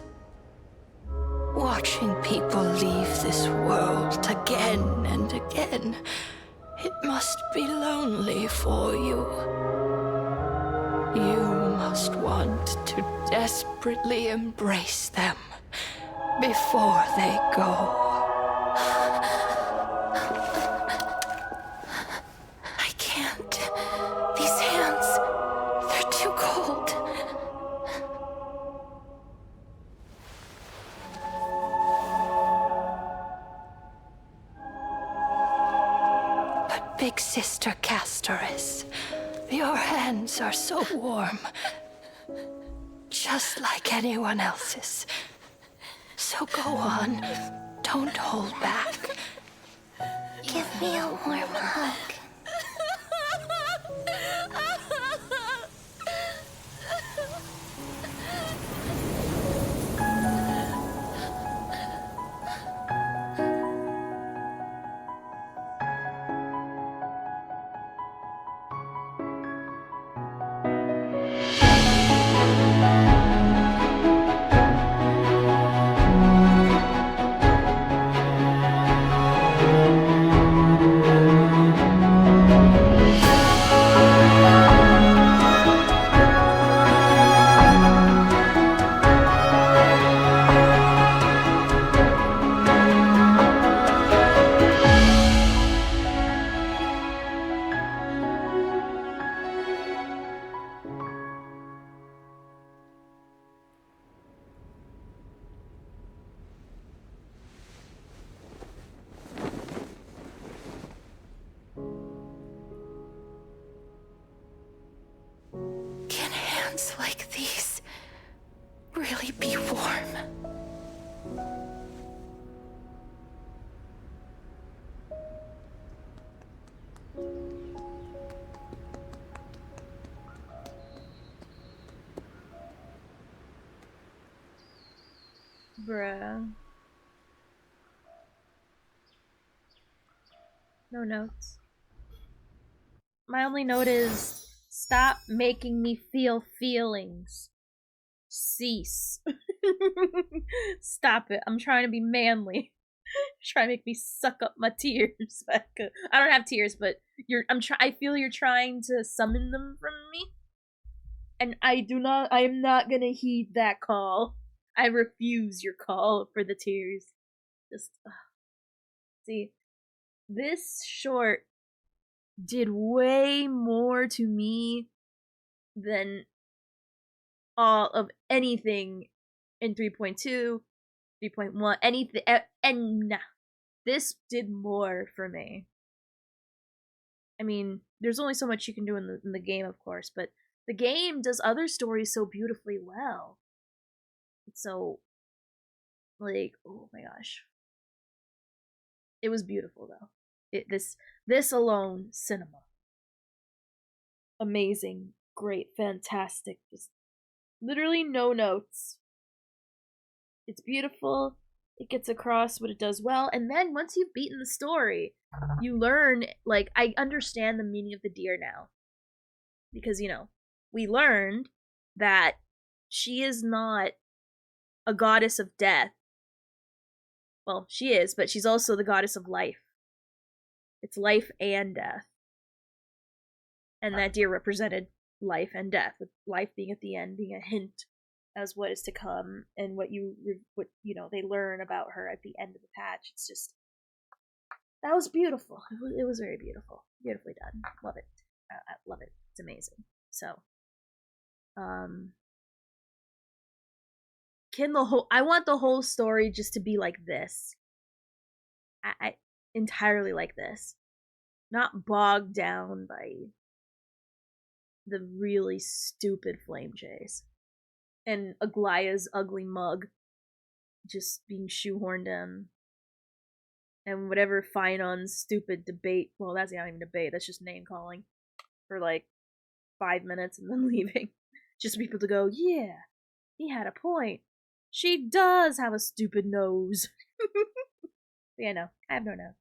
Speaker 1: Watching people leave this world again and again, it must be lonely for you. You must want to desperately embrace them before they go.
Speaker 5: I can't. These hands, they're too cold.
Speaker 1: But Big Sister Castoris, your hands are so warm. Just like anyone else's. So go on. Don't hold back.
Speaker 6: Give me a warm hug.
Speaker 5: Can hands like these really be warm?
Speaker 2: Bruh. No notes. My only note is stop making me feel feelings. Cease. Stop it. I'm trying to be manly. Try to make me suck up my tears. I don't have tears, but I feel you're trying to summon them from me. And I am not gonna heed that call. I refuse your call for the tears. Just see, this short did way more to me than all of anything in 3.2, 3.1, anything, and nah, this did more for me. I mean, there's only so much you can do in the game, of course, but the game does other stories so beautifully well. So, like, oh my gosh. It was beautiful, though. This alone, cinema. Amazing, great, fantastic, just literally no notes. It's beautiful, it gets across what it does well, and then once you've beaten the story, you learn, like, I understand the meaning of the deer now. Because, we learned that she is not a goddess of death. Well, she is, but she's also the goddess of life. It's life and death. And that deer represented life and death, with life being at the end, being a hint as what is to come, and what they learn about her at the end of the patch. It's just, that was beautiful. It was very beautiful, beautifully done. Love it. I love it. It's amazing. So, I want the whole story just to be like this. I entirely like this, not bogged down by the really stupid flame chase. And Aglaya's ugly mug just being shoehorned in. And whatever Finon's stupid debate, well, that's not even debate, that's just name calling, for like 5 minutes and then leaving. Just for people to go, yeah, he had a point. She does have a stupid nose. Yeah, no, I have no nose.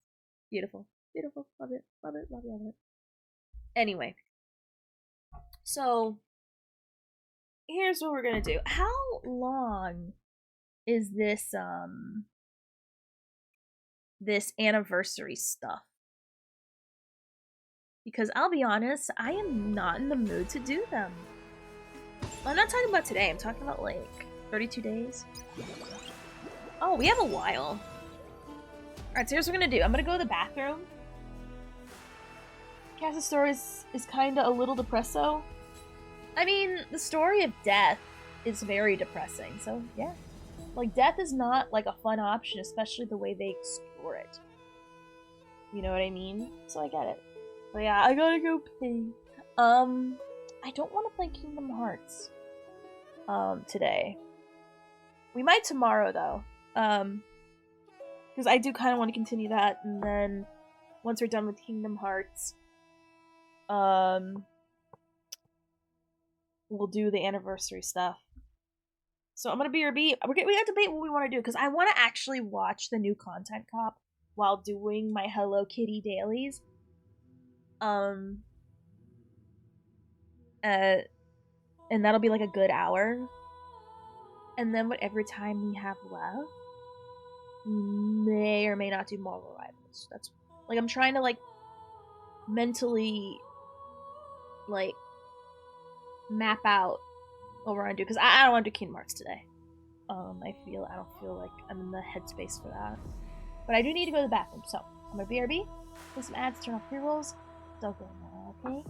Speaker 2: Beautiful. Beautiful. Love it. Love it. Love it. Love it. Anyway. So, here's what we're gonna do. How long is this, this anniversary stuff? Because I'll be honest, I am not in the mood to do them. Well, I'm not talking about today, I'm talking about like 32 days. Oh, we have a while. Alright, so here's what we're gonna do. I'm gonna go to the bathroom. Cass's story is kinda a little depresso. I mean, the story of death is very depressing, so yeah. Like, death is not like a fun option, especially the way they explore it. You know what I mean? So I get it. But yeah, I gotta go pee. I don't want to play Kingdom Hearts today. We might tomorrow though. Because I do kind of want to continue that, and then once we're done with Kingdom Hearts, we'll do the anniversary stuff. So I'm gonna BRB. We gotta debate what we want to do, because I want to actually watch the new Content Cop while doing my Hello Kitty dailies. And that'll be like a good hour. And then whatever time we have left, we may or may not do more revivals. That's like, I'm trying to like mentally like map out what we're gonna do, because I don't want to do Kingdom Hearts today. I don't feel like I'm in the headspace for that. But I do need to go to the bathroom, so I'm gonna BRB, play some ads, turn off pre-rolls. Don't go now, okay?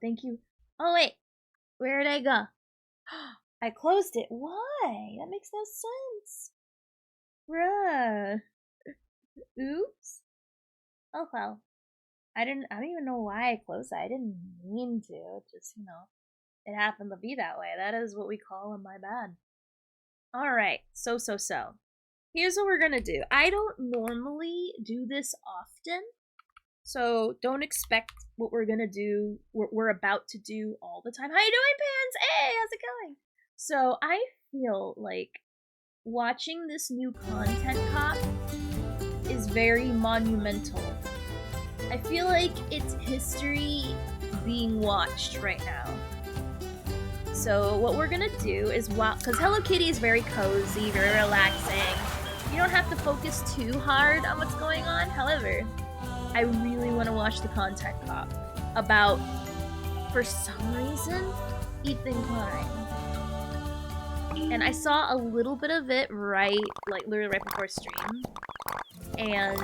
Speaker 2: Thank you. Oh, wait. Where did I go? I closed it. Why? That makes no sense. Bruh. Oops. Oh, well. I don't even know why I closed it. I didn't mean to. It just, it happened to be that way. That is what we call my bad. Alright. So. Here's what we're gonna do. I don't normally do this often. So don't expect what we're gonna do, what we're about to do all the time. How you doing, Pans? Hey, how's it going? So I feel like watching this new content cop is very monumental. I feel like it's history being watched right now. So what we're gonna do is, because Hello Kitty is very cozy, very relaxing. You don't have to focus too hard on what's going on. However, I really want to watch the content cop about, for some reason, Ethan Klein. And I saw a little bit of it literally right before stream. And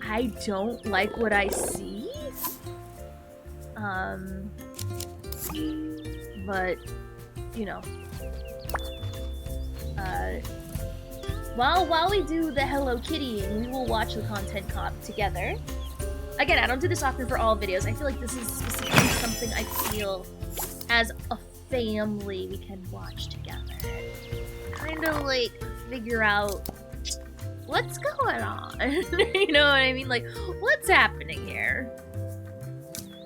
Speaker 2: I don't like what I see. But, while we do the Hello Kitty, we will watch the content cop together. Again, I don't do this often for all videos. I feel like this is specifically something I feel as a family we can watch together. Kind of like figure out what's going on. You know what I mean? Like, what's happening here?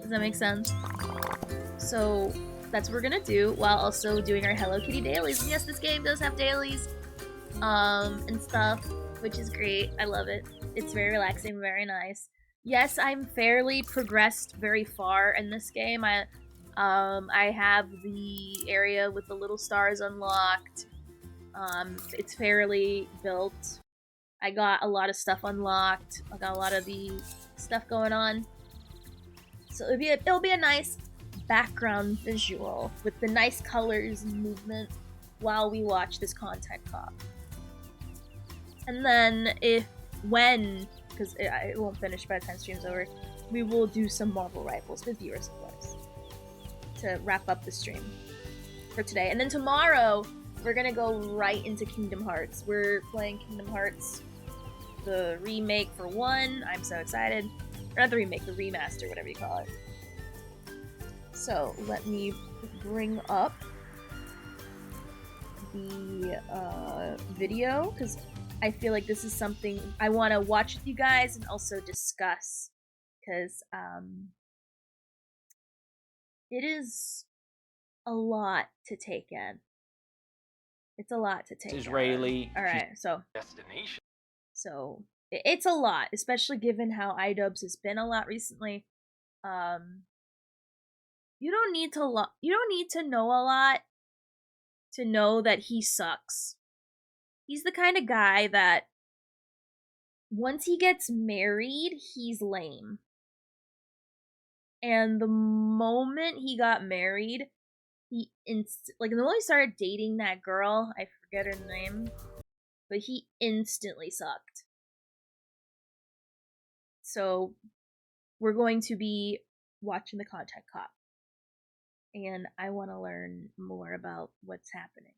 Speaker 2: Does that make sense? So that's what we're gonna do while also doing our Hello Kitty dailies. And yes, this game does have dailies. And stuff, which is great. I love it. It's very relaxing, very nice. Yes, I'm fairly progressed very far in this game. I have the area with the little stars unlocked. It's fairly built. I got a lot of stuff unlocked. I got a lot of the stuff going on. So it'll be a nice background visual with the nice colors and movement while we watch this content cop. And then because it won't finish by the time stream's over, we will do some Marvel Rivals with viewers, of course, to wrap up the stream for today. And then tomorrow, we're gonna go right into Kingdom Hearts. We're playing Kingdom Hearts, the remake for 1. I'm so excited. Or not the remake, the remaster, whatever you call it. So, let me bring up the video, because I feel like this is something I want to watch with you guys and also discuss, because it is a lot to take in. It's a lot to take
Speaker 8: Israeli.
Speaker 2: All right, so
Speaker 12: destination.
Speaker 2: So it's a lot, especially given how iDubbbz has been a lot recently. You don't need to know a lot to know that he sucks. He's the kind of guy that once he gets married, he's lame. And the moment he got married, the moment he started dating that girl, I forget her name, but he instantly sucked. So we're going to be watching the content cop. And I want to learn more about what's happening.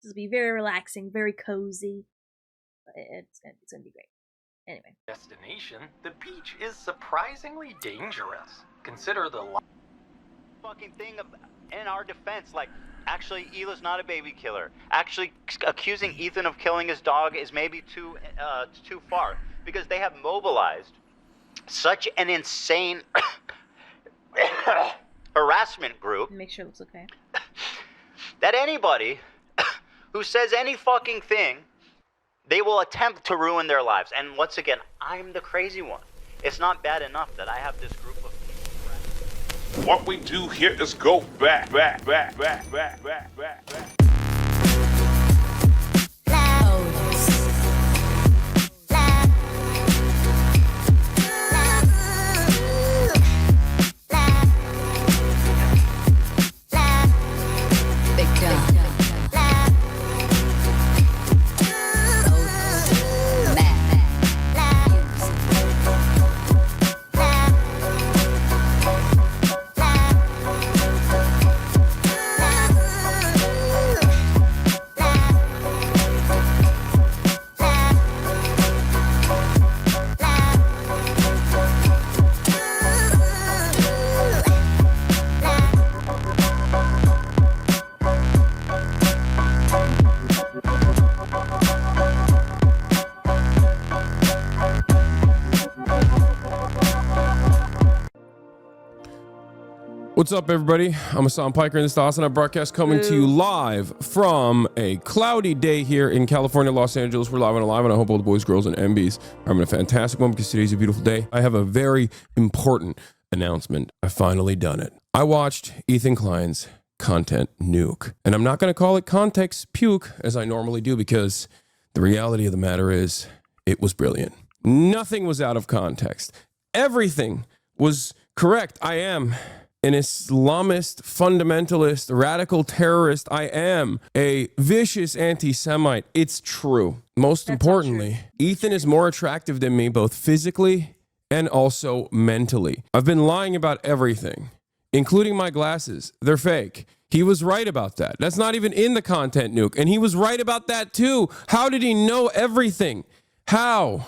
Speaker 2: This will be very relaxing, very cozy. It's gonna be great. Anyway.
Speaker 20: Destination, the beach is surprisingly dangerous. Consider the
Speaker 21: fucking thing in our defense, like, actually, Hila's not a baby killer. Actually, accusing Ethan of killing his dog is maybe too far, because they have mobilized such an insane harassment group.
Speaker 2: Make sure it looks okay.
Speaker 21: That anybody who says any fucking thing, they will attempt to ruin their lives. And once again, I'm the crazy one. It's not bad enough that I have this group of people.
Speaker 22: What we do here is go back.
Speaker 10: What's up, everybody? I'm Hassan Piker, and this is the Awesome broadcast coming to you live from a cloudy day here in California, Los Angeles. We're live and alive, and I hope all the boys, girls, and MBs are having a fantastic one because today's a beautiful day. I have a very important announcement. I've finally done it. I watched Ethan Klein's Content Nuke, and I'm not going to call it Context Puke as I normally do because the reality of the matter is it was brilliant. Nothing was out of context. Everything was correct. I am an Islamist, fundamentalist, radical terrorist. I am a vicious anti-Semite. It's true. Most importantly, Ethan is more attractive than me, both physically and also mentally. I've been lying about everything, including my glasses. They're fake. He was right about that. That's not even in the Content Nuke. And he was right about that too. How did he know everything? How?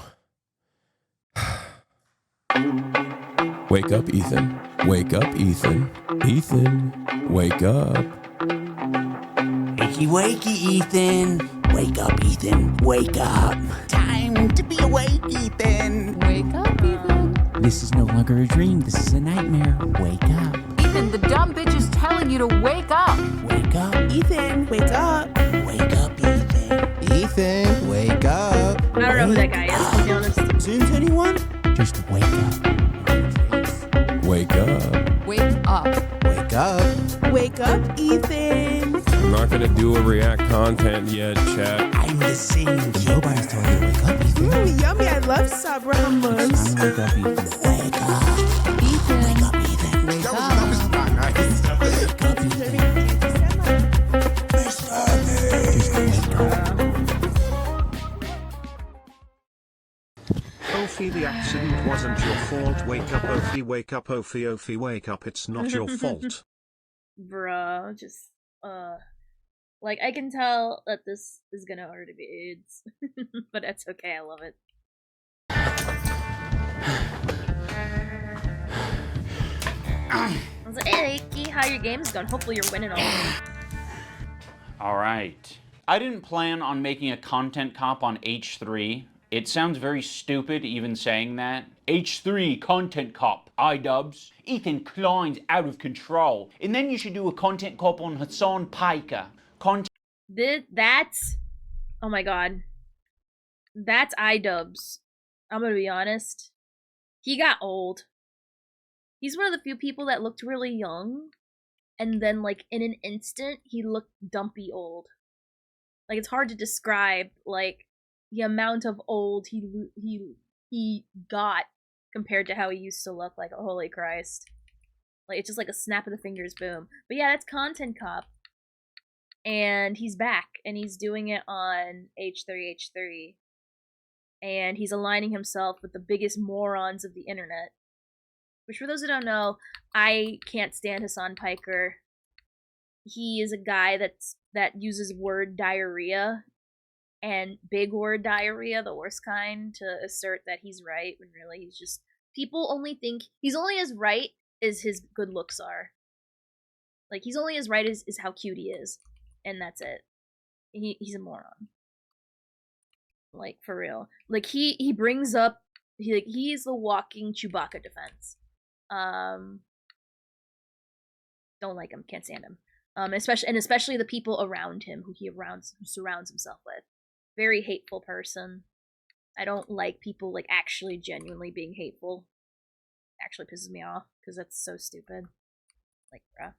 Speaker 10: Wake up, Ethan. Wake up, Ethan. Ethan, wake up.
Speaker 13: Wakey, wakey, Ethan. Wake up, Ethan. Wake up. Time to be awake, Ethan.
Speaker 23: Wake up, Ethan.
Speaker 13: This is no longer a dream. This is a nightmare. Wake up.
Speaker 23: Ethan, the dumb bitch is telling you to wake up.
Speaker 13: Wake up, Ethan. Wake up. Wake up, Ethan.
Speaker 23: Ethan, wake up.
Speaker 2: I don't know who that guy is, to be honest.
Speaker 13: Since anyone? Just wake up.
Speaker 10: Wake up.
Speaker 23: Wake up.
Speaker 13: Wake up. Wake up, Ethan.
Speaker 10: I'm not going to do a react content yet, chat.
Speaker 13: I'm the same. Nobody's telling you to wake up, Ethan.
Speaker 23: Yummy, I love Sabra hummus.
Speaker 13: Wake up, Ethan. Wake up.
Speaker 23: Ethan.
Speaker 13: Wake up, Ethan.
Speaker 23: Wake up.
Speaker 13: Wake up, Ethan. Just wake up.
Speaker 3: Ophi, the accident wasn't your fault. Wake up, Ophi, wake up, Ophi, Ophi, wake up. It's not your fault.
Speaker 2: Bruh, just, like, I can tell that this is gonna already be AIDS. But that's okay, I love it. I was like, hey, Key, how your game's going? Hopefully you're winning all of them.
Speaker 21: Alright. I didn't plan on making a content cop on H3. It sounds very stupid even saying that. H3 content cop, iDubbbz. Ethan Klein's out of control. And then you should do a content cop on Hassan Piker.
Speaker 2: That's, oh my god. That's iDubbbz. I'm gonna be honest. He got old. He's one of the few people that looked really young. And then, like, in an instant, he looked dumpy old. Like, it's hard to describe, like, the amount of old he got compared to how he used to look. Like, oh, holy Christ. Like, it's just like a snap of the fingers, boom. But yeah, that's Content Cop. And he's back, and he's doing it on H3H3. And he's aligning himself with the biggest morons of the internet. Which, for those who don't know, I can't stand Hassan Piker. He is a guy that uses word diarrhea, and big word diarrhea, the worst kind, to assert that he's right, when really he's just... People only think... He's only as right as his good looks are. Like, he's only as right as how cute he is. And that's it. He's a moron. Like, for real. Like, he brings up... He's the walking Chewbacca defense. Don't like him, can't stand him. Especially the people around him who surrounds himself with. Very hateful person. I don't like people like actually genuinely being hateful. Actually pisses me off because that's so stupid. Like, bruh.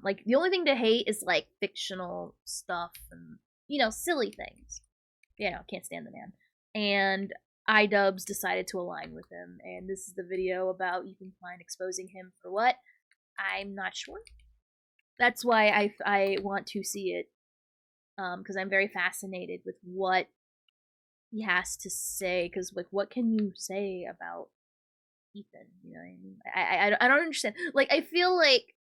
Speaker 2: Like, the only thing to hate is like fictional stuff and, you know, silly things. You know, can't stand the man. And iDubbbz decided to align with him, and this is the video about Ethan Klein exposing him for what? I'm not sure. That's why I want to see it, because I'm very fascinated with what he has to say, because, like, what can you say about Ethan? You know what I mean? I don't understand. Like, I feel like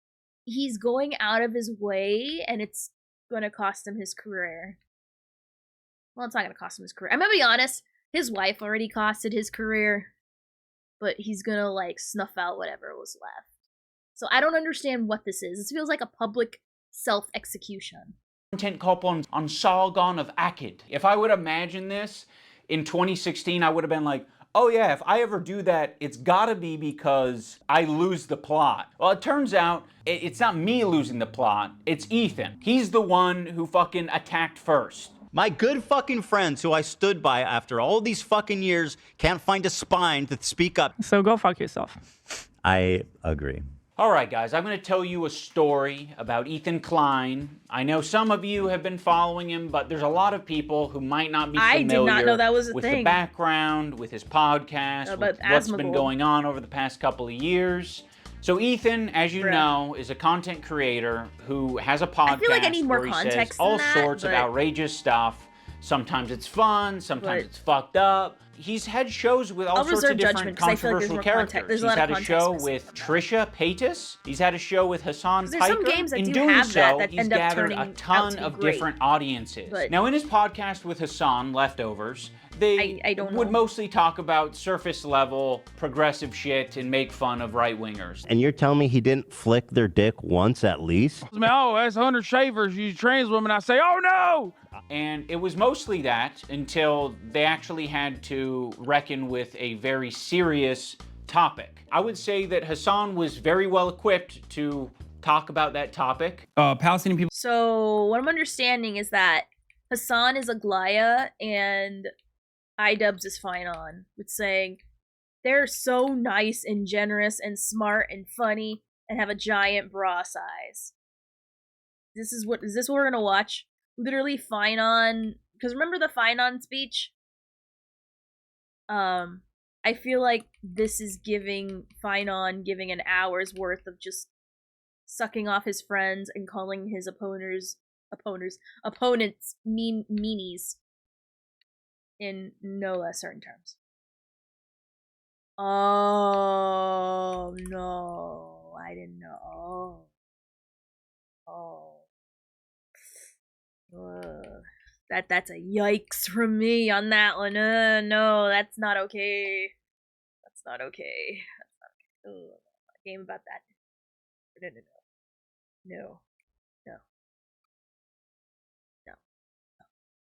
Speaker 2: he's going out of his way, and it's gonna cost him his career. Well, it's not gonna cost him his career. I'm gonna be honest, his wife already costed his career, but he's gonna, like, snuff out whatever was left. So I don't understand what this is. This feels like a public self-execution.
Speaker 21: Content cop on Sargon of Akkad. If I would imagine this in 2016, I would have been like,
Speaker 4: oh yeah, if I ever do that, it's gotta be because I lose the plot. Well, it turns out it's not me losing the plot, it's Ethan. He's the one who fucking attacked first.
Speaker 21: My good fucking friends who I stood by after all these fucking years can't find a spine to speak up.
Speaker 7: So go fuck yourself.
Speaker 21: I agree.
Speaker 4: All right, guys, I'm going to tell you a story about Ethan Klein. I know some of you have been following him, but there's a lot of people who might not be familiar
Speaker 2: I did not know that was a
Speaker 4: with
Speaker 2: thing.
Speaker 4: the background, with his podcast, with what's been going on over the past couple of years. So Ethan, as you know, is a content creator who has a podcast
Speaker 2: I feel like I need more
Speaker 4: where he says
Speaker 2: context
Speaker 4: all
Speaker 2: than that,
Speaker 4: sorts of
Speaker 2: but-
Speaker 4: outrageous stuff. Sometimes it's fun, sometimes
Speaker 2: But-
Speaker 4: it's fucked up. He's had shows with all
Speaker 2: I'll
Speaker 4: sorts
Speaker 2: reserve
Speaker 4: of different
Speaker 2: judgment, 'cause I feel like there's
Speaker 4: controversial
Speaker 2: more
Speaker 4: characters.
Speaker 2: context. There's a
Speaker 4: He's
Speaker 2: lot
Speaker 4: had
Speaker 2: of
Speaker 4: a show
Speaker 2: context
Speaker 4: with Trisha Paytas. He's had a show with Hassan
Speaker 2: There's some
Speaker 4: Piker.
Speaker 2: games that
Speaker 4: In
Speaker 2: do
Speaker 4: doing
Speaker 2: have
Speaker 4: so,
Speaker 2: that
Speaker 4: he's
Speaker 2: end up
Speaker 4: gathered
Speaker 2: turning
Speaker 4: a
Speaker 2: out
Speaker 4: ton
Speaker 2: to be
Speaker 4: of
Speaker 2: great.
Speaker 4: different audiences.
Speaker 2: But-
Speaker 4: Now, in his podcast with Hassan, Leftovers, they
Speaker 2: I don't
Speaker 4: would
Speaker 2: know.
Speaker 4: mostly talk about surface level progressive shit and make fun of right wingers.
Speaker 17: And you're telling me he didn't flick their dick once at least?
Speaker 7: Oh, that's 100 shavers. You trans women. I say, oh no!
Speaker 4: And it was mostly that until they actually had to reckon with a very serious topic. I would say that Hassan was very well equipped to talk about that topic.
Speaker 7: Palestinian people.
Speaker 2: So what I'm understanding is that Hassan is Aglaya and iDubbbz is fine on with saying they're so nice and generous and smart and funny and have a giant bra size. Is this what we're gonna watch? Literally fine on, because remember the fine on speech? I feel like this is giving fine on giving an hour's worth of just sucking off his friends and calling his opponents meanies in no less certain terms. Oh no, I didn't know. That's a yikes from me on that one. No, that's not okay. That's not okay. That's not okay. Ugh, a game about that. No.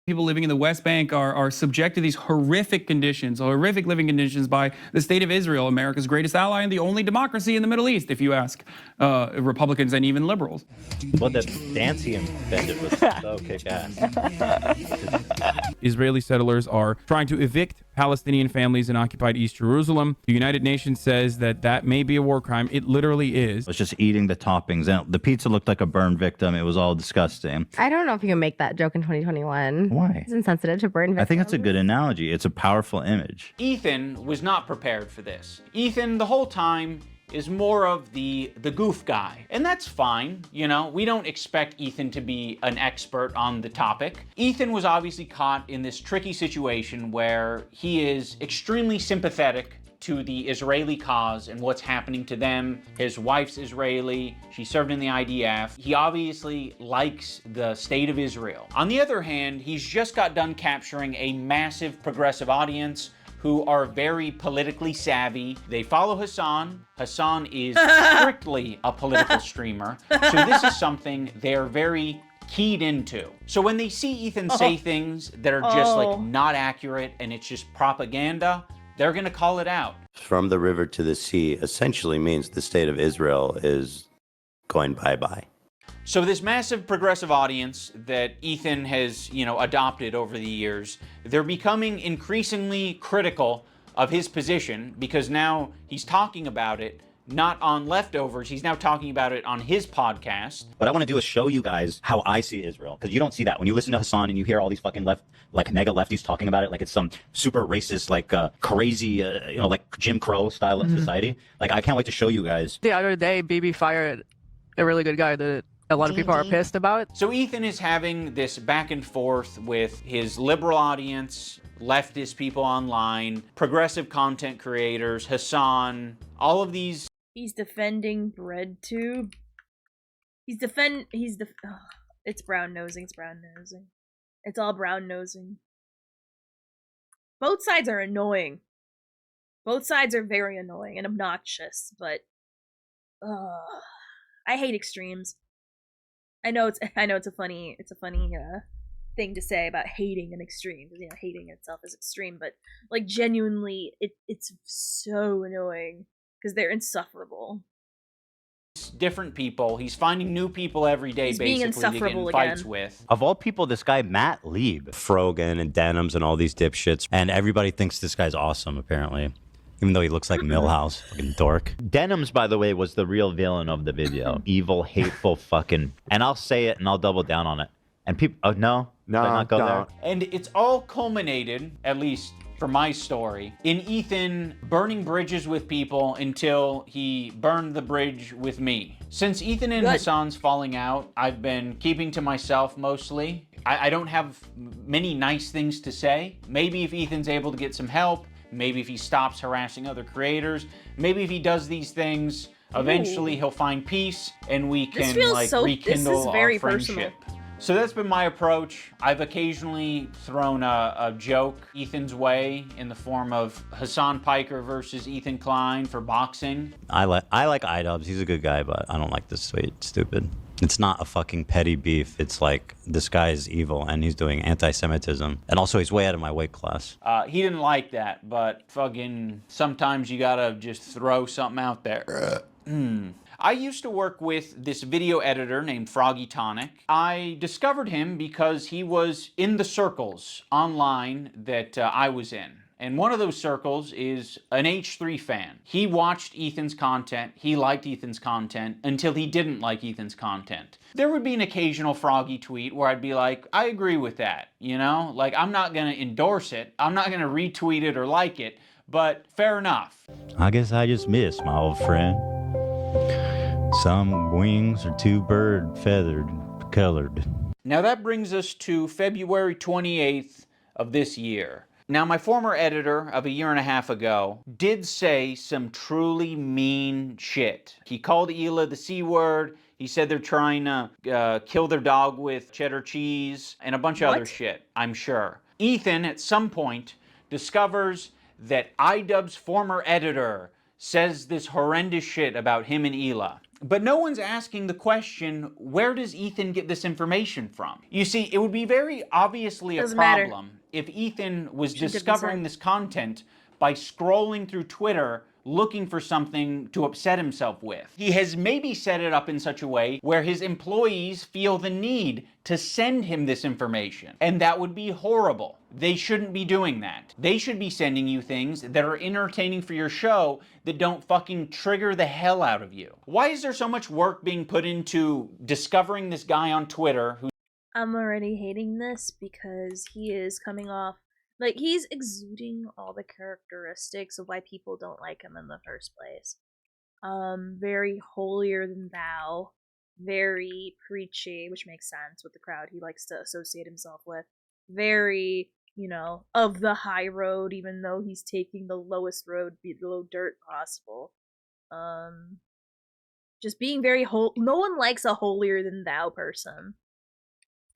Speaker 7: People living in the West Bank are subject to these horrific conditions, horrific living conditions by the state of Israel, America's greatest ally and the only democracy in the Middle East, if you ask Republicans and even liberals.
Speaker 17: Well, the dance he invented was so kick-ass.
Speaker 10: Israeli settlers are trying to evict Palestinian families in occupied East Jerusalem. The United Nations says that may be a war crime. It literally is.
Speaker 17: I was just eating the toppings, and the pizza looked like a burn victim. It was all disgusting.
Speaker 24: I don't know if you can make that joke in 2021.
Speaker 17: Why?
Speaker 24: It's insensitive to burn victims.
Speaker 17: I think it's a good analogy. It's a powerful image.
Speaker 4: Ethan was not prepared for this. Ethan, the whole time, is more of the goof guy. And that's fine, you know, we don't expect Ethan to be an expert on the topic. Ethan was obviously caught in this tricky situation where he is extremely sympathetic to the Israeli cause and what's happening to them. His wife's Israeli, she served in the IDF. He obviously likes the state of Israel. On the other hand, he's just got done capturing a massive progressive audience who are very politically savvy. They follow Hassan. Hassan is strictly a political streamer. So this is something they're very keyed into. So when they see Ethan say things that are just like not accurate and it's just propaganda, they're gonna call it out.
Speaker 17: From the river to the sea essentially means the state of Israel is going bye-bye.
Speaker 4: So this massive progressive audience that Ethan has, adopted over the years, they're becoming increasingly critical of his position because now he's talking about it not on Leftovers, he's now talking about it on his podcast.
Speaker 17: What I want to do is show you guys how I see Israel, because you don't see that. When you listen to Hassan and you hear all these fucking mega lefties talking about it like it's some super racist, crazy, like Jim Crow style of society. Like, I can't wait to show you guys.
Speaker 7: The other day, BB fired a really good guy that a lot of people are pissed about.
Speaker 4: So Ethan is having this back and forth with his liberal audience, leftist people online, progressive content creators, Hassan, all of these.
Speaker 2: He's defending BreadTube. It's brown nosing. It's all brown nosing. Both sides are annoying. Both sides are very annoying and obnoxious, but I hate extremes. I know it's a funny thing to say about hating an extreme, because, you know, hating itself is extreme, but, like, genuinely, it's so annoying, because they're insufferable.
Speaker 4: Different people. He's finding new people every day,
Speaker 2: He's being
Speaker 4: basically, to get in
Speaker 2: insufferable
Speaker 4: fights
Speaker 2: again.
Speaker 4: with.
Speaker 21: Of all people, this guy, Matt Lieb, Frogan and Denims and all these dipshits, and everybody thinks this guy's awesome, apparently. Even though he looks like Millhouse, fucking dork. Denims, by the way, was the real villain of the video. Evil, hateful fucking... And I'll say it and I'll double down on it. And people... Oh, no? Did I not go there?
Speaker 4: And it's all culminated, at least for my story, in Ethan burning bridges with people until he burned the bridge with me. Since Ethan and Hassan's falling out, I've been keeping to myself mostly. I don't have many nice things to say. Maybe if Ethan's able to get some help, maybe if he stops harassing other creators, maybe if he does these things, eventually he'll find peace and we can like rekindle our friendship. So that's been my approach. I've occasionally thrown a joke Ethan's way in the form of Hassan Piker versus Ethan Klein for boxing.
Speaker 21: I like iDubbbz. He's a good guy, but I don't like this stupid. It's not a fucking petty beef. It's like, this guy is evil and he's doing anti-Semitism. And also he's way out of my weight class.
Speaker 4: He didn't like that, but fucking sometimes you gotta just throw something out there. I used to work with this video editor named Froggy Tonic. I discovered him because he was in the circles online that I was in. And one of those circles is an H3 fan. He watched Ethan's content, he liked Ethan's content, until he didn't like Ethan's content. There would be an occasional Froggy tweet where I'd be like, I agree with that, you know? Like, I'm not gonna endorse it, I'm not gonna retweet it or like it, but fair enough.
Speaker 21: I guess I just missed my old friend. Some wings are too bird feathered colored.
Speaker 4: Now that brings us to February 28th of this year. Now, my former editor of a year and a half ago did say some truly mean shit. He called Hila the C word. He said they're trying to kill their dog with cheddar cheese and a bunch of other shit, I'm sure. Ethan, at some point, discovers that iDubbbz's former editor says this horrendous shit about him and Hila. But no one's asking the question, where does Ethan get this information from? You see, it would be very obviously a problem if Ethan was discovering this content by scrolling through Twitter looking for something to upset himself with. He has maybe set it up in such a way where his employees feel the need to send him this information. And that would be horrible. They shouldn't be doing that. They should be sending you things that are entertaining for your show that don't fucking trigger the hell out of you. Why is there so much work being put into discovering this guy on Twitter who...
Speaker 2: I'm already hating this because he is coming off, like, he's exuding all the characteristics of why people don't like him in the first place. Very holier than thou, very preachy, which makes sense with the crowd he likes to associate himself with. Very, you know, of the high road, even though he's taking the lowest road below dirt possible. Just being very no one likes a holier than thou person.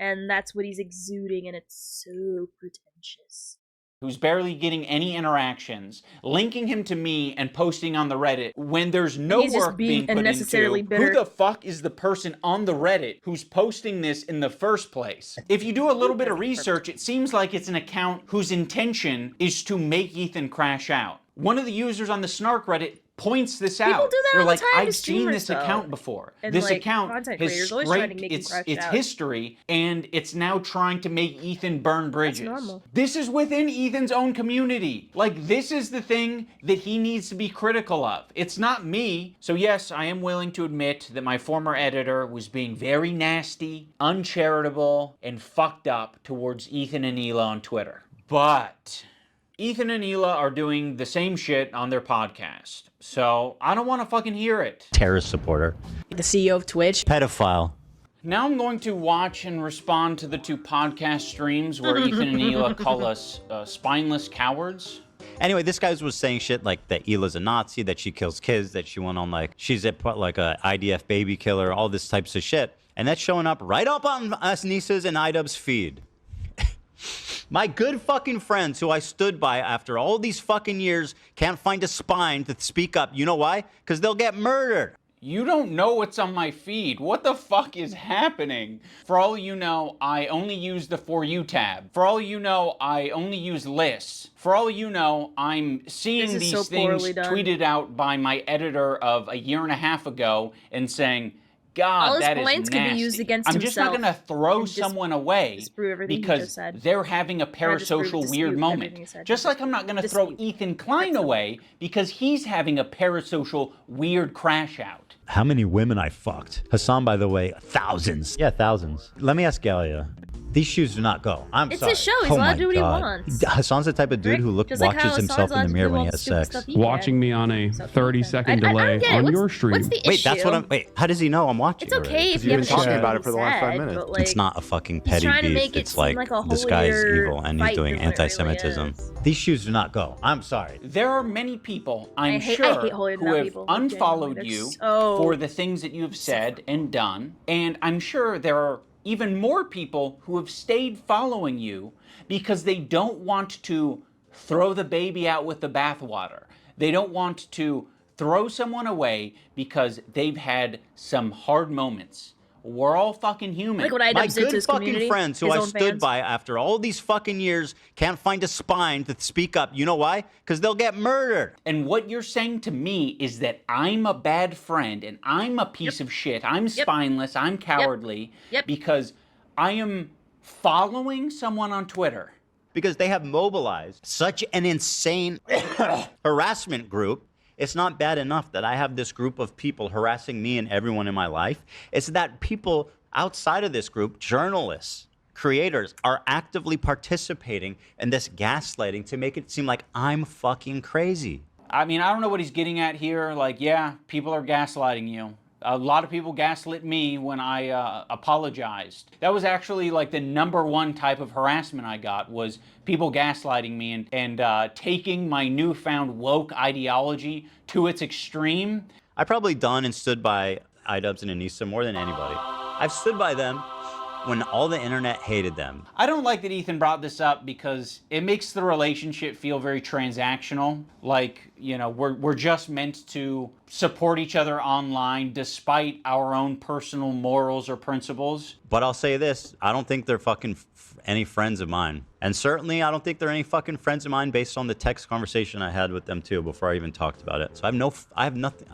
Speaker 2: And that's what he's exuding, and it's so pretentious.
Speaker 4: Who's barely getting any interactions, linking him to me and posting on the Reddit when there's no work being put into who the fuck is the person on the Reddit who's posting this in the first place. If you do a little bit of research, it seems like it's an account whose intention is to make Ethan crash out. One of the users on the Snark Reddit points this out.
Speaker 2: People do that
Speaker 4: They're
Speaker 2: all
Speaker 4: like,
Speaker 2: the time to
Speaker 4: I've seen
Speaker 2: streamers,
Speaker 4: this
Speaker 2: though.
Speaker 4: account before.
Speaker 2: And,
Speaker 4: This
Speaker 2: like,
Speaker 4: account
Speaker 2: content
Speaker 4: has
Speaker 2: creators always trying to
Speaker 4: scraped
Speaker 2: make you
Speaker 4: its
Speaker 2: crash out.
Speaker 4: history, and it's now trying to make Ethan burn bridges.
Speaker 2: That's normal.
Speaker 4: This is within Ethan's own community. Like, this is the thing that he needs to be critical of. It's not me. So yes, I am willing to admit that my former editor was being very nasty, uncharitable, and fucked up towards Ethan and Hila on Twitter. But Ethan and Hila are doing the same shit on their podcast. So I don't want to fucking hear it.
Speaker 21: Terrorist supporter.
Speaker 23: The CEO of Twitch.
Speaker 21: Pedophile.
Speaker 4: Now I'm going to watch and respond to the two podcast streams where Ethan and Hila call us spineless cowards.
Speaker 21: Anyway, this guy was saying shit like that Hila's a Nazi, that she kills kids, that she went on like, she's a IDF baby killer, all this types of shit. And that's showing up right up on us Nisa's and iDubbbz's feed. My good fucking friends who I stood by after all these fucking years can't find a spine to speak up. You know why? Because they'll get murdered.
Speaker 4: You don't know what's on my feed. What the fuck is happening? For all you know, I only use the For You tab. For all you know, I only use lists. For all you know, I'm seeing these things tweeted out by my editor of a year and a half ago and saying, God,
Speaker 2: all his
Speaker 4: that is
Speaker 2: points
Speaker 4: nasty.
Speaker 2: could be used against
Speaker 4: I'm just not
Speaker 2: himself
Speaker 4: gonna throw
Speaker 2: and
Speaker 4: someone away
Speaker 2: disprove everything he
Speaker 4: because
Speaker 2: just said.
Speaker 4: they're having a
Speaker 2: Not disprove,
Speaker 4: parasocial
Speaker 2: dispute
Speaker 4: weird
Speaker 2: everything
Speaker 4: moment.
Speaker 2: he said.
Speaker 4: Just like I'm not gonna throw Ethan Klein away because he's having a parasocial weird crash out.
Speaker 21: How many women I fucked? Hassan, by the way, thousands. Yeah, thousands. Let me ask Galia. These shoes do not go. I'm
Speaker 2: It's
Speaker 21: sorry.
Speaker 2: his show. He's allowed to do what he wants.
Speaker 21: Hassan's the type of dude who
Speaker 2: Just like how
Speaker 21: watches himself
Speaker 2: Hassan's
Speaker 21: in the
Speaker 2: allowed to
Speaker 21: mirror
Speaker 2: do
Speaker 21: when
Speaker 2: all
Speaker 21: he
Speaker 2: the
Speaker 21: has
Speaker 2: stupid
Speaker 21: sex.
Speaker 2: stuff he can.
Speaker 7: Watching me on a 30-second delay
Speaker 2: get it.
Speaker 7: on
Speaker 2: What's-
Speaker 7: your stream.
Speaker 2: what's the
Speaker 21: Wait, that's what
Speaker 2: issue?
Speaker 21: I'm. Wait, how does he know I'm watching?
Speaker 2: It's okay
Speaker 21: already?
Speaker 2: if
Speaker 21: Because
Speaker 2: you
Speaker 21: we've
Speaker 2: have
Speaker 21: been talking
Speaker 2: shit
Speaker 21: about it for the last 5
Speaker 2: said,
Speaker 21: minutes.
Speaker 2: but, like,
Speaker 21: It's not a fucking
Speaker 2: he's
Speaker 21: petty
Speaker 2: trying to
Speaker 21: beef.
Speaker 2: make it
Speaker 21: It's
Speaker 2: seem
Speaker 21: like,
Speaker 2: like a
Speaker 21: this guy's
Speaker 2: holier
Speaker 21: evil and he's
Speaker 2: fight
Speaker 21: doing
Speaker 2: than what it really
Speaker 21: anti-Semitism.
Speaker 2: is.
Speaker 21: These shoes do not go. I'm sorry.
Speaker 4: There are many people, I'm
Speaker 2: I hate
Speaker 4: sure,
Speaker 2: holier
Speaker 4: who
Speaker 2: than
Speaker 4: have
Speaker 2: people.
Speaker 4: unfollowed
Speaker 2: Genuinely,
Speaker 4: you
Speaker 2: they're so-
Speaker 4: for the things that you've said and done, and I'm sure there are even more people who have stayed following you because they don't want to throw the baby out with the bathwater. They don't want to throw someone away because they've had some hard moments. We're all fucking human.
Speaker 2: Like what I
Speaker 21: My
Speaker 2: did to
Speaker 21: good
Speaker 2: his
Speaker 21: fucking
Speaker 2: community,
Speaker 21: friends who
Speaker 2: his
Speaker 21: I
Speaker 2: own
Speaker 21: stood
Speaker 2: fans.
Speaker 21: by after all these fucking years can't find a spine to speak up. You know why? Because they'll get murdered.
Speaker 4: And what you're saying to me is that I'm a bad friend and I'm a piece of shit. I'm spineless. I'm cowardly because I am following someone on Twitter.
Speaker 21: Because they have mobilized such an insane harassment group. It's not bad enough that I have this group of people harassing me and everyone in my life. It's that people outside of this group, journalists, creators, are actively participating in this gaslighting to make it seem like I'm fucking crazy.
Speaker 4: I mean, I don't know what he's getting at here. Like, yeah, people are gaslighting you. A lot of people gaslit me when I apologized. That was actually like the #1 type of harassment I got, was people gaslighting me and taking my newfound woke ideology to its extreme.
Speaker 21: I probably done and stood by iDubbbz and Anaxa more than anybody. I've stood by them when all the internet hated them.
Speaker 4: I don't like that Ethan brought this up because it makes the relationship feel very transactional. Like, you know, we're just meant to support each other online despite our own personal morals or principles.
Speaker 21: But I'll say this, I don't think they're fucking any friends of mine. And certainly I don't think they're any fucking friends of mine based on the text conversation I had with them too before I even talked about it. So I have nothing.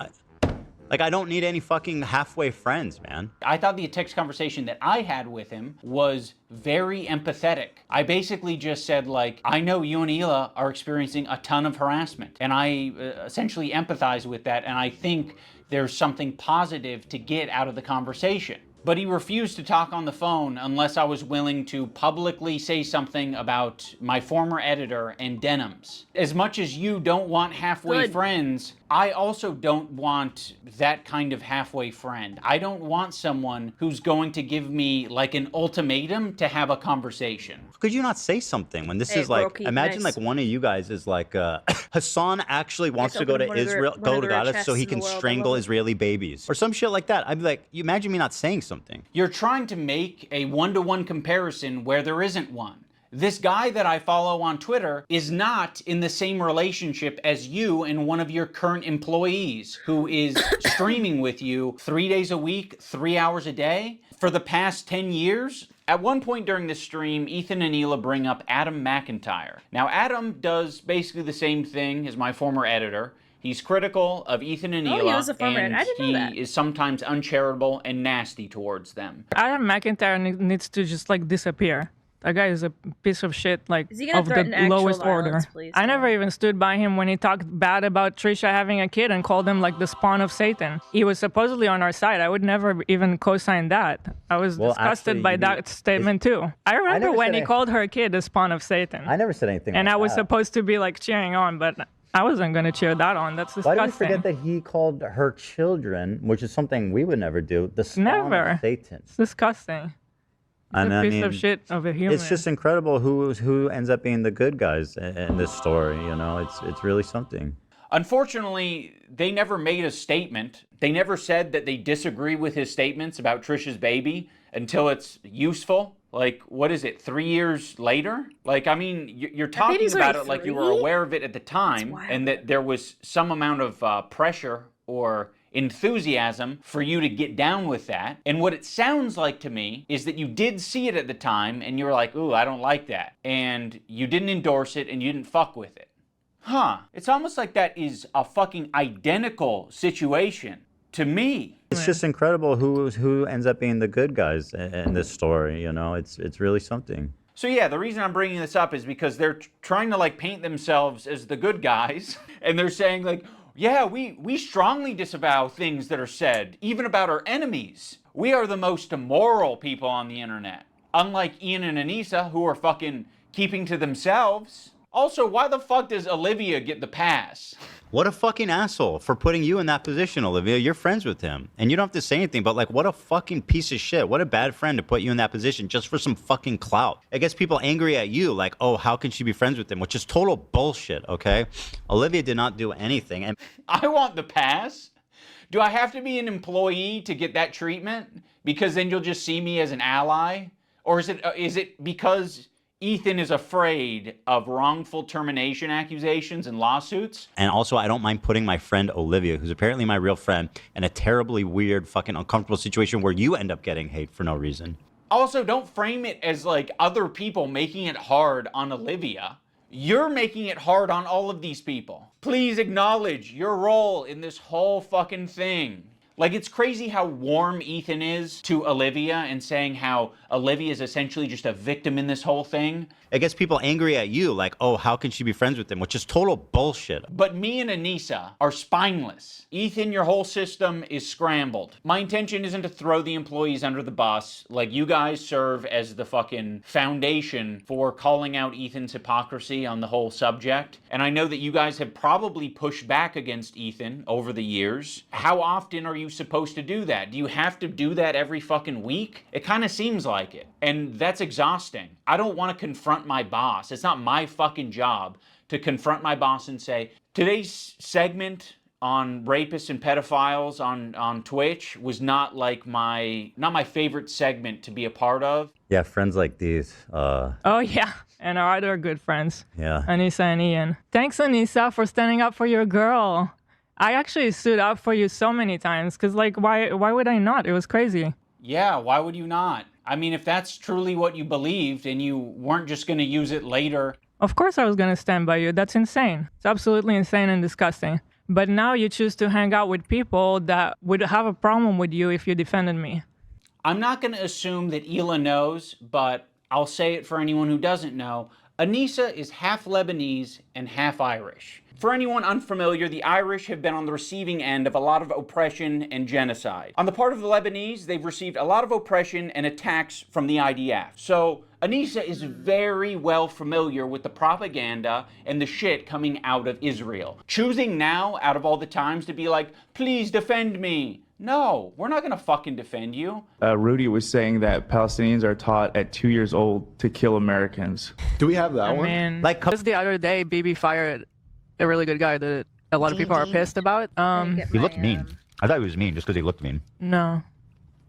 Speaker 21: I don't need any fucking halfway friends, man.
Speaker 4: I thought the text conversation that I had with him was very empathetic. I basically just said, like, I know you and Hila are experiencing a ton of harassment, and I essentially empathize with that, and I think there's something positive to get out of the conversation. But he refused to talk on the phone unless I was willing to publicly say something about my former editor and denims. As much as you don't want halfway friends, I also don't want that kind of halfway friend. I don't want someone who's going to give me like an ultimatum to have a conversation.
Speaker 21: Could you not say something when this
Speaker 4: Hey,
Speaker 21: is like,
Speaker 4: Brokey,
Speaker 21: imagine
Speaker 4: nice.
Speaker 21: like one of you guys is like, Hassan actually wants to
Speaker 2: open
Speaker 21: go to
Speaker 2: one of their-
Speaker 21: Israel,
Speaker 2: one
Speaker 21: go
Speaker 2: of
Speaker 21: to
Speaker 2: their
Speaker 21: Gaza
Speaker 2: chests
Speaker 21: so he
Speaker 2: in the
Speaker 21: can
Speaker 2: world. I
Speaker 21: strangle
Speaker 2: love it.
Speaker 21: Israeli babies or some shit like that. I'd be like, you imagine me not saying something.
Speaker 4: You're trying to make a one-to-one comparison where there isn't one. This guy that I follow on Twitter is not in the same relationship as you and one of your current employees who is streaming with you 3 days a week, 3 hours a day for the past 10 years. At one point during the stream, Ethan and Hila bring up Adam McIntyre. Now, Adam does basically the same thing as my former editor. He's critical of Ethan and
Speaker 2: Oh,
Speaker 4: Hila,
Speaker 2: he was a former
Speaker 4: and
Speaker 2: editor. I didn't know that.
Speaker 4: he is sometimes uncharitable and nasty towards them.
Speaker 15: Adam McIntyre needs to just like disappear. That guy is a piece of shit, like
Speaker 2: Is he gonna
Speaker 15: of the
Speaker 2: threaten actual
Speaker 15: lowest order.
Speaker 2: violence, please?
Speaker 15: I never even stood by him when he talked bad about Trisha having a kid and called him like the spawn of Satan. He was supposedly on our side. I would never even co-sign that. I was
Speaker 21: Well,
Speaker 15: disgusted
Speaker 21: actually,
Speaker 15: by
Speaker 21: you-
Speaker 15: that statement too. I remember
Speaker 21: never
Speaker 15: when
Speaker 21: said
Speaker 15: he
Speaker 21: I-
Speaker 15: called her kid the spawn of Satan.
Speaker 21: I never said anything
Speaker 15: And
Speaker 21: like
Speaker 15: I was
Speaker 21: that.
Speaker 15: supposed to be like cheering on, but I wasn't gonna cheer that on. That's
Speaker 21: Why
Speaker 15: disgusting.
Speaker 21: do we forget that he called her children, which is something we would never do, the spawn
Speaker 15: Never.
Speaker 21: of Satan?
Speaker 15: It's disgusting. He's
Speaker 21: And
Speaker 15: a
Speaker 21: I
Speaker 15: piece
Speaker 21: mean,
Speaker 15: of shit of a human.
Speaker 21: it's just incredible who ends up being the good guys in this story. You know, it's really something.
Speaker 4: Unfortunately, they never made a statement. They never said that they disagree with his statements about Trisha's baby until it's useful. Like, what is it, 3 years later? Like, I mean, you're talking
Speaker 2: baby's
Speaker 4: about
Speaker 2: already
Speaker 4: it like you were
Speaker 2: 3?
Speaker 4: aware of it at the time and that there was some amount of pressure or enthusiasm for you to get down with that. And what it sounds like to me is that you did see it at the time and you were like, ooh, I don't like that. And you didn't endorse it and you didn't fuck with it. Huh. It's almost like that is a fucking identical situation to me.
Speaker 21: It's just incredible who ends up being the good guys in this story, you know? It's really something.
Speaker 4: So yeah, the reason I'm bringing this up is because they're trying to like paint themselves as the good guys, and they're saying like, yeah, we strongly disavow things that are said, even about our enemies. We are the most immoral people on the internet. Unlike Ian and Anissa, who are fucking keeping to themselves. Also, why the fuck does Olivia get the pass?
Speaker 21: What a fucking asshole for putting you in that position, Olivia. You're friends with him. And you don't have to say anything, but like, what a fucking piece of shit. What a bad friend to put you in that position just for some fucking clout. It gets people angry at you, like, oh, how can she be friends with him? Which is total bullshit, okay? Olivia did not do anything. And
Speaker 4: I want the pass. Do I have to be an employee to get that treatment? Because then you'll just see me as an ally? Or is it because Ethan is afraid of wrongful termination accusations and lawsuits?
Speaker 21: And also, I don't mind putting my friend Olivia, who's apparently my real friend, in a terribly weird, fucking uncomfortable situation where you end up getting hate for no reason.
Speaker 4: Also, don't frame it as like other people making it hard on Olivia. You're making it hard on all of these people. Please acknowledge your role in this whole fucking thing. Like, it's crazy how warm Ethan is to Olivia and saying how Olivia is essentially just a victim in this whole thing.
Speaker 21: It gets people angry at you, like, oh, how can she be friends with him? Which is total bullshit.
Speaker 4: But me and Anissa are spineless. Ethan, your whole system is scrambled. My intention isn't to throw the employees under the bus. Like, you guys serve as the fucking foundation for calling out Ethan's hypocrisy on the whole subject. And I know that you guys have probably pushed back against Ethan over the years. How often are you supposed to do that? Do you have to do that every fucking week? It kind of seems like it. And that's exhausting. I don't want to confront my boss. It's not my fucking job to confront my boss and say, today's segment on rapists and pedophiles on Twitch was not my favorite segment to be a part of.
Speaker 21: Yeah, friends like these.
Speaker 15: Oh yeah, and our other good friends.
Speaker 21: Yeah.
Speaker 15: Anissa and Ian. Thanks, Anissa, for standing up for your girl. I actually stood up for you so many times, because like, why would I not? It was crazy.
Speaker 4: Yeah, why would you not? I mean, if that's truly what you believed and you weren't just going to use it later.
Speaker 15: Of course I was going to stand by you. That's insane. It's absolutely insane and disgusting. But now you choose to hang out with people that would have a problem with you if you defended me.
Speaker 4: I'm not going to assume that Hila knows, but I'll say it for anyone who doesn't know. Anissa is half Lebanese and half Irish. For anyone unfamiliar, the Irish have been on the receiving end of a lot of oppression and genocide. On the part of the Lebanese, they've received a lot of oppression and attacks from the IDF. So Anissa is very well familiar with the propaganda and the shit coming out of Israel. Choosing now, out of all the times, to be like, please defend me. No, we're not gonna fucking defend you.
Speaker 14: Rudy was saying that Palestinians are taught at 2 years old to kill Americans.
Speaker 16: Do we have that one?
Speaker 15: I mean,
Speaker 16: Like,
Speaker 15: just the other day, BB fired a really good guy that a lot of people are pissed about.
Speaker 21: He looked mean. I thought he was mean just because he looked mean.
Speaker 15: No,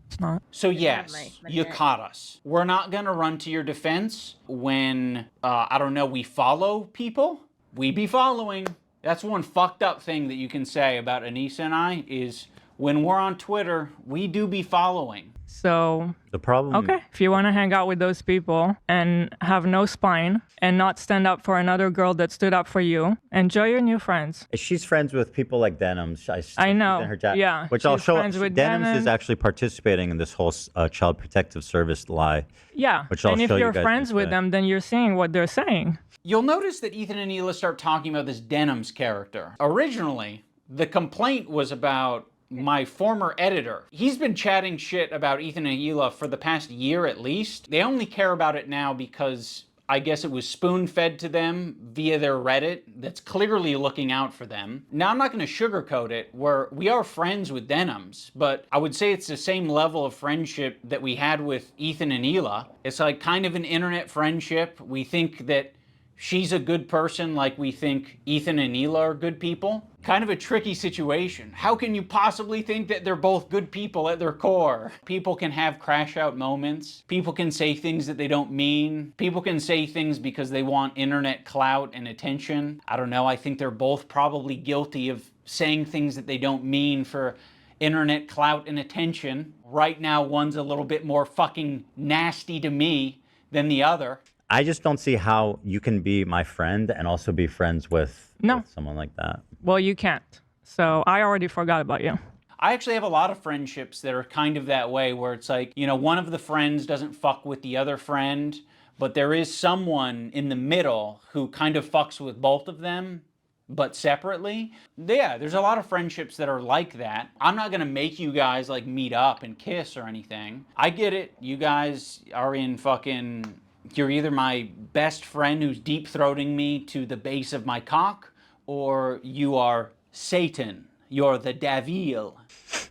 Speaker 15: it's not.
Speaker 4: So yes, you caught us. We're not gonna run to your defense when, I don't know, we follow people. We be following. That's one fucked up thing that you can say about Anissa and I is when we're on Twitter, we do be following.
Speaker 15: So,
Speaker 21: the problem.
Speaker 15: Okay, if you want to hang out with those people and have no spine and not stand up for another girl that stood up for you, enjoy your new friends.
Speaker 21: She's friends with people like Denims.
Speaker 15: I know. Yeah.
Speaker 21: Which I'll
Speaker 15: she's
Speaker 21: show.
Speaker 15: friends with
Speaker 21: Denims
Speaker 15: Denim.
Speaker 21: is actually participating in this whole child protective service lie.
Speaker 15: Yeah.
Speaker 21: Which I'll
Speaker 15: and if
Speaker 21: show you
Speaker 15: you're
Speaker 21: guys
Speaker 15: friends with them, then you're seeing what they're saying.
Speaker 4: You'll notice that Ethan and Hila start talking about this Denims character. Originally, the complaint was about my former editor. He's been chatting shit about Ethan and Hila for the past year at least. They only care about it now because I guess it was spoon-fed to them via their Reddit that's clearly looking out for them. Now, I'm not going to sugarcoat it. We are friends with Denims, but I would say it's the same level of friendship that we had with Ethan and Hila. It's like kind of an internet friendship. We think that she's a good person like we think Ethan and Hila are good people. Kind of a tricky situation. How can you possibly think that they're both good people at their core? People can have crash out moments. People can say things that they don't mean. People can say things because they want internet clout and attention. I don't know, I think they're both probably guilty of saying things that they don't mean for internet clout and attention. Right now, one's a little bit more fucking nasty to me than the other.
Speaker 17: I just don't see how you can be my friend and also be friends with someone like that.
Speaker 15: Well, you can't. So I already forgot about you.
Speaker 4: I actually have a lot of friendships that are kind of that way, where it's like, you know, one of the friends doesn't fuck with the other friend, but there is someone in the middle who kind of fucks with both of them, but separately. Yeah, there's a lot of friendships that are like that. I'm not gonna make you guys like meet up and kiss or anything. I get it. You guys are in fucking... You're either my best friend who's deep-throating me to the base of my cock, or you are Satan. You're the devil.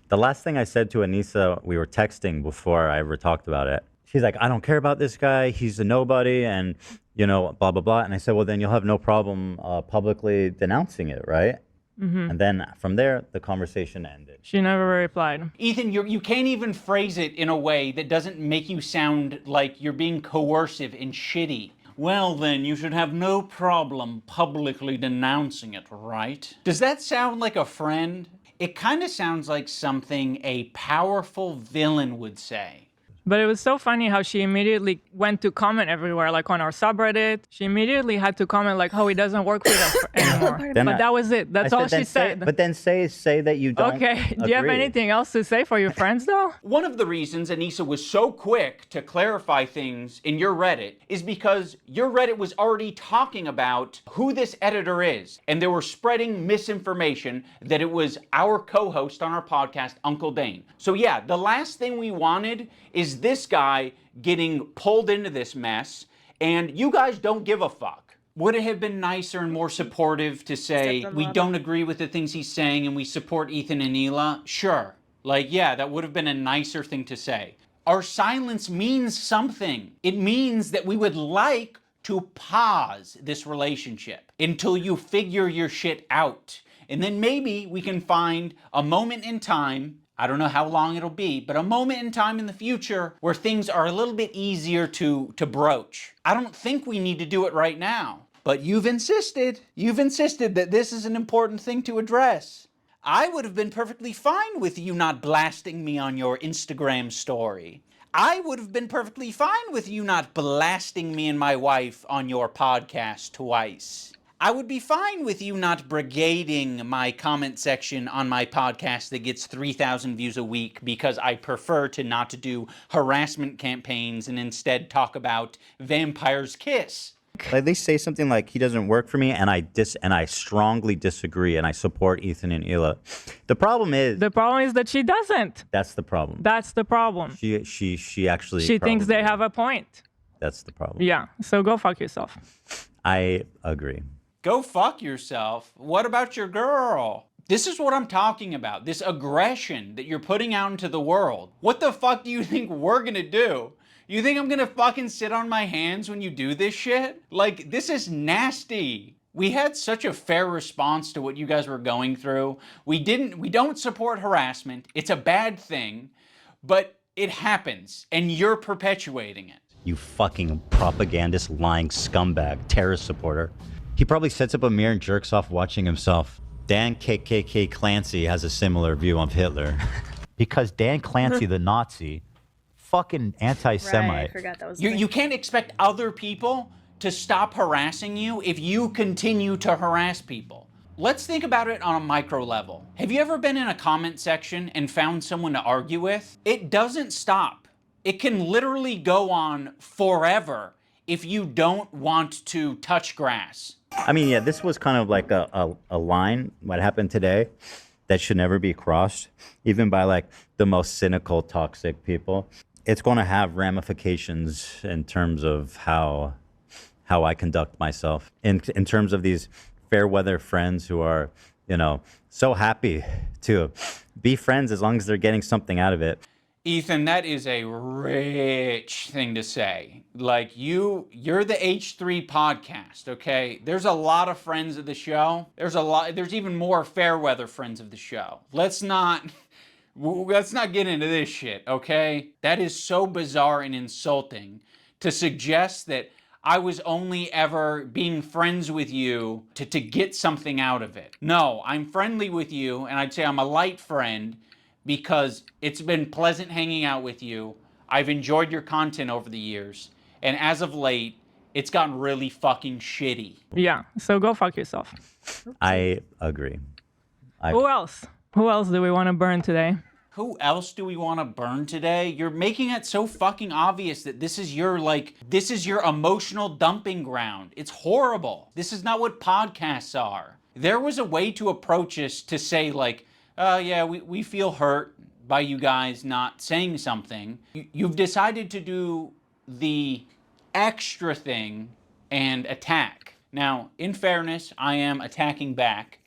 Speaker 17: The last thing I said to Anissa, we were texting before I ever talked about it. She's like, I don't care about this guy. He's a nobody and, you know, blah, blah, blah. And I said, well, then you'll have no problem publicly denouncing it, right?
Speaker 15: Mm-hmm.
Speaker 17: And then from there, the conversation ended.
Speaker 15: She never replied.
Speaker 4: Ethan, you can't even phrase it in a way that doesn't make you sound like you're being coercive and shitty. Well then, you should have no problem publicly denouncing it, right? Does that sound like a friend? It kind of sounds like something a powerful villain would say.
Speaker 15: But it was so funny how she immediately went to comment everywhere, like on our subreddit. She immediately had to comment like, oh, he doesn't work with us anymore. But that was it. That's all she said.
Speaker 17: But then say that you don't
Speaker 15: Okay, do you have anything else to say for your friends though?
Speaker 4: One of the reasons Anissa was so quick to clarify things in your Reddit is because your Reddit was already talking about who this editor is. And they were spreading misinformation that it was our co-host on our podcast, Uncle Dane. So yeah, the last thing we wanted is this guy getting pulled into this mess, and you guys don't give a fuck. Would it have been nicer and more supportive to say, we don't agree with the things he's saying and we support Ethan and Hila? Sure. Like, yeah, that would have been a nicer thing to say. Our silence means something. It means that we would like to pause this relationship until you figure your shit out. And then maybe we can find a moment in time, I don't know how long it'll be, but a moment in time in the future where things are a little bit easier to broach. I don't think we need to do it right now, but you've insisted that this is an important thing to address. I would have been perfectly fine with you not blasting me on your Instagram story. I would have been perfectly fine with you not blasting me and my wife on your podcast twice. I would be fine with you not brigading my comment section on my podcast that gets 3,000 views a week because I prefer to not do harassment campaigns and instead talk about Vampire's Kiss.
Speaker 17: Like they say something like he doesn't work for me, and I strongly disagree, and I support Ethan and Hila. The problem is
Speaker 15: that she doesn't.
Speaker 17: That's the problem.
Speaker 15: That's the problem.
Speaker 17: She actually
Speaker 15: She thinks they have a point.
Speaker 17: That's the problem.
Speaker 15: Yeah. So go fuck yourself.
Speaker 17: I agree.
Speaker 4: Go fuck yourself. What about your girl? This is what I'm talking about. This aggression that you're putting out into the world. What the fuck do you think we're gonna do? You think I'm gonna fucking sit on my hands when you do this shit? Like, this is nasty. We had such a fair response to what you guys were going through. We don't support harassment. It's a bad thing, but it happens, and you're perpetuating it.
Speaker 17: You fucking propagandist, lying scumbag, terrorist supporter. He probably sets up a mirror and jerks off watching himself. Dan KKK Clancy has a similar view of Hitler. Because Dan Clancy, the Nazi, fucking anti-Semite.
Speaker 2: Right, I forgot that was
Speaker 4: You can't expect other people to stop harassing you if you continue to harass people. Let's think about it on a micro level. Have you ever been in a comment section and found someone to argue with? It doesn't stop. It can literally go on forever if you don't want to touch grass.
Speaker 17: I mean, yeah, this was kind of like a line, what happened today, that should never be crossed, even by like the most cynical, toxic people. It's going to have ramifications in terms of how I conduct myself. In terms of these fair weather friends who are, you know, so happy to be friends as long as they're getting something out of it.
Speaker 4: Ethan, that is a rich thing to say. Like, you're the H3 podcast, okay? There's a lot of friends of the show. There's even more fair weather friends of the show. Let's not get into this shit, okay? That is so bizarre and insulting to suggest that I was only ever being friends with you to get something out of it. No, I'm friendly with you, and I'd say I'm a light friend because it's been pleasant hanging out with you. I've enjoyed your content over the years. And as of late, it's gotten really fucking shitty.
Speaker 15: Yeah, so go fuck yourself.
Speaker 17: I agree.
Speaker 15: Who else? Who else do we want to burn today?
Speaker 4: Who else do we want to burn today? You're making it so fucking obvious that this is your emotional dumping ground. It's horrible. This is not what podcasts are. There was a way to approach this to say like, yeah, we feel hurt by you guys not saying something. You've decided to do the extra thing and attack. Now, in fairness, I am attacking back,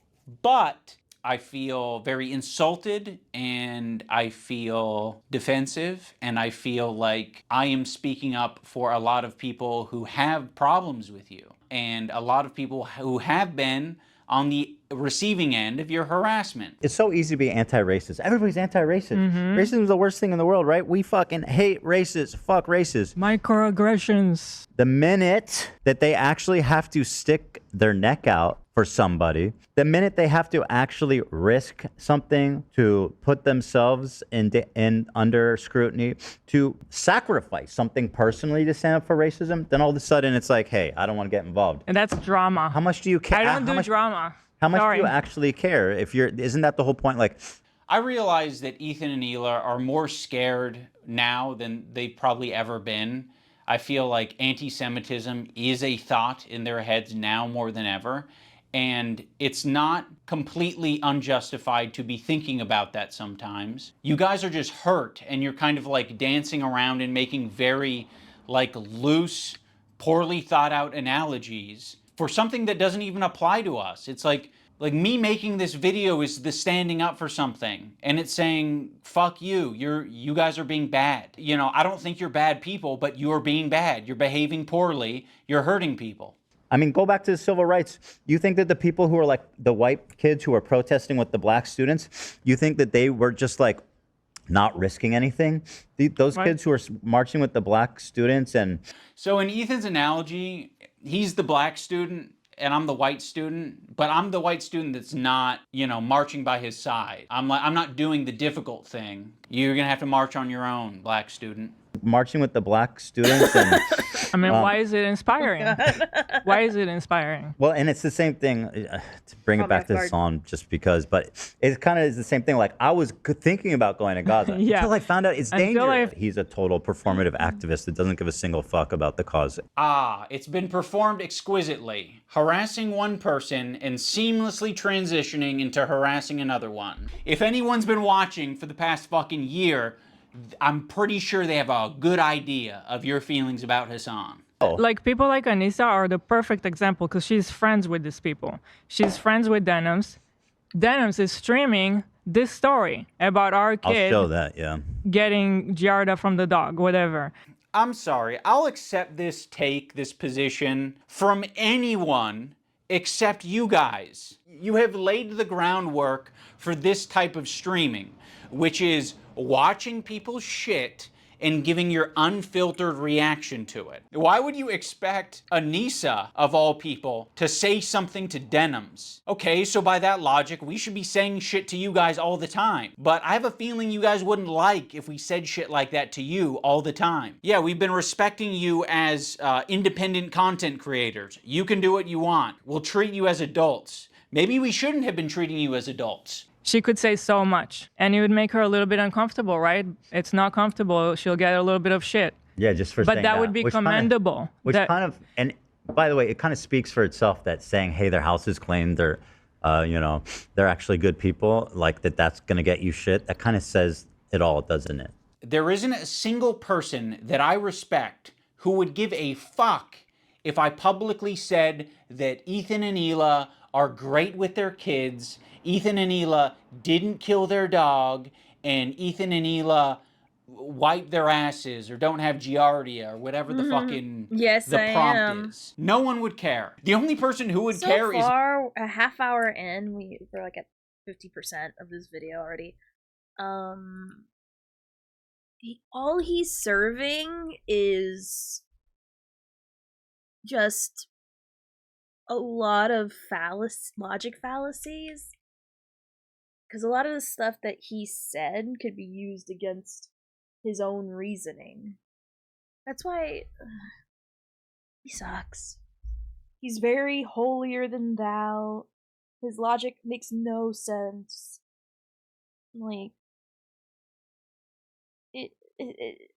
Speaker 4: but I feel very insulted and I feel defensive and I feel like I am speaking up for a lot of people who have problems with you and a lot of people who have been on the receiving end of your harassment.
Speaker 17: It's so easy to be anti-racist. Everybody's anti-racist. Racism is the worst thing in the world, right? We fucking hate racists. Fuck racists.
Speaker 15: Microaggressions.
Speaker 17: The minute that they actually have to stick their neck out for somebody, the minute they have to actually risk something to put themselves in under scrutiny, to sacrifice something personally to stand up for racism, then all of a sudden it's like, hey, I don't want to get involved.
Speaker 15: And that's drama.
Speaker 17: How much do you care?
Speaker 15: I don't do drama.
Speaker 17: How much
Speaker 15: Sorry.
Speaker 17: do you actually care? Isn't that the whole point? Like,
Speaker 4: I realize that Ethan and Hila are more scared now than they've probably ever been. I feel like anti-Semitism is a thought in their heads now more than ever. And it's not completely unjustified to be thinking about that sometimes. You guys are just hurt and you're kind of like dancing around and making very like loose, poorly thought out analogies for something that doesn't even apply to us. It's like me making this video is the standing up for something and it's saying, fuck you, you guys are being bad. You know, I don't think you're bad people, but you're being bad. You're behaving poorly. You're hurting people.
Speaker 17: I mean, go back to the civil rights. You think that the people who are like the white kids who are protesting with the black students, you think that they were just like not risking anything? Those kids who are marching with the black students and...
Speaker 4: So in Ethan's analogy, he's the black student and I'm the white student, but I'm the white student that's not, marching by his side. I'm not doing the difficult thing. You're gonna have to march on your own, black student.
Speaker 17: Marching with the black students and...
Speaker 15: I mean, why is it inspiring? Why is it inspiring?
Speaker 17: Well, and it's the same thing, to bring it back to the song just because, but it kind of is the same thing. Like, I was thinking about going to Gaza until I found out it's dangerous. He's a total performative activist that doesn't give a single fuck about the cause.
Speaker 4: It's been performed exquisitely. Harassing one person and seamlessly transitioning into harassing another one. If anyone's been watching for the past fucking year, I'm pretty sure they have a good idea of your feelings about Hassan.
Speaker 15: Like, people like Anissa are the perfect example because she's friends with these people. She's friends with Denims. Denims is streaming this story about our kid
Speaker 17: I'll show that, yeah.
Speaker 15: getting Giarda from the dog, whatever.
Speaker 4: I'm sorry, I'll accept this position from anyone except you guys. You have laid the groundwork for this type of streaming, which is watching people's shit and giving your unfiltered reaction to it. Why would you expect Anissa, of all people, to say something to Denims? Okay, so by that logic, we should be saying shit to you guys all the time. But I have a feeling you guys wouldn't like if we said shit like that to you all the time. Yeah, we've been respecting you as independent content creators. You can do what you want. We'll treat you as adults. Maybe we shouldn't have been treating you as adults.
Speaker 15: She could say so much, and it would make her a little bit uncomfortable, right? It's not comfortable. She'll get a little bit of shit.
Speaker 17: Yeah, just for
Speaker 15: but
Speaker 17: saying
Speaker 15: that would be commendable.
Speaker 17: And by the way, it kind of speaks for itself that saying, hey, their house is claimed, they're actually good people, like that's going to get you shit. That kind of says it all, doesn't it?
Speaker 4: There isn't a single person that I respect who would give a fuck if I publicly said that Ethan and Hila are great with their kids, Ethan and Hila didn't kill their dog, and Ethan and Hila wipe their asses or don't have giardia or whatever the fucking the prompt is. No one would care. The only person who would care is...
Speaker 2: So far, a half hour in, we're like at 50% of this video already. All he's serving is just a lot of logic fallacies. because a lot of the stuff that he said could be used against his own reasoning. That's why he sucks. He's very holier than thou. His logic makes no sense. Like,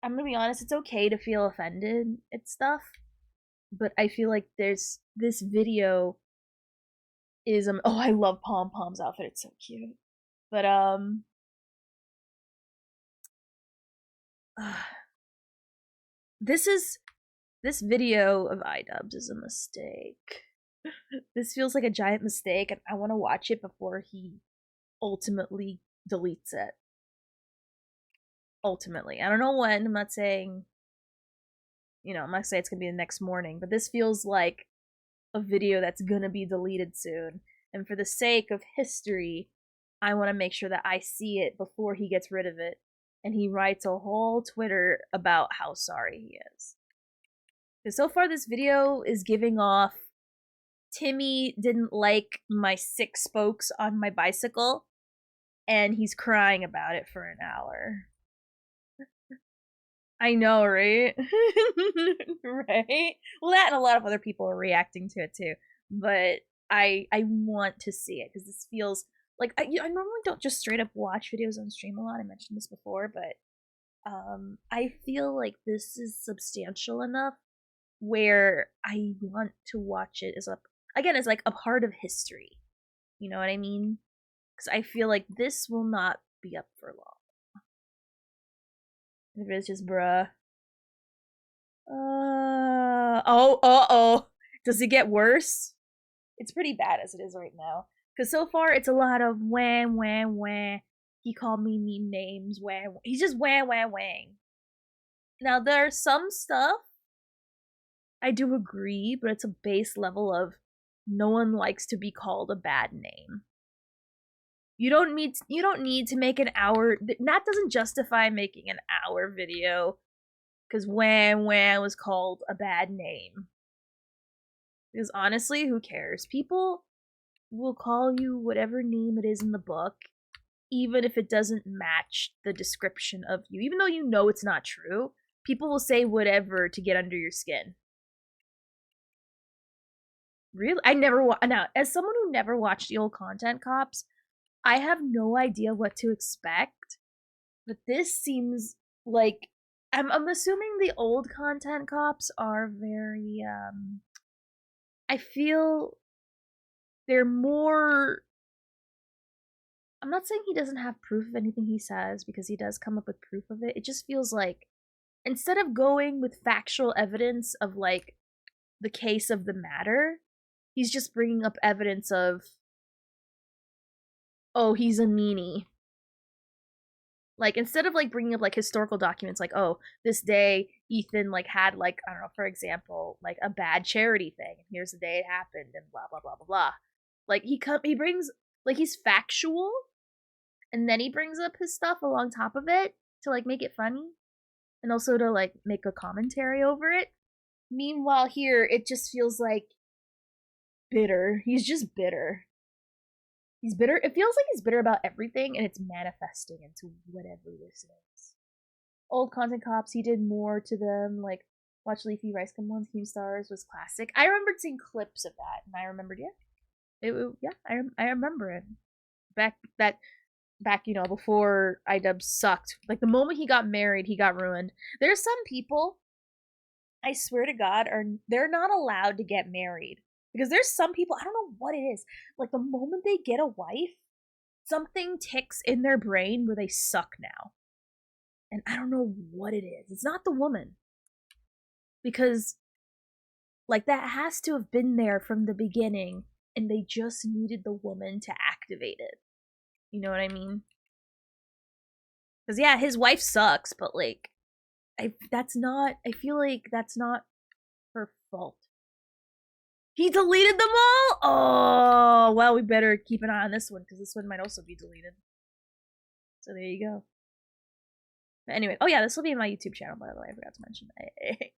Speaker 2: I'm gonna be honest, it's okay to feel offended at stuff, but I feel like there's this video is oh, I love Pom Pom's outfit, it's so cute. But this video of iDubbbz is a mistake. This feels like a giant mistake, and I want to watch it before he ultimately deletes it. Ultimately. I don't know when, I'm not saying, you know, I'm not saying it's gonna be the next morning, but this feels like a video that's gonna be deleted soon. And for the sake of history, I want to make sure that I see it before he gets rid of it. And he writes a whole Twitter about how sorry he is. Because so far this video is giving off, Timmy didn't like my 6 spokes on my bicycle, and he's crying about it for an hour. I know, right? Right? Well, that and a lot of other people are reacting to it too. But I want to see it, because this feels like, I normally don't just straight up watch videos on stream a lot. I mentioned this before, but I feel like this is substantial enough where I want to watch it as as like a part of history. You know what I mean? Because I feel like this will not be up for long. If it's just bruh. Does it get worse? It's pretty bad as it is right now. Because so far, it's a lot of wham, wham, wham. He called me meme names, wham. He's just wham, wham, wham. Now, there's some stuff I do agree, but it's a base level of no one likes to be called a bad name. You don't need to make an hour. That doesn't justify making an hour video because wham wham was called a bad name. Because honestly, who cares? People will call you whatever name it is in the book, even if it doesn't match the description of you. Even though you know it's not true, people will say whatever to get under your skin. Really? Now, as someone who never watched the old Content Cops, I have no idea what to expect. But this seems like I'm assuming the old Content Cops are very I feel they're more. I'm not saying he doesn't have proof of anything he says, because he does come up with proof of it. It just feels like instead of going with factual evidence of like the case of the matter, he's just bringing up evidence of, oh, he's a meanie. Like, instead of like bringing up like historical documents, like, oh, this day Ethan like had like, I don't know, for example, like a bad charity thing, and here's the day it happened, and blah blah blah blah blah. Like he brings, like, he's factual, and then he brings up his stuff along top of it to like make it funny, and also to like make a commentary over it. Meanwhile, here it just feels like bitter. He's just bitter. He's bitter. It feels like he's bitter about everything, and it's manifesting into whatever this is. Old Content Cops, he did more to them. Like, watch Leafy Rice Come On Keemstars was classic. I remembered seeing clips of that, and I remembered, I remember it. Back, you know, before iDubbbz sucked. Like, the moment he got married, he got ruined. There's some people, I swear to God, they're not allowed to get married. Because there's some people, I don't know what it is, like the moment they get a wife, something ticks in their brain where they suck now. And I don't know what it is. It's not the woman. Because, like, that has to have been there from the beginning, and they just needed the woman to activate it. You know what I mean? Because, yeah, his wife sucks, but, like, I feel like that's not her fault. He deleted them all? Oh, well, we better keep an eye on this one, because this one might also be deleted. So there you go. But anyway, oh yeah, this will be in my YouTube channel, by the way. I forgot to mention that.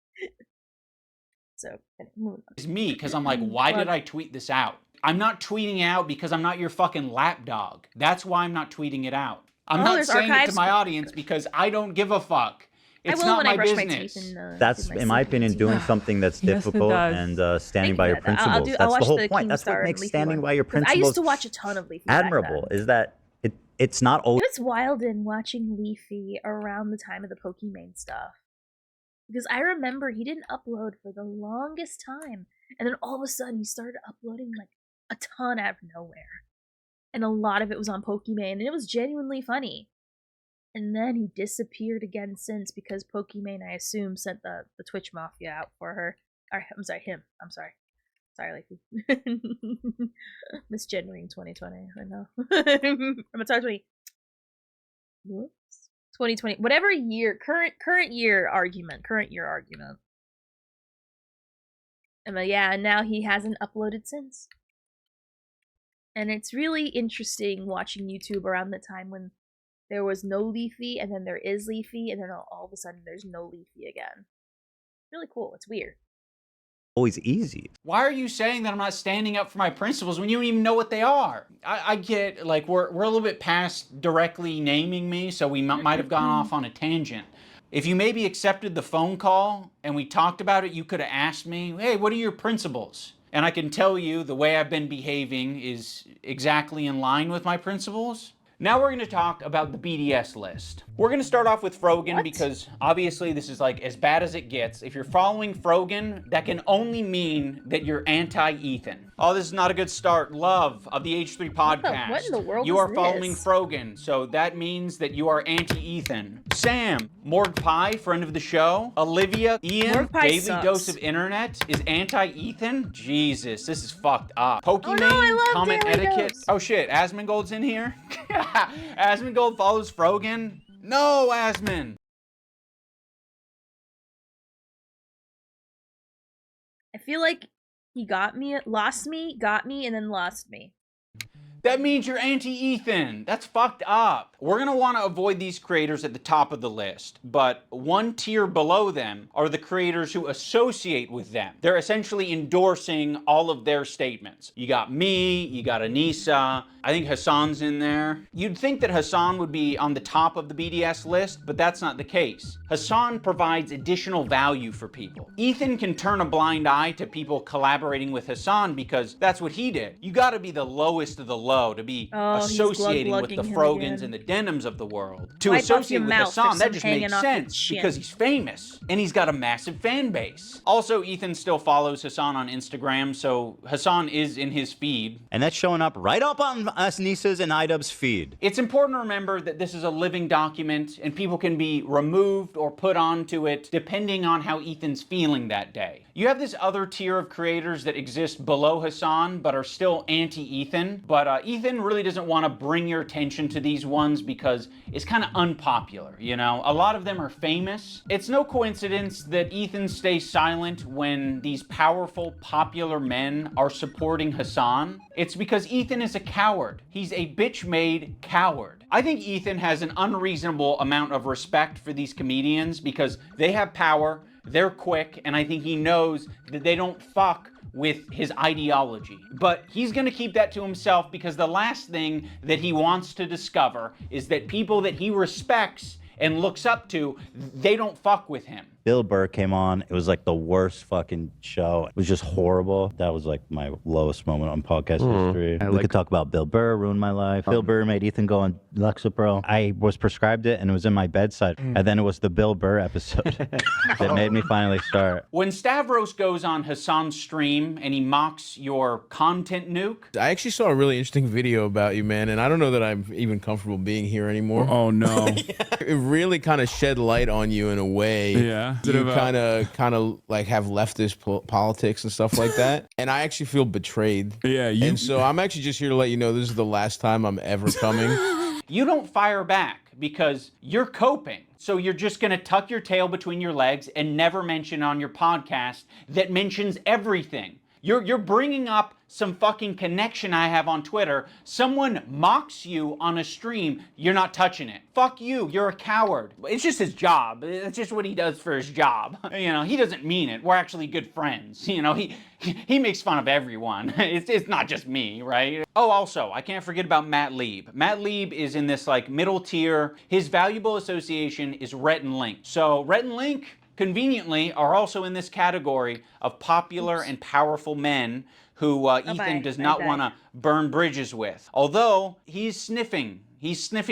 Speaker 2: So, moving on.
Speaker 4: It's me, because I'm like, why did I tweet this out? I'm not tweeting out because I'm not your fucking lapdog. That's why I'm not tweeting it out. I'm not saying it to my audience because I don't give a fuck. It's not my business.
Speaker 17: That's, in my opinion, doing something that's difficult and standing by your principles. That's the whole point. That's what makes standing by your principles
Speaker 2: I used to watch a ton of Leafy.
Speaker 17: admirable, is that it's not always...
Speaker 2: It was wild in watching Leafy around the time of the Pokimane stuff. Because I remember he didn't upload for the longest time. And then all of a sudden he started uploading like a ton out of nowhere. And a lot of it was on Pokimane, and it was genuinely funny. And then he disappeared again since because Pokimane, I assume, sent the Twitch Mafia out for her. Or, I'm sorry, him. I'm sorry. Sorry, Leafy. Misgendering 2020, I know. I'm sorry, 2020. Whatever year, current year argument. And yeah, now he hasn't uploaded since. And it's really interesting watching YouTube around the time when there was no Leafy, and then there is Leafy, and then all of a sudden there's no Leafy again. Really cool. It's weird.
Speaker 17: always easy.
Speaker 4: Why are you saying that I'm not standing up for my principles when you don't even know what they are? I get, like, we're a little bit past directly naming me, so we might have gone off on a tangent. If you maybe accepted the phone call and we talked about it, you could have asked me, hey, what are your principles? And I can tell you the way I've been behaving is exactly in line with my principles. Now we're going to talk about the BDS list. We're going to start off with Frogan because obviously this is like as bad as it gets. If you're following Frogan, that can only mean that you're anti-Ethan. Oh, this is not a good start. Love of the H3 podcast.
Speaker 2: What in the world
Speaker 4: You
Speaker 2: is
Speaker 4: are following
Speaker 2: this?
Speaker 4: Frogan, so that means that you are anti-Ethan. Sam, Morg Pie, friend of the show. Olivia, Ian,
Speaker 2: Morg Pie
Speaker 4: Daily
Speaker 2: sucks.
Speaker 4: Dose of Internet is anti-Ethan. Jesus, this is fucked up. Pokimane,
Speaker 2: I love
Speaker 4: comment
Speaker 2: Daily
Speaker 4: etiquette.
Speaker 2: Dose.
Speaker 4: Oh shit, Asmongold's in here? Asmongold follows Frogan? No, Asmon!
Speaker 2: I feel like he got me, and then lost me.
Speaker 4: That means you're anti-Ethan. That's fucked up. We're gonna want to avoid these creators at the top of the list, but one tier below them are the creators who associate with them. They're essentially endorsing all of their statements. You got me, you got Anissa, I think Hassan's in there. You'd think that Hassan would be on the top of the BDS list, but that's not the case. Hassan provides additional value for people. Ethan can turn a blind eye to people collaborating with Hassan because that's what he did. You gotta be the lowest of the low to be associating with the
Speaker 2: glug-glugging him
Speaker 4: Frogans
Speaker 2: again.
Speaker 4: and the Denims of the world. To
Speaker 2: Wipe off
Speaker 4: associate
Speaker 2: your
Speaker 4: with
Speaker 2: mouth,
Speaker 4: Hassan,
Speaker 2: there's
Speaker 4: that
Speaker 2: some
Speaker 4: just
Speaker 2: hanging
Speaker 4: makes
Speaker 2: off your
Speaker 4: sense
Speaker 2: chin.
Speaker 4: because he's famous and he's got a massive fan base. Also, Ethan still follows Hassan on Instagram, so Hassan is in his feed.
Speaker 17: And that's showing up right up on us Nisa's and iDubbbz's feed.
Speaker 4: It's important to remember that this is a living document and people can be removed or put onto it depending on how Ethan's feeling that day. You have this other tier of creators that exist below Hassan but are still anti-Ethan, but Ethan really doesn't want to bring your attention to these ones because it's kind of unpopular, you know? A lot of them are famous. It's no coincidence that Ethan stays silent when these powerful, popular men are supporting Hassan. It's because Ethan is a coward. He's a bitch-made coward. I think Ethan has an unreasonable amount of respect for these comedians because they have power, they're quick, and I think he knows that they don't fuck with his ideology. But he's gonna keep that to himself because the last thing that he wants to discover is that people that he respects and looks up to, they don't fuck with him.
Speaker 17: Bill Burr came on. It was like the worst fucking show. It was just horrible. That was like my lowest moment on podcast history. We could talk about Bill Burr, ruined my life. Bill Burr made Ethan go on Lexapro. I was prescribed it and it was in my bedside. And then it was the Bill Burr episode that made me finally start.
Speaker 4: When Stavros goes on Hassan's stream and he mocks your content nuke,
Speaker 11: I actually saw a really interesting video about you, man, and I don't know that I'm even comfortable being here anymore.
Speaker 7: Oh, no.
Speaker 11: It really kind of shed light on you in a way.
Speaker 7: Yeah.
Speaker 11: You kind of like have leftist politics and stuff like that. And I actually feel betrayed.
Speaker 7: Yeah.
Speaker 11: And so I'm actually just here to let you know this is the last time I'm ever coming.
Speaker 4: you don't fire back because you're coping. So you're just gonna tuck your tail between your legs and never mention on your podcast that mentions everything. You're bringing up some fucking connection I have on Twitter. Someone mocks you on a stream, you're not touching it. Fuck you, you're a coward. It's just his job. It's just what he does for his job. You know, he doesn't mean it. We're actually good friends. You know, he makes fun of everyone. It's not just me, right? Oh, also, I can't forget about Matt Lieb. Matt Lieb is in this like middle tier. His valuable association is Rhett and Link. So Rhett and Link, conveniently, are also in this category of popular and powerful men who Ethan does not want to burn bridges with. Although, he's sniffing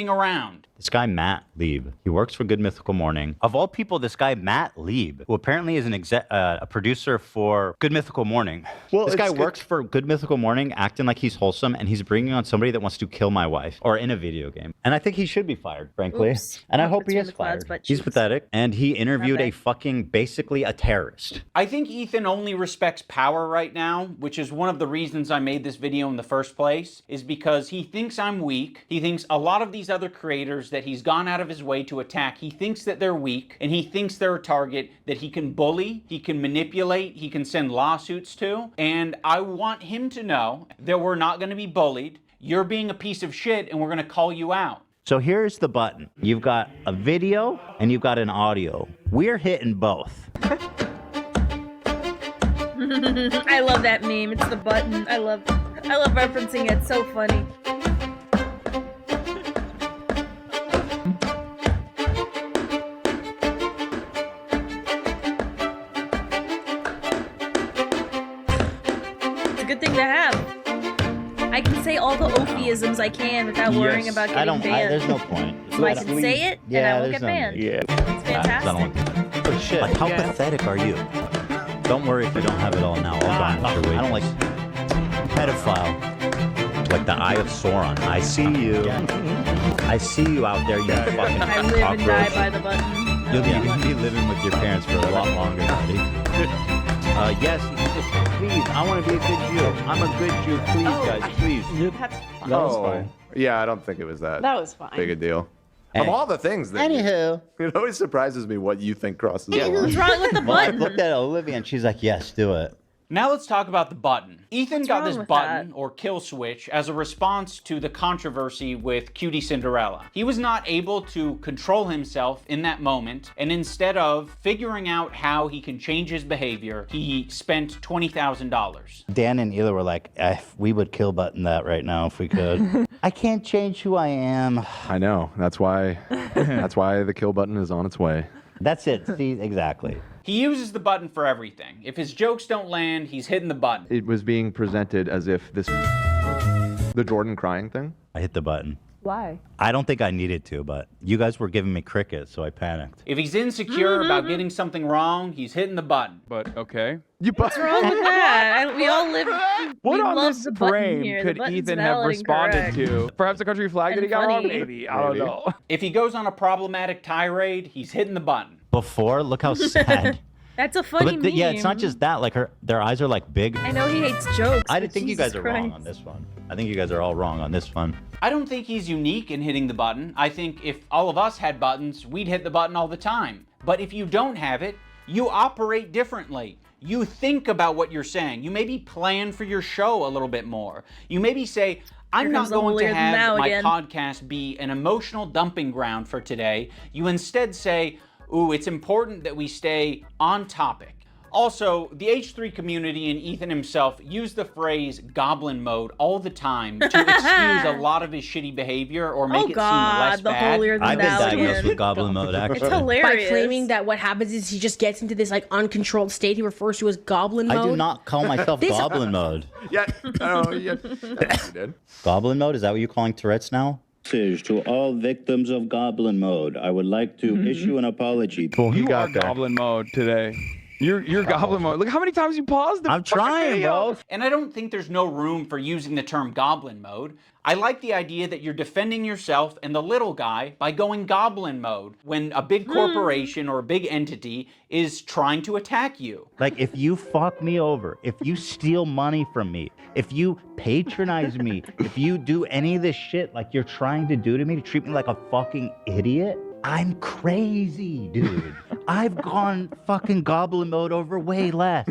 Speaker 4: around.
Speaker 21: This guy, Matt Lieb, he works for Good Mythical Morning. Of all people, this guy, Matt Lieb, who apparently is a producer for Good Mythical Morning. Well, this guy works for Good Mythical Morning, acting like he's wholesome, and he's bringing on somebody that wants to kill my wife, or in a video game. And I think he should be fired, frankly.
Speaker 2: Oops.
Speaker 21: And I
Speaker 2: Not
Speaker 21: hope he
Speaker 2: between
Speaker 21: is
Speaker 2: the clouds,
Speaker 21: fired.
Speaker 2: but
Speaker 21: He's
Speaker 2: jeez.
Speaker 21: pathetic. And he interviewed a fucking, basically a terrorist.
Speaker 4: I think Ethan only respects power right now, which is one of the reasons I made this video in the first place, is because he thinks I'm weak. He thinks a lot of these other creators that he's gone out of his way to attack, he thinks that they're weak, and he thinks they're a target that he can bully, he can manipulate, he can send lawsuits to, and I want him to know that we're not going to be bullied. You're being a piece of shit, and we're going to call you out.
Speaker 21: So here's the button. You've got a video and you've got an audio. We're hitting both.
Speaker 2: I love that meme. It's the button. I love referencing it. It's so funny. It's a good thing to have. I can say all the Ophiisms I can without worrying about getting banned.
Speaker 21: There's no point.
Speaker 2: So I can say it, and I won't get banned.
Speaker 21: Yeah.
Speaker 2: It's fantastic.
Speaker 21: Oh, shit. Like, how pathetic are you? Don't worry if you don't have it all now. I'll garnish your wages. I don't like pedophile. Like the Eye of Sauron. I see you. I see you out there, you fucking
Speaker 2: I live and die
Speaker 21: cockroach.
Speaker 2: by the button.
Speaker 21: You'll be living with your parents for a lot longer, buddy. Yes, please, I want to be a good Jew. I'm a good Jew. Please, guys, please.
Speaker 9: That's fine.
Speaker 16: That was fine. Yeah, I don't think it was that.
Speaker 9: That was fine.
Speaker 16: Big a deal.
Speaker 21: Hey.
Speaker 16: Of all the things that
Speaker 21: Anywho.
Speaker 16: it always surprises me what you think crosses the line.
Speaker 2: What's wrong with the
Speaker 21: Well, I
Speaker 2: button?
Speaker 21: looked at Olivia and she's like, yes, do it.
Speaker 4: Now let's talk about the button. Ethan got
Speaker 2: wrong
Speaker 4: this
Speaker 2: with
Speaker 4: button, or kill switch, as a response to the controversy with Cutie Cinderella. He was not able to control himself in that moment, and instead of figuring out how he can change his behavior, he spent $20,000.
Speaker 21: Dan and Ela were like, we would kill button that right now if we could. I can't change who I am.
Speaker 16: I know. That's why the kill button is on its way.
Speaker 21: That's it. See, exactly.
Speaker 4: He uses the button for everything. If his jokes don't land, he's hitting the button.
Speaker 16: It was being presented as if the Jordan crying thing.
Speaker 21: I hit the button.
Speaker 9: Why?
Speaker 21: I don't think I needed to, but you guys were giving me crickets, so I panicked.
Speaker 4: If he's insecure about getting something wrong, he's hitting the button.
Speaker 7: But okay.
Speaker 2: What's wrong with that? We all live.
Speaker 7: What
Speaker 2: we
Speaker 7: on
Speaker 2: love
Speaker 7: this
Speaker 2: the button
Speaker 7: frame
Speaker 2: here. The
Speaker 7: could
Speaker 2: button's
Speaker 7: Ethan have
Speaker 2: valid and
Speaker 7: responded
Speaker 2: correct.
Speaker 7: to? Perhaps the country flag that he got wrong?
Speaker 2: funny.
Speaker 7: Maybe. I don't know.
Speaker 4: If he goes on a problematic tirade, he's hitting the button.
Speaker 21: Before, look how sad.
Speaker 2: That's a funny meme.
Speaker 21: Yeah, it's not just that. Like their eyes are like big.
Speaker 2: I know he hates jokes.
Speaker 21: I
Speaker 2: but
Speaker 21: think you
Speaker 2: Jesus
Speaker 21: guys are wrong
Speaker 2: Christ.
Speaker 21: on this one. I think you guys are all wrong on this one.
Speaker 4: I don't think he's unique in hitting the button. I think if all of us had buttons, we'd hit the button all the time. But if you don't have it, you operate differently. You think about what you're saying. You maybe plan for your show a little bit more. You maybe say, I'm
Speaker 2: Here
Speaker 4: not
Speaker 2: comes the
Speaker 4: going to
Speaker 2: holier than thou
Speaker 4: have my
Speaker 2: again.
Speaker 4: podcast be an emotional dumping ground for today. You instead say, ooh, it's important that we stay on topic. Also, the H3 community and Ethan himself use the phrase goblin mode all the time to excuse a lot of his shitty behavior or make it seem less bad.
Speaker 21: I've been diagnosed with goblin mode, actually.
Speaker 2: It's hilarious.
Speaker 9: By claiming that what happens is he just gets into this like uncontrolled state he refers to as goblin mode.
Speaker 21: I do not call myself
Speaker 9: This-
Speaker 21: goblin mode.
Speaker 16: Yeah. Oh, yeah. You did.
Speaker 21: Goblin mode? Is that what you're calling Tourette's now? To all victims of goblin mode, I would like to issue an apology.
Speaker 7: You are goblin mode today. You're goblin mode. Look how many times you paused the
Speaker 21: I'm trying,
Speaker 7: video.
Speaker 21: bro.
Speaker 4: And I don't think there's no room for using the term goblin mode. I like the idea that you're defending yourself and the little guy by going goblin mode when a big corporation or a big entity is trying to attack you.
Speaker 21: Like, if you fuck me over, if you steal money from me, if you patronize me, if you do any of this shit like you're trying to do to me to treat me like a fucking idiot,
Speaker 17: I'm crazy, dude. I've gone fucking goblin mode over way less.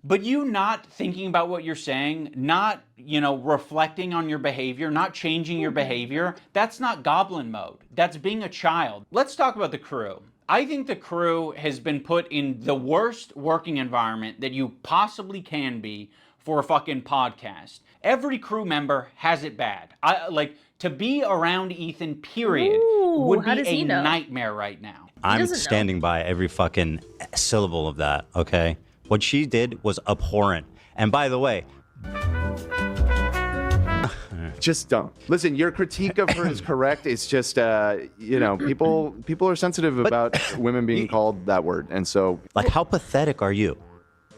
Speaker 4: But you not thinking about what you're saying, not, reflecting on your behavior, not changing your behavior, that's not goblin mode. That's being a child. Let's talk about the crew. I think the crew has been put in the worst working environment that you possibly can be for a fucking podcast. Every crew member has it bad. To be around Ethan, period, would be a nightmare right now.
Speaker 17: I'm standing by every fucking syllable of that, okay? What she did was abhorrent. And by the way,
Speaker 16: Just don't. Listen, your critique of her is correct. It's just, people are sensitive about women being called that word. And so...
Speaker 17: Like, how pathetic are you?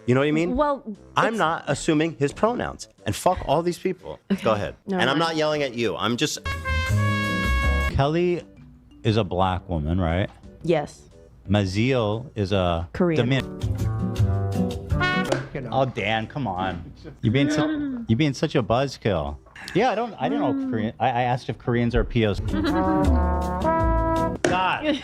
Speaker 17: You know what I mean?
Speaker 24: Well,
Speaker 17: I'm not assuming his pronouns. And fuck all these people. Go ahead.
Speaker 24: Never
Speaker 17: And I'm
Speaker 24: mind.
Speaker 17: not yelling at you. I'm just... Kelly is a black woman, right?
Speaker 9: Yes.
Speaker 17: Maziel is a...
Speaker 9: Korean.
Speaker 17: Oh, Dan, come on. You're being such a buzzkill. Yeah, I didn't know Korean. I asked if Koreans are POC. God.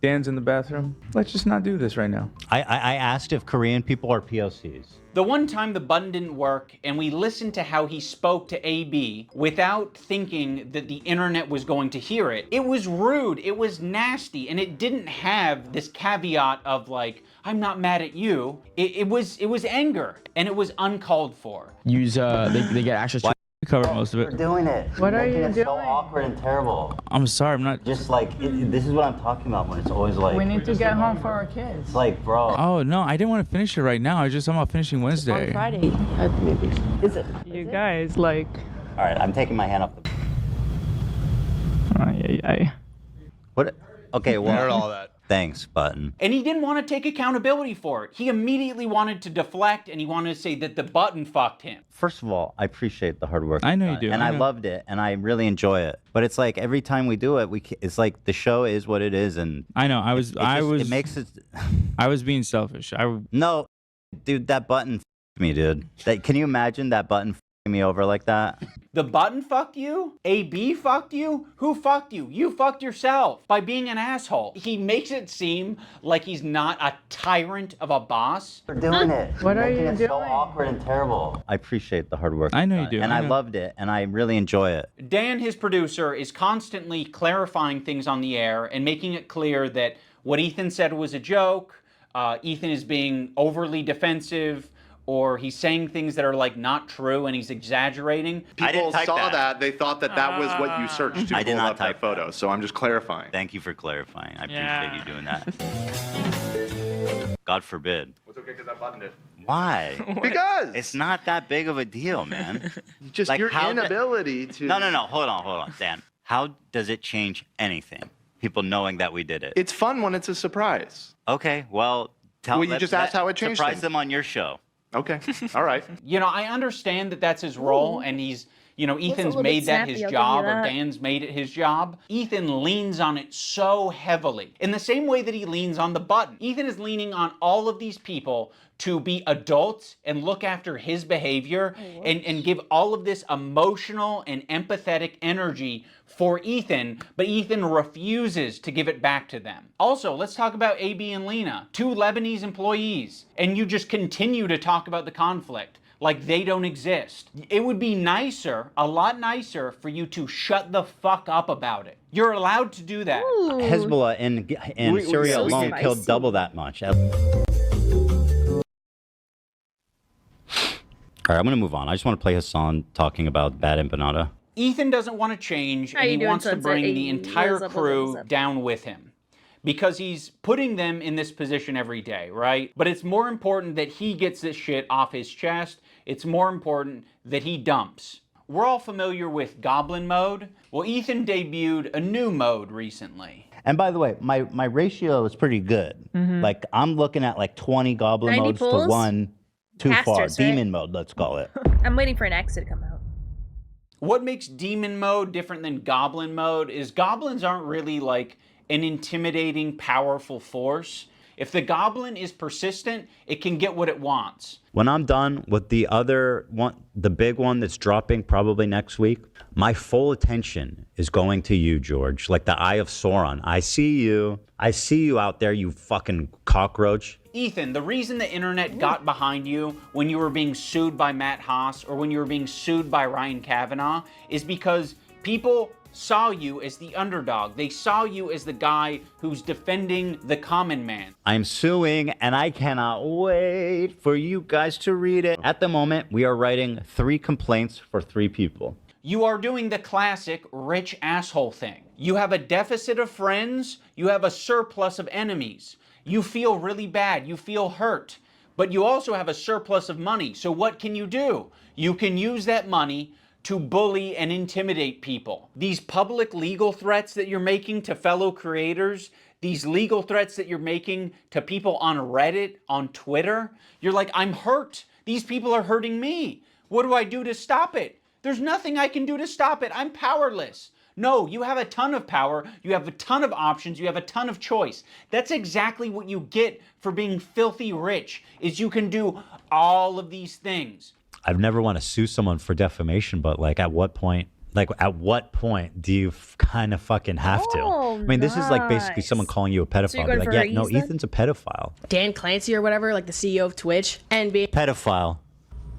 Speaker 14: Dan's in the bathroom. Let's just not do this right now.
Speaker 17: I asked if Korean people are POCs.
Speaker 4: The one time the button didn't work and we listened to how he spoke to AB without thinking that the internet was going to hear it, it was rude, it was nasty, and it didn't have this caveat of like, I'm not mad at you. It was anger, and it was uncalled for.
Speaker 1: They get access to cover most of it.
Speaker 17: You're doing it.
Speaker 15: What are you
Speaker 17: Making it
Speaker 15: doing?
Speaker 17: so awkward and terrible.
Speaker 1: I'm sorry, I'm not.
Speaker 17: Just like, this is what I'm talking about when it's always like...
Speaker 15: We need to get home for our kids.
Speaker 17: It's like, bro.
Speaker 1: Oh no, I didn't want to finish it right now. I just talking about finishing Wednesday.
Speaker 9: On Friday, maybe. Is it?
Speaker 15: You guys, like...
Speaker 17: All right, I'm taking my hand off the... What? Okay, well...
Speaker 11: Heard all that.
Speaker 17: Thanks, button.
Speaker 4: And he didn't want to take accountability for it. He immediately wanted to deflect, and he wanted to say that the button fucked him.
Speaker 17: First of all, I appreciate the hard work.
Speaker 1: I know
Speaker 17: you've
Speaker 1: you do,
Speaker 17: done, and
Speaker 1: I
Speaker 17: I
Speaker 1: know.
Speaker 17: loved it, and I really enjoy it. But it's like every time we do it, it's like the show is what it is, and
Speaker 1: I know.
Speaker 17: it makes it.
Speaker 1: I was being selfish.
Speaker 17: No, dude, that button f***ed me, dude. Can you imagine that button f***ing me over like that?
Speaker 4: The button fucked you? AB fucked you? Who fucked you? You fucked yourself by being an asshole. He makes it seem like he's not a tyrant of a boss.
Speaker 17: You're doing it.
Speaker 15: What
Speaker 17: You're
Speaker 15: are
Speaker 17: making
Speaker 15: you
Speaker 17: it
Speaker 15: doing?
Speaker 17: so awkward and terrible. I appreciate the hard work.
Speaker 1: I know
Speaker 17: you've
Speaker 1: you do,
Speaker 17: done, and
Speaker 1: I
Speaker 17: I
Speaker 1: know.
Speaker 17: loved it, and I really enjoy it.
Speaker 4: Dan, his producer, is constantly clarifying things on the air and making it clear that what Ethan said was a joke, Ethan is being overly defensive, or he's saying things that are like not true and he's exaggerating.
Speaker 16: People saw that. They thought that was what you searched to
Speaker 17: I did
Speaker 16: pull
Speaker 17: not
Speaker 16: up that photo. So I'm just clarifying.
Speaker 17: Thank you for clarifying. I appreciate you doing that. God forbid.
Speaker 16: It's okay because I buttoned it.
Speaker 17: Why?
Speaker 16: Because
Speaker 17: it's not that big of a deal, man.
Speaker 16: Just
Speaker 17: Like,
Speaker 16: your
Speaker 17: how
Speaker 16: inability to.
Speaker 17: No. Hold on, Dan. How does it change anything? People knowing that we did it.
Speaker 16: It's fun when it's a surprise.
Speaker 17: Okay, well, tell.
Speaker 16: Well, you just asked how it changed
Speaker 17: Surprise
Speaker 16: things.
Speaker 17: them on your show.
Speaker 16: Okay. All right.
Speaker 4: I understand that that's his role, and he's, Ethan's
Speaker 2: little
Speaker 4: made
Speaker 2: bit
Speaker 4: that
Speaker 2: snappy,
Speaker 4: his
Speaker 2: I'll give
Speaker 4: job,
Speaker 2: you
Speaker 4: or
Speaker 2: that.
Speaker 4: Dan's made it his job. Ethan leans on it so heavily, in the same way that he leans on the button. Ethan is leaning on all of these people to be adults and look after his behavior and give all of this emotional and empathetic energy for Ethan, but Ethan refuses to give it back to them. Also, let's talk about AB and Lena, two Lebanese employees, and you just continue to talk about the conflict like they don't exist. It would be nicer, a lot nicer, for you to shut the fuck up about it. You're allowed to do that.
Speaker 17: Hezbollah in Syria
Speaker 2: so
Speaker 17: alone
Speaker 2: spicy.
Speaker 17: killed double that much. All right, I'm gonna move on. I just want to play Hassan talking about bad empanada.
Speaker 4: Ethan doesn't want to change,
Speaker 2: How
Speaker 4: and
Speaker 2: you
Speaker 4: he
Speaker 2: doing,
Speaker 4: wants to
Speaker 2: Sunset?
Speaker 4: bring
Speaker 2: Hey,
Speaker 4: the entire
Speaker 2: what's up,
Speaker 4: crew
Speaker 2: what's up?
Speaker 4: down with him. Because he's putting them in this position every day, right? But it's more important that he gets this shit off his chest. It's more important that he dumps. We're all familiar with Goblin Mode. Well, Ethan debuted a new mode recently.
Speaker 17: And by the way, my ratio is pretty good. Like I'm looking at like 20 goblin
Speaker 2: 90
Speaker 17: modes
Speaker 2: pulls?
Speaker 17: to one too far.
Speaker 2: Pastors, right?
Speaker 17: Demon mode, let's call it.
Speaker 2: I'm waiting for an exit to come out.
Speaker 4: What makes Demon Mode different than Goblin Mode is goblins aren't really like an intimidating, powerful force. If the goblin is persistent, it can get what it wants.
Speaker 17: When I'm done with the other one, the big one that's dropping probably next week, my full attention is going to you, George. Like the Eye of Sauron. I see you. I see you out there, you fucking cockroach.
Speaker 4: Ethan, the reason the internet got behind you when you were being sued by Matt Haas or when you were being sued by Ryan Kavanaugh is because people saw you as the underdog. They saw you as the guy who's defending the common man.
Speaker 17: I'm suing, and I cannot wait for you guys to read it. At the moment, we are writing 3 complaints for 3 people.
Speaker 4: You are doing the classic rich asshole thing. You have a deficit of friends, you have a surplus of enemies. You feel really bad, you feel hurt, but you also have a surplus of money. So what can you do? You can use that money to bully and intimidate people. These public legal threats that you're making to fellow creators, these legal threats that you're making to people on Reddit, on Twitter, you're like, I'm hurt. These people are hurting me. What do I do to stop it? There's nothing I can do to stop it. I'm powerless. No, you have a ton of power, you have a ton of options, you have a ton of choice. That's exactly what you get for being filthy rich, is you can do all of these things.
Speaker 17: I've never want to sue someone for defamation, but like at what point do you kind of fucking have to? I mean, this is like basically someone calling you a pedophile.
Speaker 9: So you're
Speaker 17: Be
Speaker 9: going
Speaker 17: like,
Speaker 9: for
Speaker 17: yeah,
Speaker 9: Reese
Speaker 17: no,
Speaker 9: then?
Speaker 17: Ethan's a pedophile.
Speaker 9: Dan Clancy or whatever, like the CEO of Twitch, and being
Speaker 17: Pedophile.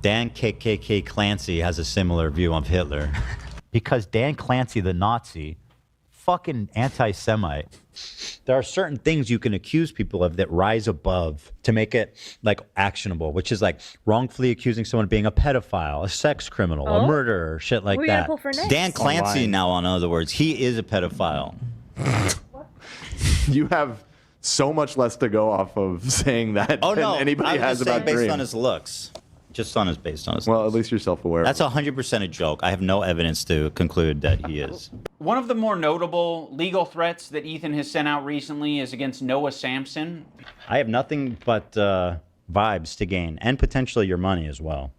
Speaker 17: Dan KKK Clancy has a similar view of Hitler. Because Dan Clancy, the Nazi, fucking anti-Semite. There are certain things you can accuse people of that rise above to make it like actionable, which is like wrongfully accusing someone of being a pedophile, a sex criminal, a murderer, shit like
Speaker 2: Who are you gonna
Speaker 17: that.
Speaker 2: pull for next?
Speaker 17: Dan Clancy
Speaker 16: Online.
Speaker 17: now, in other words, he is a pedophile.
Speaker 16: You have so much less to go off of saying that
Speaker 17: Oh
Speaker 16: than
Speaker 17: no,
Speaker 16: anybody
Speaker 17: I'm
Speaker 16: has
Speaker 17: just saying
Speaker 16: about
Speaker 17: based
Speaker 16: Dream.
Speaker 17: on his looks. Just on his based on his
Speaker 16: Well, at least you're self-aware.
Speaker 17: That's 100% a joke. I have no evidence to conclude that he is.
Speaker 4: One of the more notable legal threats that Ethan has sent out recently is against Noah Samson.
Speaker 17: I have nothing but vibes to gain, and potentially your money as well.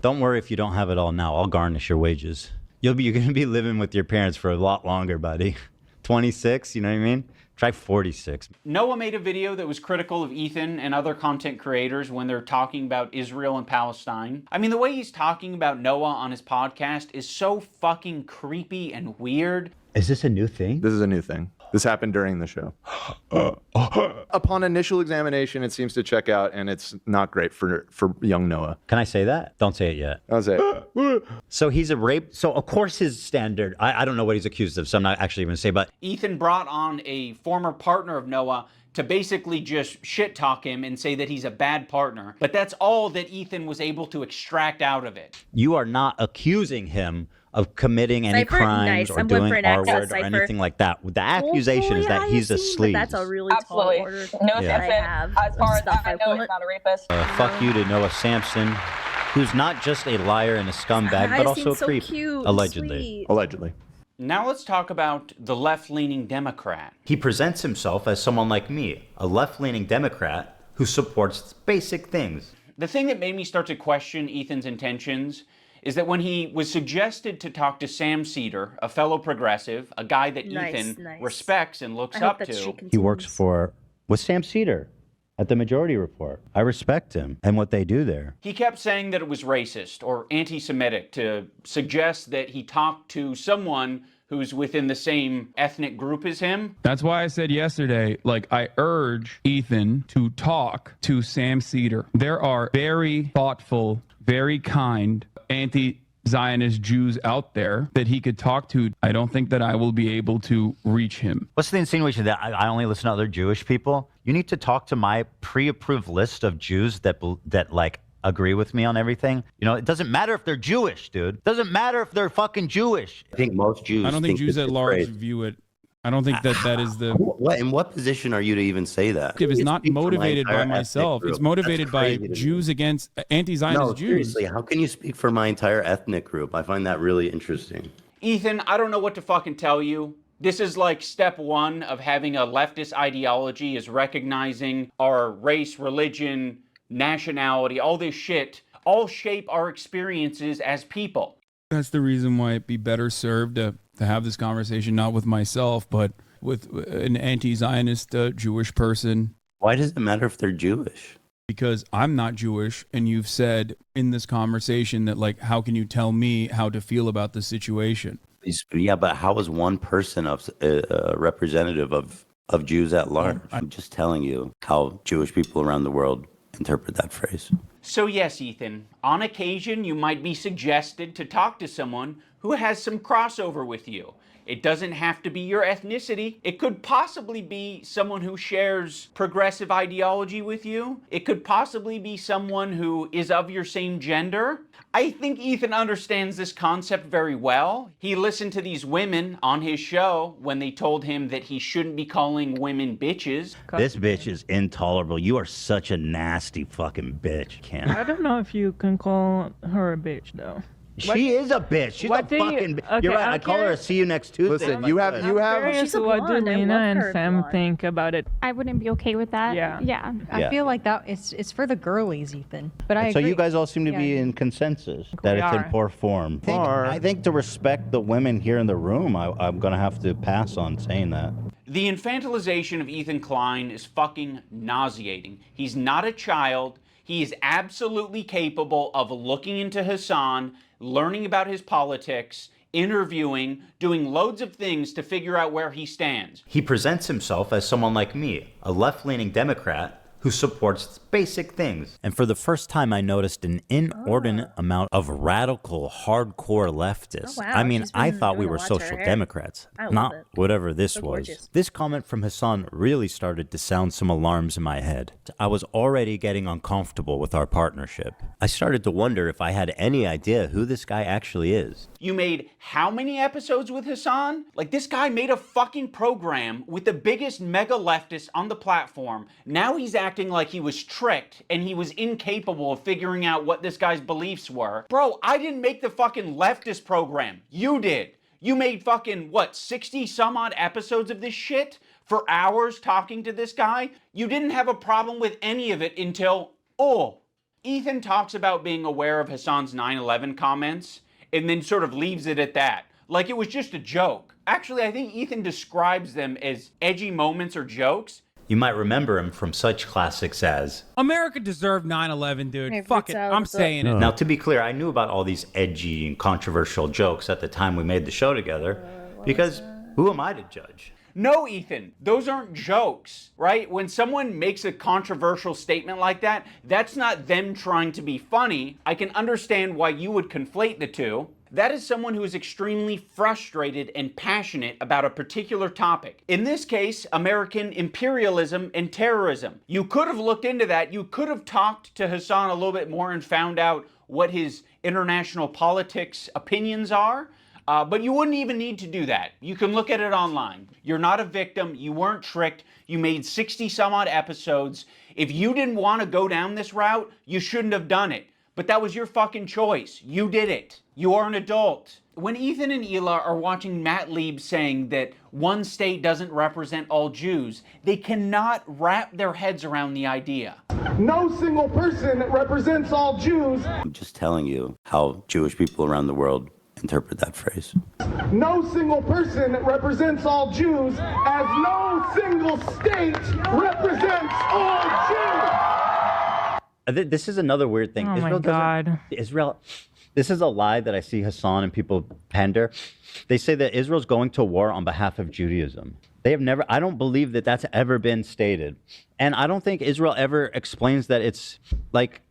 Speaker 17: Don't worry if you don't have it all now. I'll garnish your wages. You're going to be living with your parents for a lot longer, buddy. 26, you know what I mean? Try 46.
Speaker 4: Noah made a video that was critical of Ethan and other content creators when they're talking about Israel and Palestine. I mean, the way he's talking about Noah on his podcast is so fucking creepy and weird.
Speaker 17: Is this a new thing?
Speaker 16: This is a new thing. This happened during the show. Upon initial examination, it seems to check out, and it's not great for young Noah.
Speaker 17: Can I say that? Don't say it yet.
Speaker 16: I'll say it.
Speaker 17: So he's a rape. So of course his standard, I don't know what he's accused of, so I'm not actually even going to say, but
Speaker 4: Ethan brought on a former partner of Noah to basically just shit talk him and say that he's a bad partner. But that's all that Ethan was able to extract out of it.
Speaker 17: you are not accusing him of committing any
Speaker 2: Cipher,
Speaker 17: crimes
Speaker 2: nice.
Speaker 17: or
Speaker 2: I'm going
Speaker 17: doing
Speaker 2: for an
Speaker 17: R
Speaker 2: Axa,
Speaker 17: word or
Speaker 2: Cipher.
Speaker 17: anything like that. The accusation is that he's a sleaze.
Speaker 2: That's a really tall order.
Speaker 17: No, Yeah.
Speaker 2: I have
Speaker 5: As far as
Speaker 2: stuff
Speaker 5: I know,
Speaker 2: want.
Speaker 5: he's not a rapist.
Speaker 17: Fuck you to Noah Samson, who's not just a liar and a scumbag, but also a creep. Allegedly.
Speaker 16: Allegedly.
Speaker 4: Now let's talk about the left-leaning Democrat.
Speaker 17: He presents himself as someone like me, a left-leaning Democrat who supports basic things.
Speaker 4: The thing that made me start to question Ethan's intentions is that when he was suggested to talk to Sam Cedar, a fellow progressive, a guy that Ethan respects and looks up to,
Speaker 17: He works with Sam Cedar at the Majority Report. I respect him and what they do there.
Speaker 4: he kept saying that it was racist or anti-Semitic to suggest that he talked to someone who's within the same ethnic group as him.
Speaker 7: That's why I said yesterday, like, I urge Ethan to talk to Sam Cedar. There are very thoughtful, very kind anti-Zionist Jews out there that he could talk to. I don't think that I will be able to reach him.
Speaker 17: What's the insinuation that I only listen to other Jewish people? You need to talk to my pre-approved list of Jews that like agree with me on everything. You know, it doesn't matter if they're Jewish, dude. It doesn't matter if they're fucking Jewish.
Speaker 6: I think most Jews.
Speaker 7: I don't think Jews at large view it. I don't think that is the.
Speaker 6: In what position are you to even say that?
Speaker 7: It's not motivated by myself. It's motivated by Jews against anti-Zionist
Speaker 6: No,
Speaker 7: Jews.
Speaker 6: seriously, how can you speak for my entire ethnic group? I find that really interesting.
Speaker 4: Ethan, I don't know what to fucking tell you. This is like step one of having a leftist ideology, is recognizing our race, religion, nationality, all this shit, all shape our experiences as people.
Speaker 7: That's the reason why it'd be better served to have this conversation not with myself, but with an anti-Zionist Jewish person
Speaker 6: Why does it matter if they're Jewish?
Speaker 7: Because I'm not Jewish, and you've said in this conversation that, like, how can you tell me how to feel about the situation?
Speaker 6: Yeah, but how is one person a representative of Jews at large? I'm just telling you how Jewish people around the world interpret that phrase.
Speaker 4: So yes, Ethan, on occasion you might be suggested to talk to someone who has some crossover with you. It doesn't have to be your ethnicity. It could possibly be someone who shares progressive ideology with you. It could possibly be someone who is of your same gender. I think Ethan understands this concept very well. He listened to these women on his show when they told him that he shouldn't be calling women bitches.
Speaker 17: This bitch is intolerable. You are such a nasty fucking bitch, Cam.
Speaker 15: I don't know if you can call her a bitch, though.
Speaker 17: She is a bitch. She's a
Speaker 15: what do you-
Speaker 17: fucking.
Speaker 15: okay,
Speaker 17: You're right.
Speaker 15: I'm
Speaker 17: I call her a
Speaker 15: curious-
Speaker 17: see you next Tuesday.
Speaker 16: Listen, you have
Speaker 15: Curious
Speaker 2: She's a
Speaker 15: what do
Speaker 2: blonde. I
Speaker 15: Lena
Speaker 2: love
Speaker 15: and
Speaker 2: her
Speaker 15: Sam
Speaker 2: blonde.
Speaker 15: think about it.
Speaker 5: I wouldn't be okay with that.
Speaker 15: Yeah.
Speaker 5: Yeah.
Speaker 17: Yeah.
Speaker 8: I feel like that it's for the girlies, Ethan. But I
Speaker 17: So
Speaker 8: agree.
Speaker 17: you guys all seem to be
Speaker 8: Yeah.
Speaker 17: in consensus that
Speaker 15: We
Speaker 17: it's in
Speaker 15: are.
Speaker 17: poor form. I think to respect the women here in the room, I'm gonna have to pass on saying that.
Speaker 4: The infantilization of Ethan Klein is fucking nauseating. He's not a child. He is absolutely capable of looking into Hassan, learning about his politics, interviewing, doing loads of things to figure out where he stands.
Speaker 17: He presents himself as someone like me, a left-leaning Democrat who supports basic things.
Speaker 18: And for the first time, I noticed an inordinate amount of radical, hardcore leftists.
Speaker 2: Oh, wow.
Speaker 18: I mean,
Speaker 2: She's
Speaker 18: I
Speaker 2: been
Speaker 18: thought we
Speaker 2: doing a
Speaker 18: were
Speaker 2: lot to her
Speaker 18: social
Speaker 2: hair.
Speaker 18: democrats,
Speaker 2: I love
Speaker 18: not
Speaker 2: it.
Speaker 18: whatever this
Speaker 2: So
Speaker 18: was.
Speaker 2: gorgeous.
Speaker 18: This comment from Hassan really started to sound some alarms in my head. I was already getting uncomfortable with our partnership.
Speaker 17: I started to wonder if I had any idea who this guy actually is.
Speaker 4: You made how many episodes with Hassan? Like, this guy made a fucking program with the biggest mega leftist on the platform. Now he's acting like he was tricked and he was incapable of figuring out what this guy's beliefs were. Bro, I didn't make the fucking leftist program. You did. You made fucking, what, 60 some odd episodes of this shit for hours talking to this guy? You didn't have a problem with any of it until, Ethan talks about being aware of Hassan's 9/11 comments and then sort of leaves it at that. Like it was just a joke. Actually, I think Ethan describes them as edgy moments or jokes.
Speaker 17: You might remember him from such classics as...
Speaker 19: America deserved 9/11, dude.
Speaker 2: Hey,
Speaker 19: Fuck
Speaker 2: Fritz
Speaker 19: it.
Speaker 2: out
Speaker 19: I'm
Speaker 2: with the-
Speaker 19: saying it.
Speaker 17: Now, to be clear, I knew about all these edgy and controversial jokes at the time we made the show together, because who am I to judge?
Speaker 4: No, Ethan, those aren't jokes, right? When someone makes a controversial statement like that, that's not them trying to be funny. I can understand why you would conflate the two. That is someone who is extremely frustrated and passionate about a particular topic. In this case, American imperialism and terrorism. You could have looked into that. You could have talked to Hassan a little bit more and found out what his international politics opinions are. But you wouldn't even need to do that. You can look at it online. You're not a victim. You weren't tricked. You made 60 some odd episodes. If you didn't want to go down this route, you shouldn't have done it. But that was your fucking choice. You did it. You are an adult. When Ethan and Hila are watching Matt Lieb saying that one state doesn't represent all Jews, they cannot wrap their heads around the idea.
Speaker 25: No single person represents all Jews.
Speaker 6: I'm just telling you how Jewish people around the world interpret that phrase.
Speaker 25: No single person represents all Jews, as no single state represents all Jews.
Speaker 17: This is another weird thing.
Speaker 15: Oh my
Speaker 17: Israel doesn't-
Speaker 15: God.
Speaker 17: Israel, this is a lie that I see Hassan and people pander. They say that Israel's going to war on behalf of Judaism. They have never, I don't believe that that's ever been stated. And I don't think Israel ever explains that it's like,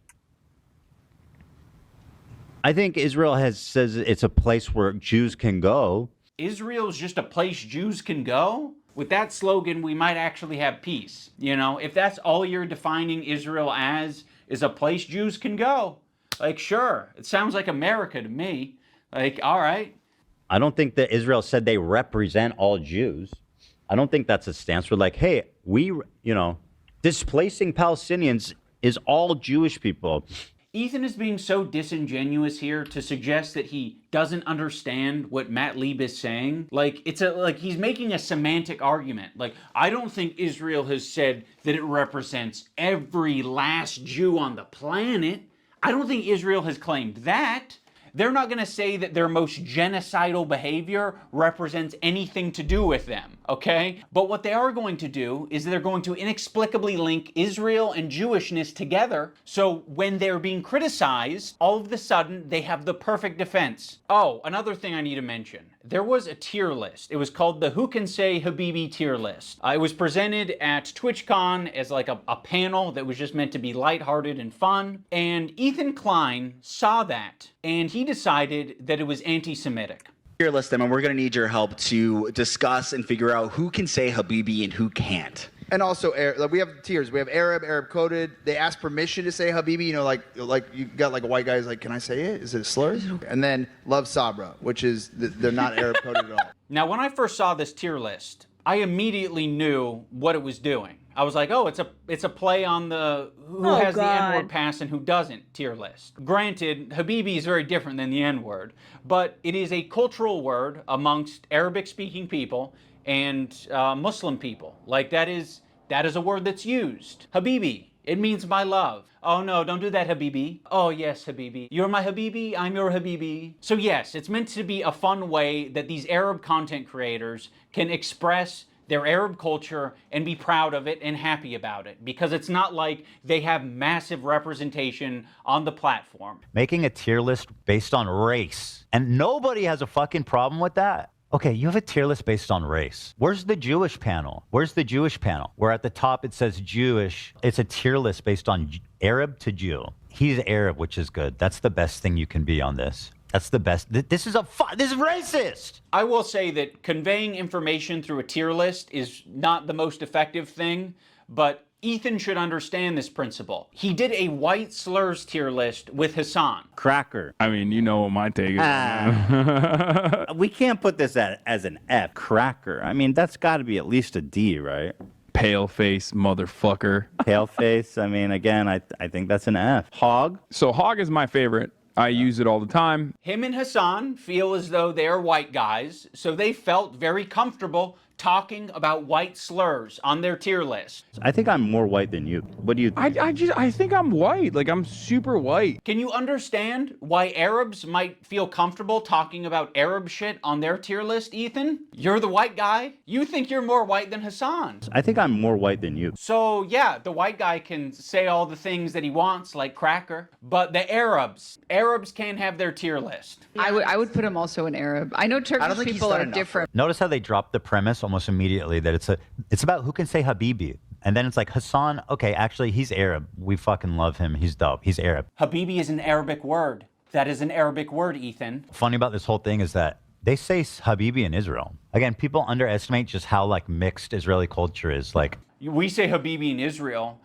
Speaker 17: I think Israel says it's a place where Jews can go.
Speaker 4: Israel's just a place Jews can go? With that slogan, we might actually have peace. You know, if that's all you're defining Israel as, is a place Jews can go. Like, sure, it sounds like America to me. Like, all right.
Speaker 17: I don't think that Israel said they represent all Jews. I don't think that's a stance. We're like, hey, displacing Palestinians is all Jewish people.
Speaker 4: Ethan is being so disingenuous here to suggest that he doesn't understand what Matt Lieb is saying. Like, he's making a semantic argument. Like, I don't think Israel has said that it represents every last Jew on the planet. I don't think Israel has claimed that. They're not going to say that their most genocidal behavior represents anything to do with them, okay? But what they are going to do is they're going to inexplicably link Israel and Jewishness together, so when they're being criticized, all of a sudden they have the perfect defense. Oh, another thing I need to mention. There was a tier list. It was called the Who Can Say Habibi tier list. It was presented at TwitchCon as like a panel that was just meant to be lighthearted and fun. And Ethan Klein saw that, and he decided that it was anti-Semitic.
Speaker 5: Tier list them, and we're going to need your help to discuss and figure out who can say Habibi and who can't.
Speaker 12: And also, we have tiers. We have Arab coded. They ask permission to say Habibi. You know, like you got like a white guy who's like, can I say it? Is it a slur? And then Love Sabra, which is they're not Arab coded at all.
Speaker 4: Now, when I first saw this tier list, I immediately knew what it was doing. I was like, oh, it's a play on the who has the N-word pass and who doesn't tier list. Granted, Habibi is very different than the N-word, but it is a cultural word amongst Arabic-speaking people and Muslim people. Like that is a word that's used. Habibi, it means my love. Oh no, don't do that, Habibi. Oh yes, Habibi. You're my Habibi, I'm your Habibi. So yes, it's meant to be a fun way that these Arab content creators can express their Arab culture and be proud of it and happy about it, because it's not like they have massive representation on the platform.
Speaker 18: Making a tier list based on race, and nobody has a fucking problem with that. Okay, you have a tier list based on race. Where's the Jewish panel? Where's the Jewish panel? Where at the top it says Jewish. It's a tier list based on Arab to Jew. He's Arab, which is good. That's the best thing you can be on this. That's the best. This is racist.
Speaker 4: I will say that conveying information through a tier list is not the most effective thing, but Ethan should understand this principle. He did a white slurs tier list with Hassan.
Speaker 18: Cracker.
Speaker 7: I mean, you know what my take is.
Speaker 18: We can't put this as an F. Cracker. I mean, that's got to be at least a D, right?
Speaker 7: Pale face motherfucker.
Speaker 18: Pale face. I mean, again, I think that's an F. Hog.
Speaker 7: So hog is my favorite. I use it all the time.
Speaker 4: Him and Hassan feel as though they're white guys, so they felt very comfortable talking about white slurs on their tier list.
Speaker 18: I think I'm more white than you. What do you think?
Speaker 7: I think I'm white. Like, I'm super white.
Speaker 4: Can you understand why Arabs might feel comfortable talking about Arab shit on their tier list, Ethan? You're the white guy. You think you're more white than Hassan.
Speaker 18: I think I'm more white than you.
Speaker 4: So yeah, the white guy can say all the things that he wants, like cracker, but the Arabs can't have their tier list.
Speaker 13: I would put him also in Arab. I know Turkish people are different.
Speaker 18: Notice how they dropped the premise almost immediately that it's about who can say Habibi. And then it's like, Hassan, okay, actually, he's Arab. We fucking love him. He's dope. He's Arab.
Speaker 4: Habibi is an Arabic word. That is an Arabic word, Ethan.
Speaker 18: Funny about this whole thing is that they say Habibi in Israel. Again, people underestimate just how like mixed Israeli culture is. Like,
Speaker 4: we say Habibi in Israel.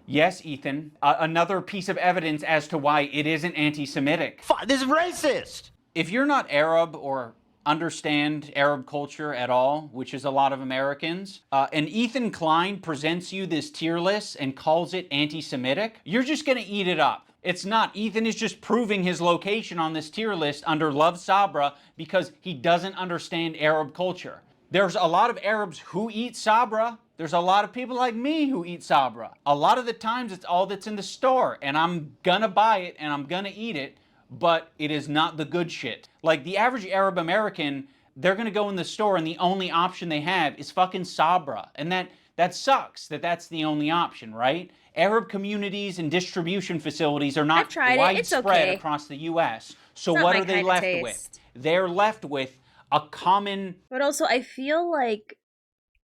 Speaker 4: Yes, Ethan. Another piece of evidence as to why it isn't anti-Semitic.
Speaker 18: This is racist!
Speaker 4: If you're not Arab or understand Arab culture at all, which is a lot of Americans, and Ethan Klein presents you this tier list and calls it anti-Semitic, you're just gonna eat it up. It's not. Ethan is just proving his location on this tier list under Love Sabra because he doesn't understand Arab culture. There's a lot of Arabs who eat Sabra. There's a lot of people like me who eat Sabra. A lot of the times it's all that's in the store, and I'm gonna buy it and I'm gonna eat it, but it is not the good shit. Like the average Arab American, they're gonna go in the store and the only option they have is fucking Sabra. And that sucks that that's the only option, right? Arab communities and distribution facilities are not widespread across the US. So what are they left with? They're left with a common...
Speaker 2: But also, I feel like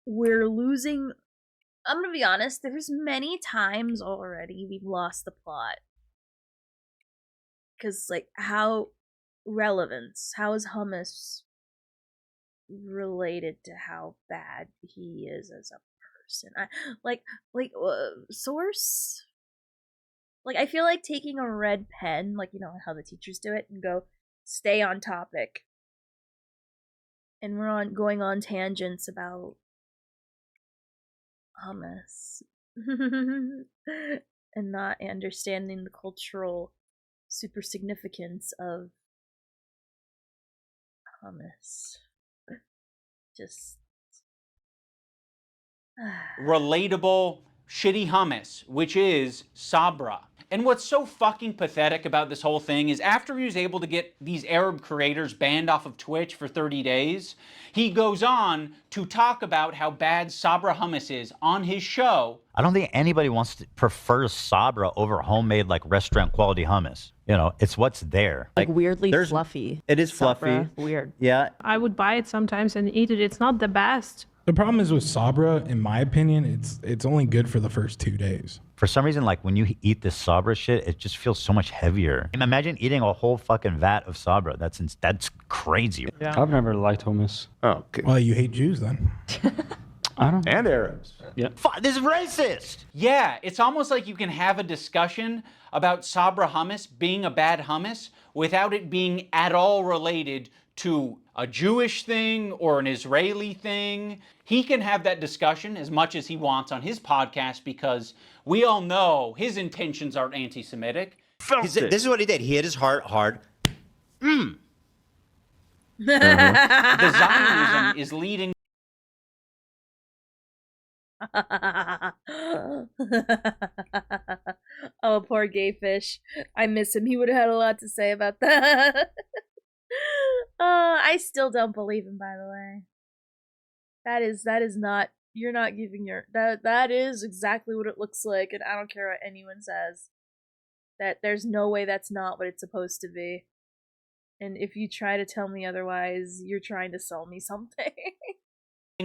Speaker 2: we're losing... I'm gonna be honest, there's many times already we've lost the plot. Because, like, how is hummus related to how bad he is as a person? Source? Like, I feel like taking a red pen, like, you know how the teachers do it, and go, stay on topic. And we're going on tangents about hummus. And not understanding the cultural super significance of hummus. Just
Speaker 4: relatable shitty hummus, which is Sabra. And what's so fucking pathetic about this whole thing is after he was able to get these Arab creators banned off of Twitch for 30 days, he goes on to talk about how bad Sabra hummus is on his show.
Speaker 18: I don't think anybody prefers Sabra over homemade like restaurant quality hummus. You know, it's what's there.
Speaker 24: Like weirdly fluffy.
Speaker 18: It is
Speaker 24: Sabra.
Speaker 18: fluffy.
Speaker 24: Weird.
Speaker 18: Yeah.
Speaker 3: I would buy it sometimes and eat it. It's not the best.
Speaker 10: The problem is with Sabra, in my opinion, it's only good for the first 2 days.
Speaker 18: For some reason, like when you eat this Sabra shit, it just feels so much heavier. Imagine eating a whole fucking vat of Sabra. That's crazy.
Speaker 20: Yeah. I've never liked hummus.
Speaker 16: Oh, okay.
Speaker 10: Well, you hate Jews then.
Speaker 20: I don't.
Speaker 16: And Arabs.
Speaker 20: Yeah.
Speaker 4: This is racist. Yeah, it's almost like you can have a discussion about Sabra hummus being a bad hummus without it being at all related to a Jewish thing or an Israeli thing. He can have that discussion as much as he wants on his podcast because we all know his intentions aren't anti-Semitic.
Speaker 17: This is what he did. He hit his heart hard.
Speaker 4: The Zionism is leading.
Speaker 2: Oh, poor gay fish. I miss him. He would have had a lot to say about that. I still don't believe him, by the way. That is not, you're not giving your, that is exactly what it looks like, and I don't care what anyone says. That there's no way that's not what it's supposed to be. And if you try to tell me otherwise, you're trying to sell me something.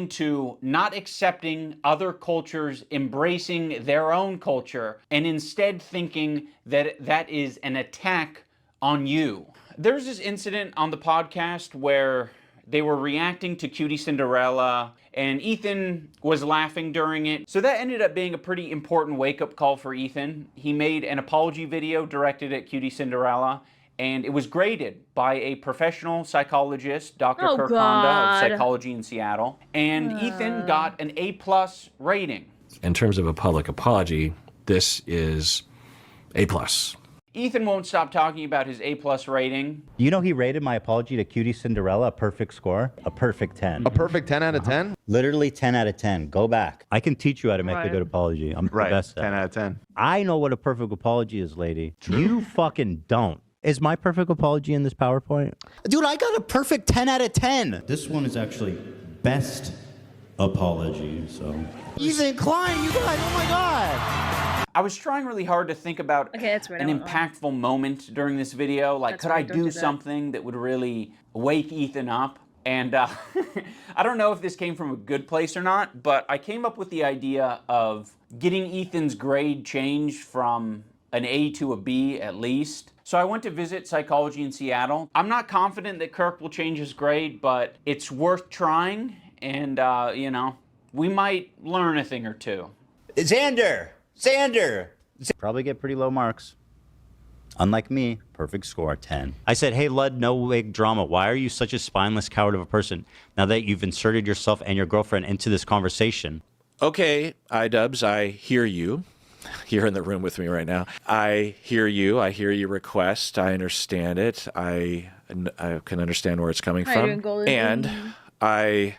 Speaker 4: To not accepting other cultures, embracing their own culture, and instead thinking that that is an attack on you. There's this incident on the podcast where they were reacting to Cutie Cinderella, and Ethan was laughing during it. So that ended up being a pretty important wake-up call for Ethan. He made an apology video directed at Cutie Cinderella, and it was graded by a professional psychologist, Dr. Kirk Honda of Psychology in Seattle. And Ethan got an A+ rating.
Speaker 22: In terms of a public apology, this is A+.
Speaker 4: Ethan won't stop talking about his A+ rating.
Speaker 18: You know, he rated my apology to Cutie Cinderella a perfect score, a perfect 10.
Speaker 16: A perfect 10 out of 10?
Speaker 18: Literally 10 out of 10. Go back. I can teach you how to make a good apology. I'm the best at it.
Speaker 16: 10 out of 10.
Speaker 18: I know what a perfect apology is, lady. You fucking don't. Is my perfect apology in this PowerPoint? Dude, I got a perfect 10 out of 10.
Speaker 17: This one is actually best apology, so.
Speaker 18: Ethan Klein, you guys, oh my God.
Speaker 4: I was trying really hard to think about an impactful moment during this video. Like, could I do something that would really wake Ethan up? And I don't know if this came from a good place or not, but I came up with the idea of getting Ethan's grade changed from an A to a B at least. So I went to visit Psychology in Seattle. I'm not confident that Kirk will change his grade, but it's worth trying. And, you know, we might learn a thing or two.
Speaker 18: Xander! Probably get pretty low marks. Unlike me, perfect score, 10. I said, hey, Lud, no wig drama. Why are you such a spineless coward of a person now that you've inserted yourself and your girlfriend into this conversation?
Speaker 22: Okay, iDubbbz, I hear you. You're in the room with me right now. I hear you. I hear your request. I understand it. I can understand where it's coming from. And I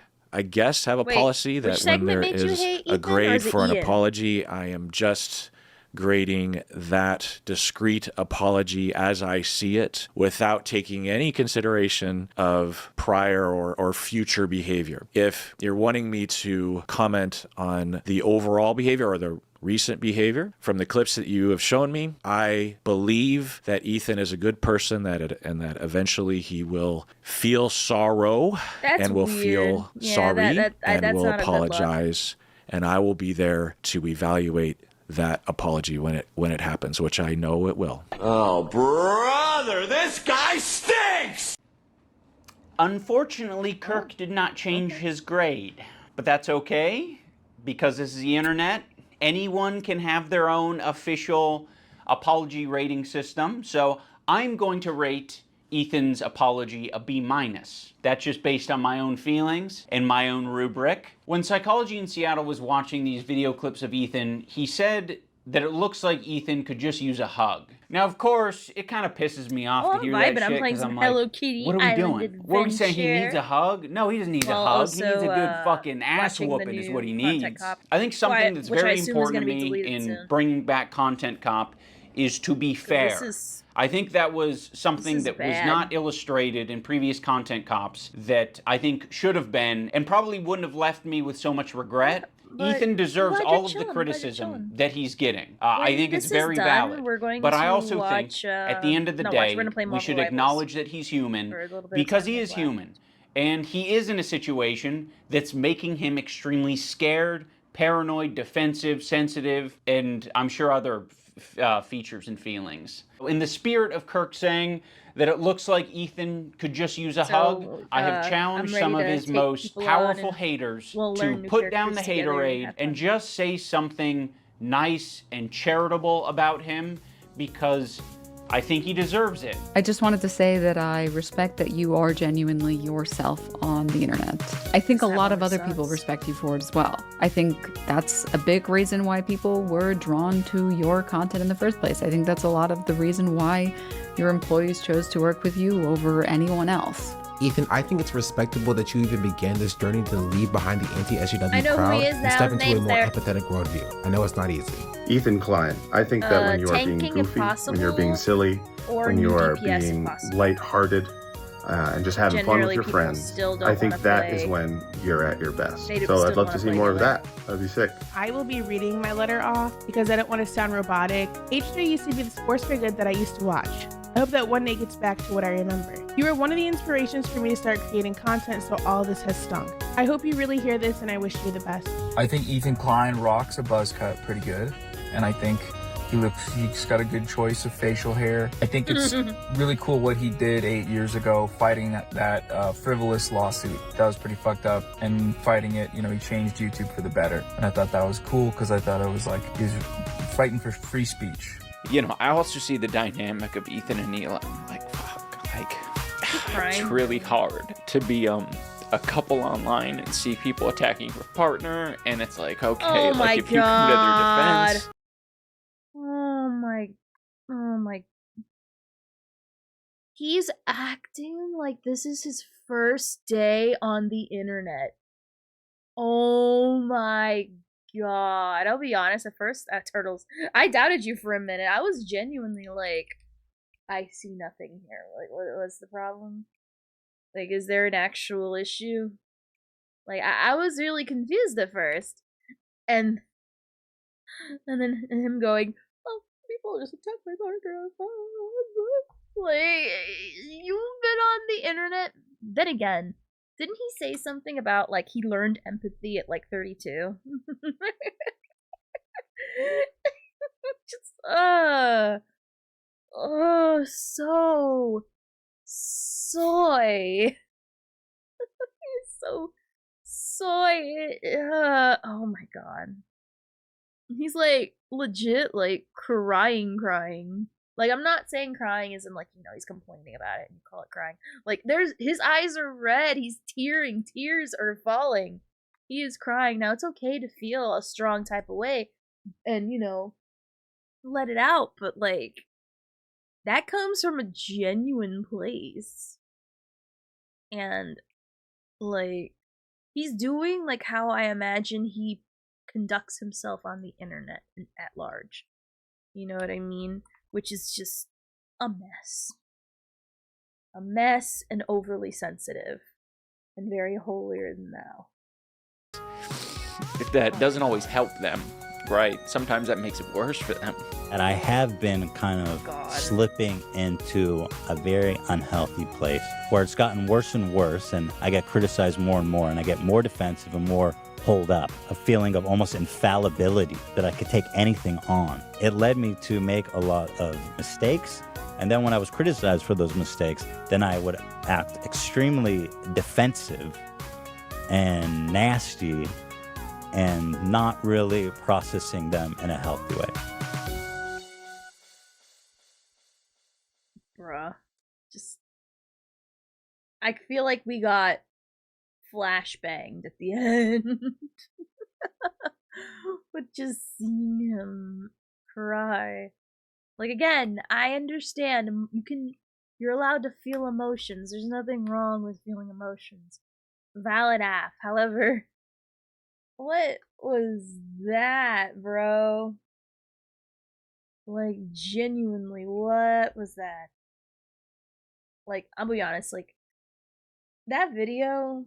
Speaker 22: guess have a policy that when there is a grade for an apology, I am just grading that discrete apology as I see it without taking any consideration of prior or future behavior. If you're wanting me to comment on the overall behavior or the recent behavior from the clips that you have shown me, I believe that Ethan is a good person and that eventually he will feel sorrow and will feel sorry and will apologize, and I will be there to evaluate that apology when it happens, which I know it will.
Speaker 23: Oh, brother, this guy stinks!
Speaker 4: Unfortunately, Kirk did not change his grade, but that's okay because this is the internet. Anyone can have their own official apology rating system, so I'm going to rate Ethan's apology a B-. That's just based on my own feelings and my own rubric. When Psychology in Seattle was watching these video clips of Ethan, he said that it looks like Ethan could just use a hug. Now, of course, it kind of pisses me off to
Speaker 2: I'm
Speaker 4: hear
Speaker 2: vibing.
Speaker 4: that
Speaker 2: I'm
Speaker 4: shit
Speaker 2: playing
Speaker 4: because
Speaker 2: some
Speaker 4: I'm
Speaker 2: Hello
Speaker 4: like,
Speaker 2: Kitty
Speaker 4: what are we
Speaker 2: Island
Speaker 4: doing? What are we saying? He needs
Speaker 2: Adventure.
Speaker 4: a hug? No, he doesn't need a
Speaker 2: Well,
Speaker 4: hug.
Speaker 2: also,
Speaker 4: he needs a good fucking ass
Speaker 2: watching the
Speaker 4: whooping is
Speaker 2: new
Speaker 4: what he
Speaker 2: Content
Speaker 4: needs.
Speaker 2: Cop,
Speaker 4: I think something that's
Speaker 2: which I
Speaker 4: very
Speaker 2: assume is
Speaker 4: important to
Speaker 2: gonna be
Speaker 4: me
Speaker 2: deleted
Speaker 4: in
Speaker 2: soon.
Speaker 4: bringing back Content Cop is to be fair. I think that was something that was
Speaker 2: bad.
Speaker 4: not illustrated in previous Content Cops that I think should have been, and probably wouldn't have left me with so much regret.
Speaker 2: But
Speaker 4: Ethan deserves
Speaker 2: glad
Speaker 4: all
Speaker 2: you're
Speaker 4: of the
Speaker 2: chilling, glad you're
Speaker 4: criticism
Speaker 2: chilling.
Speaker 4: that he's getting. I
Speaker 2: When
Speaker 4: think
Speaker 2: this
Speaker 4: it's
Speaker 2: is
Speaker 4: very
Speaker 2: done,
Speaker 4: valid.
Speaker 2: we're going
Speaker 4: But I
Speaker 2: to
Speaker 4: also
Speaker 2: watch,
Speaker 4: think at the end of the
Speaker 2: not watch,
Speaker 4: day,
Speaker 2: we're gonna play
Speaker 4: we
Speaker 2: Marvel
Speaker 4: should
Speaker 2: Rivals
Speaker 4: acknowledge that he's human
Speaker 2: for a little bit of
Speaker 4: because
Speaker 2: time
Speaker 4: he
Speaker 2: as
Speaker 4: is
Speaker 2: well.
Speaker 4: human. And he is in a situation that's making him extremely scared, paranoid, defensive, sensitive, and I'm sure other features and feelings. In the spirit of Kirk saying that it looks like Ethan could just use a hug, I have challenged
Speaker 2: I'm
Speaker 4: some of
Speaker 2: ready to
Speaker 4: his
Speaker 2: take
Speaker 4: most
Speaker 2: people on
Speaker 4: powerful
Speaker 2: and
Speaker 4: haters
Speaker 2: we'll
Speaker 4: to
Speaker 2: learn new
Speaker 4: put down the
Speaker 2: characters together and
Speaker 4: haterade
Speaker 2: have
Speaker 4: and just say something nice and charitable about him because I think he deserves it.
Speaker 13: I just wanted to say that I respect that you are genuinely yourself on the internet. I think a lot of other people respect you for it as well. I think that's a big reason why people were drawn to your content in the first place. I think that's a lot of the reason why your employees chose to work with you over anyone else.
Speaker 1: Ethan, I think it's respectable that you even began this journey to leave behind the anti-SJW
Speaker 2: I know who
Speaker 1: crowd
Speaker 2: he is
Speaker 1: and
Speaker 2: now,
Speaker 1: step
Speaker 2: his
Speaker 1: into a
Speaker 2: name's
Speaker 1: more
Speaker 2: there.
Speaker 1: empathetic worldview. I know it's not easy.
Speaker 9: Ethan Klein, I think that when you are being
Speaker 2: tanking if
Speaker 9: goofy, when you're
Speaker 2: possible,
Speaker 9: being silly,
Speaker 2: or
Speaker 9: when you
Speaker 2: new
Speaker 9: are
Speaker 2: DPS if
Speaker 9: being
Speaker 2: possible.
Speaker 9: lighthearted, and just having fun with
Speaker 2: Generally,
Speaker 9: your
Speaker 2: people
Speaker 9: friends,
Speaker 2: still don't
Speaker 9: I think
Speaker 2: wanna
Speaker 9: that
Speaker 2: play.
Speaker 9: is when you're at your best.
Speaker 2: They
Speaker 9: So
Speaker 2: still
Speaker 9: I'd
Speaker 2: don't
Speaker 9: love
Speaker 2: wanna
Speaker 9: to see
Speaker 2: play
Speaker 9: more of
Speaker 2: together.
Speaker 9: that. That'd be sick.
Speaker 11: I will be reading my letter off because I don't want to sound robotic. H3 used to be the sports for good that I used to watch. I hope that one day gets back to what I remember. You were one of the inspirations for me to start creating content, so all this has stunk. I hope you really hear this, and I wish you the best.
Speaker 14: I think Ethan Klein rocks a buzz cut pretty good, and I think he's got a good choice of facial hair. I think it's really cool what he did 8 years ago, fighting that frivolous lawsuit. That was pretty fucked up, and fighting it, he changed YouTube for the better. And I thought that was cool because I thought it was like he was fighting for free speech.
Speaker 21: I also see the dynamic of Ethan and Neil. I'm like, fuck, it's really hard to be a couple online and see people attacking your partner, and it's like, okay,
Speaker 2: Oh my
Speaker 21: if you come to their defense.
Speaker 2: Oh my. He's acting like this is his first day on the internet. Oh my god. I'll be honest, at first, Turtles, I doubted you for a minute. I was genuinely like, I see nothing here. Like, what's the problem? Like, is there an actual issue? Like, I was really confused at first. And then him going, oh, people just attack my partner. Like, you've been on the internet. Then again, didn't he say something about, like, he learned empathy at, like, 32? Just, oh, so soy. So soy. Oh my god. He's like legit like crying. Like, I'm not saying crying isn't like, he's complaining about it and you call it crying. Like, his eyes are red, he's tearing, tears are falling. He is crying. Now, it's okay to feel a strong type of way and, let it out, but like, that comes from a genuine place. And, like, he's doing like how I imagine he conducts himself on the internet and at large. You know what I mean? Which is just a mess. A mess and overly sensitive. And very holier than thou.
Speaker 21: That doesn't always help them, right? Sometimes that makes it worse for them.
Speaker 18: And I have been kind of slipping into a very unhealthy place where it's gotten worse and worse, and I get criticized more and more, and I get more defensive and more hold up, a feeling of almost infallibility, that I could take anything on. It led me to make a lot of mistakes, and then when I was criticized for those mistakes, then I would act extremely defensive and nasty and not really processing them in a healthy way.
Speaker 2: Bruh. Just, I feel like we got flashbanged at the end. But just seeing him cry. Like, again, I understand. You're allowed to feel emotions. There's nothing wrong with feeling emotions. Valid app. However, what was that, bro? Like, genuinely, what was that? Like, I'll be honest, like, that video,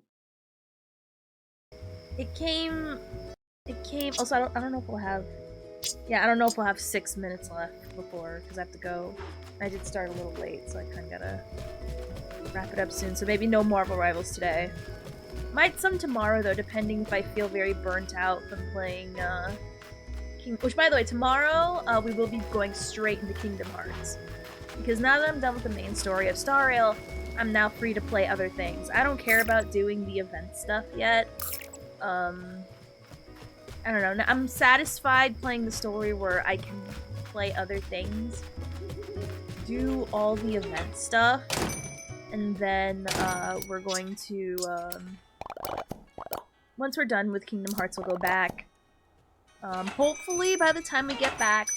Speaker 2: it came, also, I don't know if we'll have, I don't know if we'll have 6 minutes left before, because I have to go. I did start a little late, so I kind of gotta wrap it up soon, so maybe no Marvel Rivals today. Might some tomorrow, though, depending if I feel very burnt out from playing, which, by the way, tomorrow, we will be going straight into Kingdom Hearts. Because now that I'm done with the main story of Star Rail, I'm now free to play other things. I don't care about doing the event stuff yet. I don't know. I'm satisfied playing the story where I can play other things, do all the event stuff, and then, we're going to, once we're done with Kingdom Hearts, we'll go back. Hopefully, by the time we get back,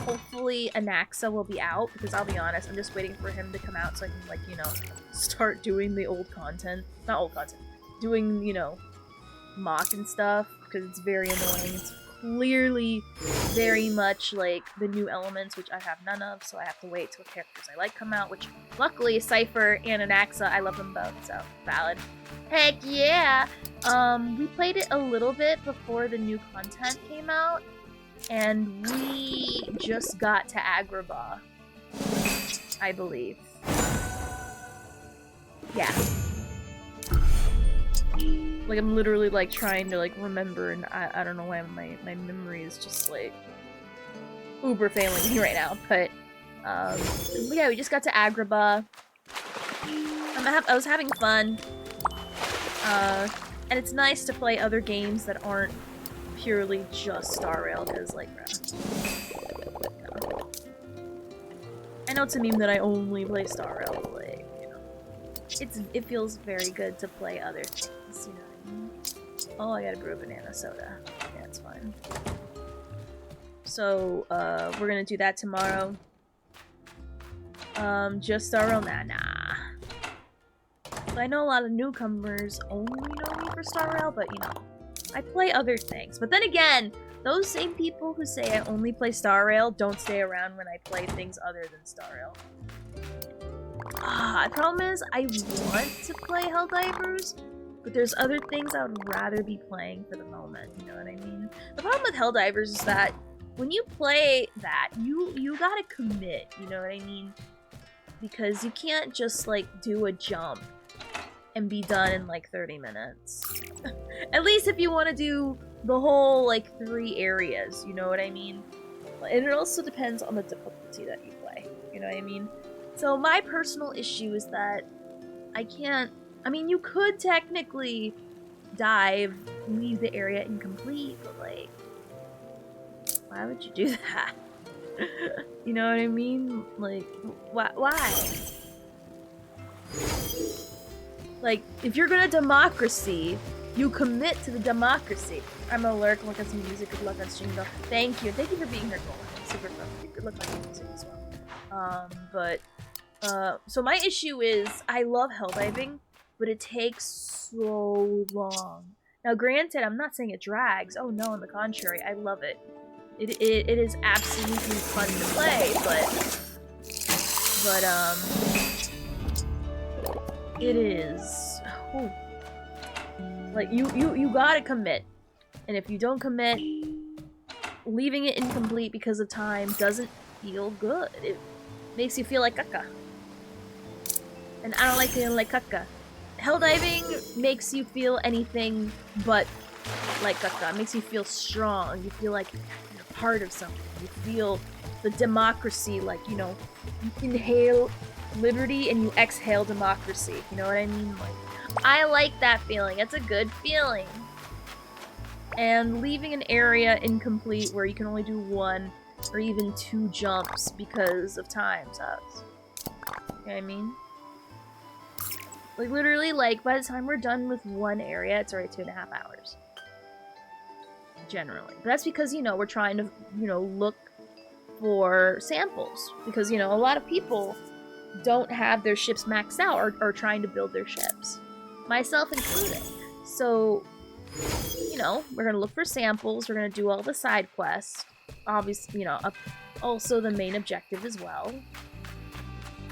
Speaker 2: hopefully Anaxa will be out, because I'll be honest, I'm just waiting for him to come out so I can, like, you know, start doing the old content. Not old content. Doing, you know, mock and stuff, because it's very annoying. It's clearly very much, like, the new elements, which I have none of, so I have to wait till characters I like come out, which, luckily, Cipher and Anaxa, I love them both, so valid. Heck yeah! We played it a little bit before the new content came out, and we just got to Agrabah, I believe. Yeah. Like, I'm literally, like, trying to, like, remember, and I don't know why my memory is just, like, uber failing me right now, but, yeah, we just got to Agrabah. I was having fun. And it's nice to play other games that aren't purely just Star Rail, because, like, no. I know it's a meme that I only play Star Rail, but, like, you know, it feels very good to play other things, you know what I mean? Oh, I gotta brew a banana soda. Yeah, it's fine. So, we're gonna do that tomorrow. Just Star Rail? Nah. I know a lot of newcomers only know me for Star Rail, but, you know, I play other things. But then again, those same people who say I only play Star Rail don't stay around when I play things other than Star Rail. The problem is, I want to play Helldivers, but there's other things I would rather be playing for the moment, you know what I mean? The problem with Helldivers is that when you play that, you gotta commit, you know what I mean? Because you can't just, like, do a jump and be done in, like, 30 minutes. At least if you want to do the whole, like, 3 areas, you know what I mean? And it also depends on the difficulty that you play, you know what I mean? So my personal issue is that I can't... I mean, you could technically dive, leave the area incomplete, but, like, why would you do that? You know what I mean? Like, why? Like, if you're gonna democracy, you commit to the democracy. I'm a lurk, look at some music, good luck on stream though. Thank you for being here, Golden. Super fun. Good luck on music as well. So my issue is, I love helldiving, but it takes so long. Now granted, I'm not saying it drags, oh no, on the contrary, I love it. It is absolutely fun to play, it is... Ooh. Like, you gotta commit. And if you don't commit, leaving it incomplete because of time doesn't feel good. It makes you feel like caca. And I don't like feeling like caca. Helldiving makes you feel anything but like caca. It makes you feel strong. You feel like you're part of something. You feel the democracy, like, you know, you inhale liberty and you exhale democracy. You know what I mean? Like, I like that feeling. It's a good feeling. And leaving an area incomplete where you can only do 1 or even 2 jumps because of time sucks. You know what I mean? Like, literally, like, by the time we're done with 1 area, it's already 2.5 hours. Generally. But that's because, you know, we're trying to, you know, look for samples because, you know, a lot of people don't have their ships maxed out or are trying to build their ships, myself included. So, you know, we're gonna look for samples, we're gonna do all the side quests, obviously, you know, also the main objective as well.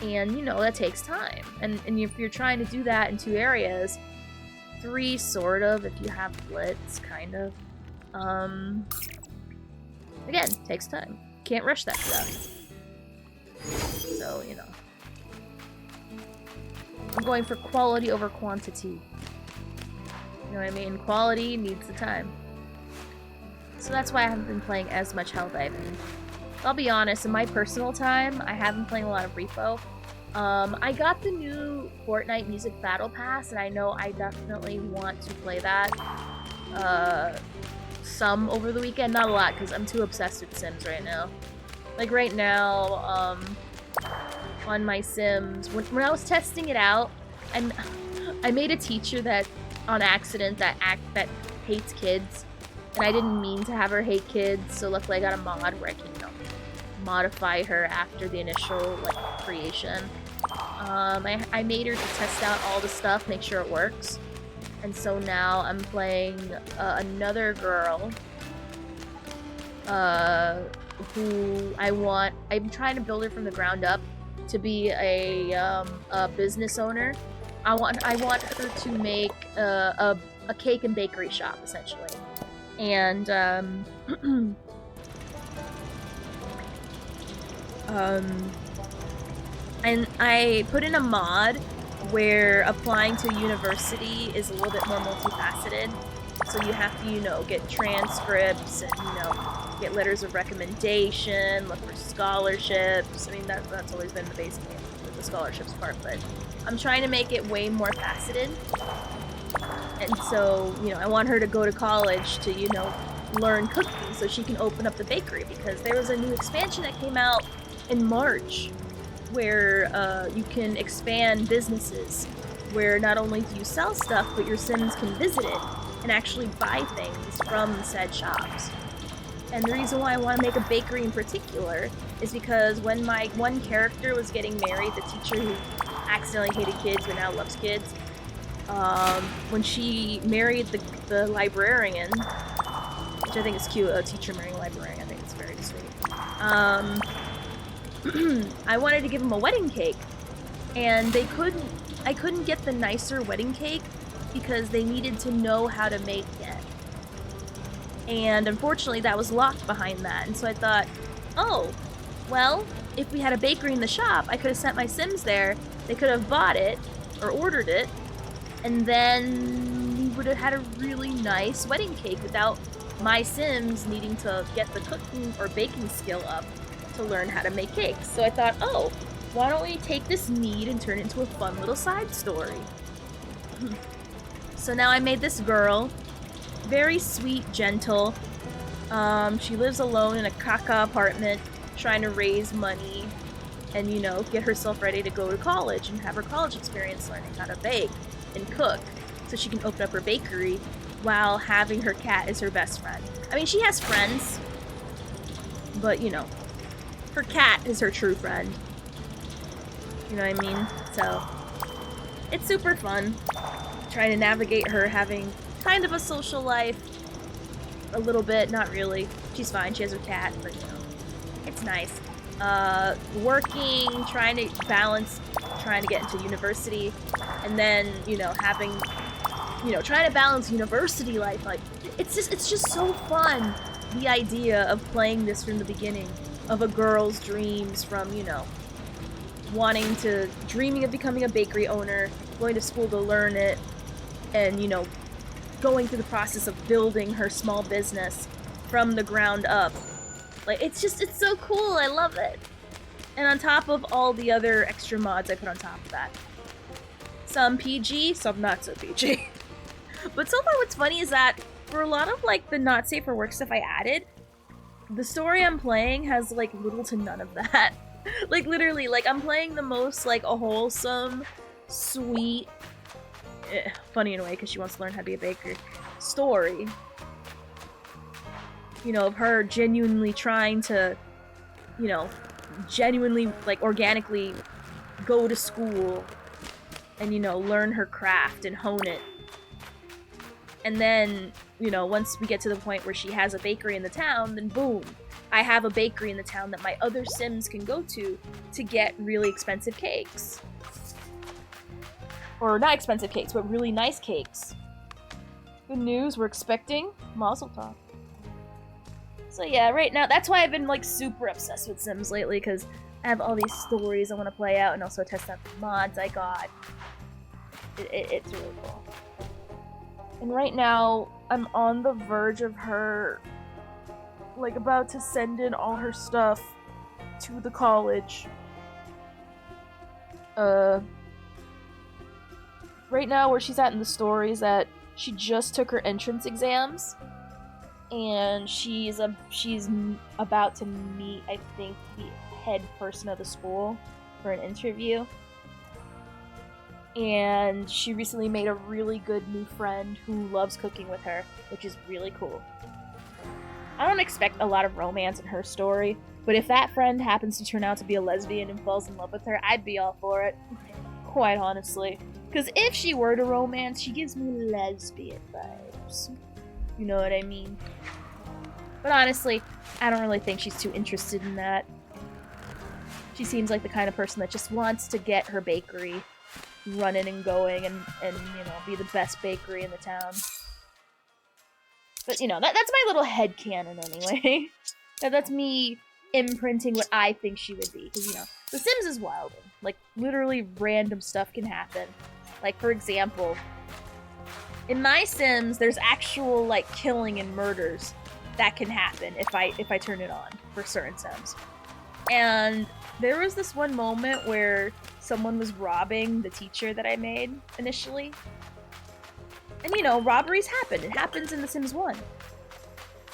Speaker 2: And, you know, that takes time. And if you're trying to do that in 2 areas, 3 sort of, if you have Blitz, kind of. Again, takes time. Can't rush that stuff. So, you know. I'm going for quality over quantity. You know what I mean? Quality needs the time. So that's why I haven't been playing as much Helldiving. I'll be honest, in my personal time, I have been playing a lot of Repo. I got the new Fortnite Music Battle Pass, and I know I definitely want to play that some over the weekend. Not a lot, because I'm too obsessed with Sims right now. Like right now, on my Sims, when I was testing it out, I made a teacher that, on accident, that hates kids. And I didn't mean to have her hate kids, so luckily I got a mod where I can, you know, modify her after the initial, like, creation. I made her to test out all the stuff, make sure it works. And so now I'm playing another girl who I'm trying to build her from the ground up to be a business owner. I want her to make a cake and bakery shop, essentially. And and I put in a mod where applying to university is a little bit more multifaceted. So you have to, you know, get transcripts and, you know, get letters of recommendation, look for scholarships. I mean, that's always been the base game with the scholarships part, but I'm trying to make it way more faceted. And so, you know, I want her to go to college to, you know, learn cooking so she can open up the bakery, because there was a new expansion that came out in March where you can expand businesses, where not only do you sell stuff, but your Sims can visit it and actually buy things from said shops. And the reason why I want to make a bakery in particular is because when my one character was getting married, the teacher who accidentally hated kids but now loves kids, when she married the librarian, which I think is cute, a teacher marrying a librarian, I think it's very sweet. I wanted to give him a wedding cake, and I couldn't get the nicer wedding cake because they needed to know how to make it. And unfortunately that was locked behind that, and so I thought, oh, well, if we had a bakery in the shop, I could have sent my Sims there, they could have bought it, or ordered it, and then we would have had a really nice wedding cake without my Sims needing to get the cooking or baking skill up to learn how to make cakes. So I thought, oh, why don't we take this need and turn it into a fun little side story? So now I made this girl, very sweet, gentle. She lives alone in a caca apartment, trying to raise money and, you know, get herself ready to go to college and have her college experience learning how to bake and cook so she can open up her bakery while having her cat as her best friend. I mean, she has friends, but, you know, her cat is her true friend. You know what I mean? So, it's super fun trying to navigate her having kind of a social life. A little bit, not really. She's fine, she has her cat, but, you know, it's nice. Working, trying to balance, trying to get into university, and then, you know, having, you know, trying to balance university life. Like, it's just so fun, the idea of playing this from the beginning, of a girl's dreams from, you know, dreaming of becoming a bakery owner, going to school to learn it, and, you know, going through the process of building her small business from the ground up. Like, it's so cool, I love it. And on top of all the other extra mods I put on top of that. Some PG, some not so PG. But so far what's funny is that for a lot of, like, the not safe for work stuff I added, the story I'm playing has, like, little to none of that. Like, literally, like, I'm playing the most, like, a wholesome, sweet, funny in a way because she wants to learn how to be a baker, story. You know, of her genuinely trying to you know, genuinely, like, organically go to school and, you know, learn her craft and hone it. And then, you know, once we get to the point where she has a bakery in the town, then boom, I have a bakery in the town that my other Sims can go to get really expensive cakes. Or not expensive cakes, but really nice cakes. Good news, we're expecting Mazel Tov. So yeah, right now, that's why I've been like super obsessed with Sims lately, because I have all these stories I want to play out and also test out the mods I got. It's really cool. And right now, I'm on the verge of her, like, about to send in all her stuff to the college. Right now, where she's at in the story is that she just took her entrance exams, and she's about to meet, I think, the head person of the school for an interview. And she recently made a really good new friend who loves cooking with her, which is really cool. I don't expect a lot of romance in her story, but if that friend happens to turn out to be a lesbian and falls in love with her, I'd be all for it. Quite honestly. Because if she were to romance, she gives me lesbian vibes. You know what I mean? But honestly, I don't really think she's too interested in that. She seems like the kind of person that just wants to get her bakery running and going and you know, be the best bakery in the town. But, you know, that's my little headcanon anyway. That's me imprinting what I think she would be. Because, you know, The Sims is wild. Like, literally random stuff can happen. Like, for example, in my Sims, there's actual, like, killing and murders that can happen if I turn it on for certain Sims. And there was this one moment where someone was robbing the teacher that I made initially. And, you know, robberies happen. It happens in The Sims 1.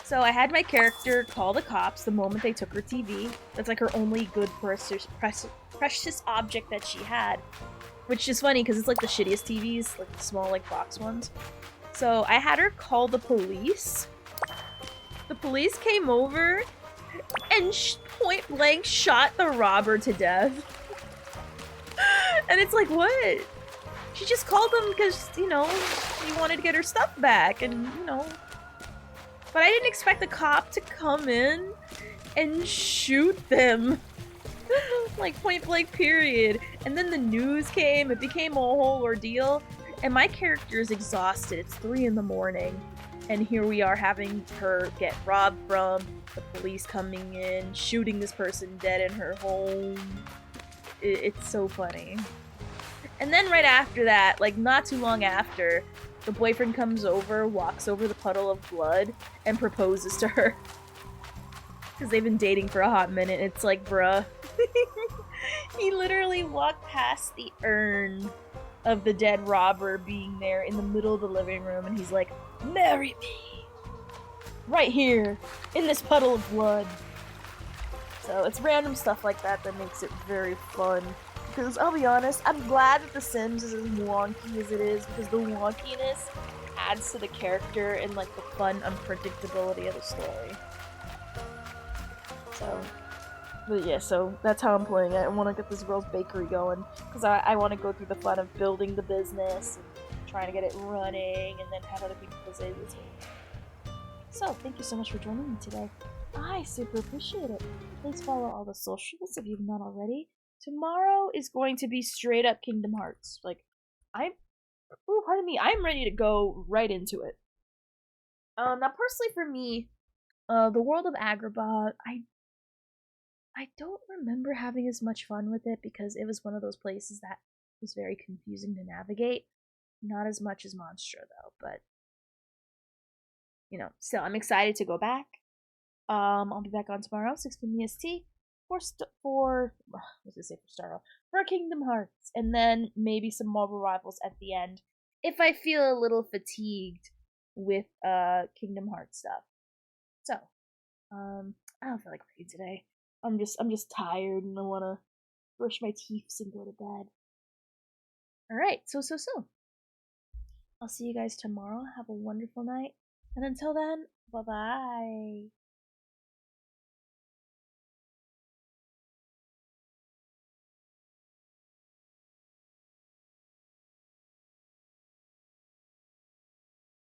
Speaker 2: So I had my character call the cops the moment they took her TV. That's like her only good precious object that she had. Which is funny because it's like the shittiest TVs, like the small like box ones. So I had her call the police. The police came over and point blank shot the robber to death. And it's like, what? She just called them because, you know, she wanted to get her stuff back and, you know. But I didn't expect the cop to come in and shoot them. Like, point blank period. And then the news came, it became a whole ordeal. And my character is exhausted. It's 3 in the morning. And here we are having her get robbed from, the police coming in, shooting this person dead in her home. It's so funny. And then right after that, like not too long after, the boyfriend comes over, walks over the puddle of blood, and proposes to her. Because they've been dating for a hot minute, and it's like, bruh. He literally walked past the urn of the dead robber being there in the middle of the living room, and he's like, marry me! Right here, in this puddle of blood. So it's random stuff like that that makes it very fun. Because I'll be honest, I'm glad that The Sims is as wonky as it is, because the wonkiness adds to the character and like the fun unpredictability of the story. So, but yeah, so that's how I'm playing it. I want to get this girl's bakery going, because I want to go through the fun of building the business, and trying to get it running, and then have other people visit with me. So, thank you so much for joining me today. I super appreciate it. Please follow all the socials if you've not already. Tomorrow is going to be straight up Kingdom Hearts. Like, I'm ready to go right into it. Now personally for me, the world of Agrabah, I don't remember having as much fun with it because it was one of those places that was very confusing to navigate. Not as much as Monstra though, but you know, still I'm excited to go back. I'll be back on tomorrow, 6 p.m. EST. For Kingdom Hearts, and then maybe some more rivals at the end if I feel a little fatigued with Kingdom Hearts stuff. So I don't feel like playing today. I'm just tired and I want to brush my teeth and go to bed. All right, so I'll see you guys tomorrow. Have a wonderful night, and until then, bye bye.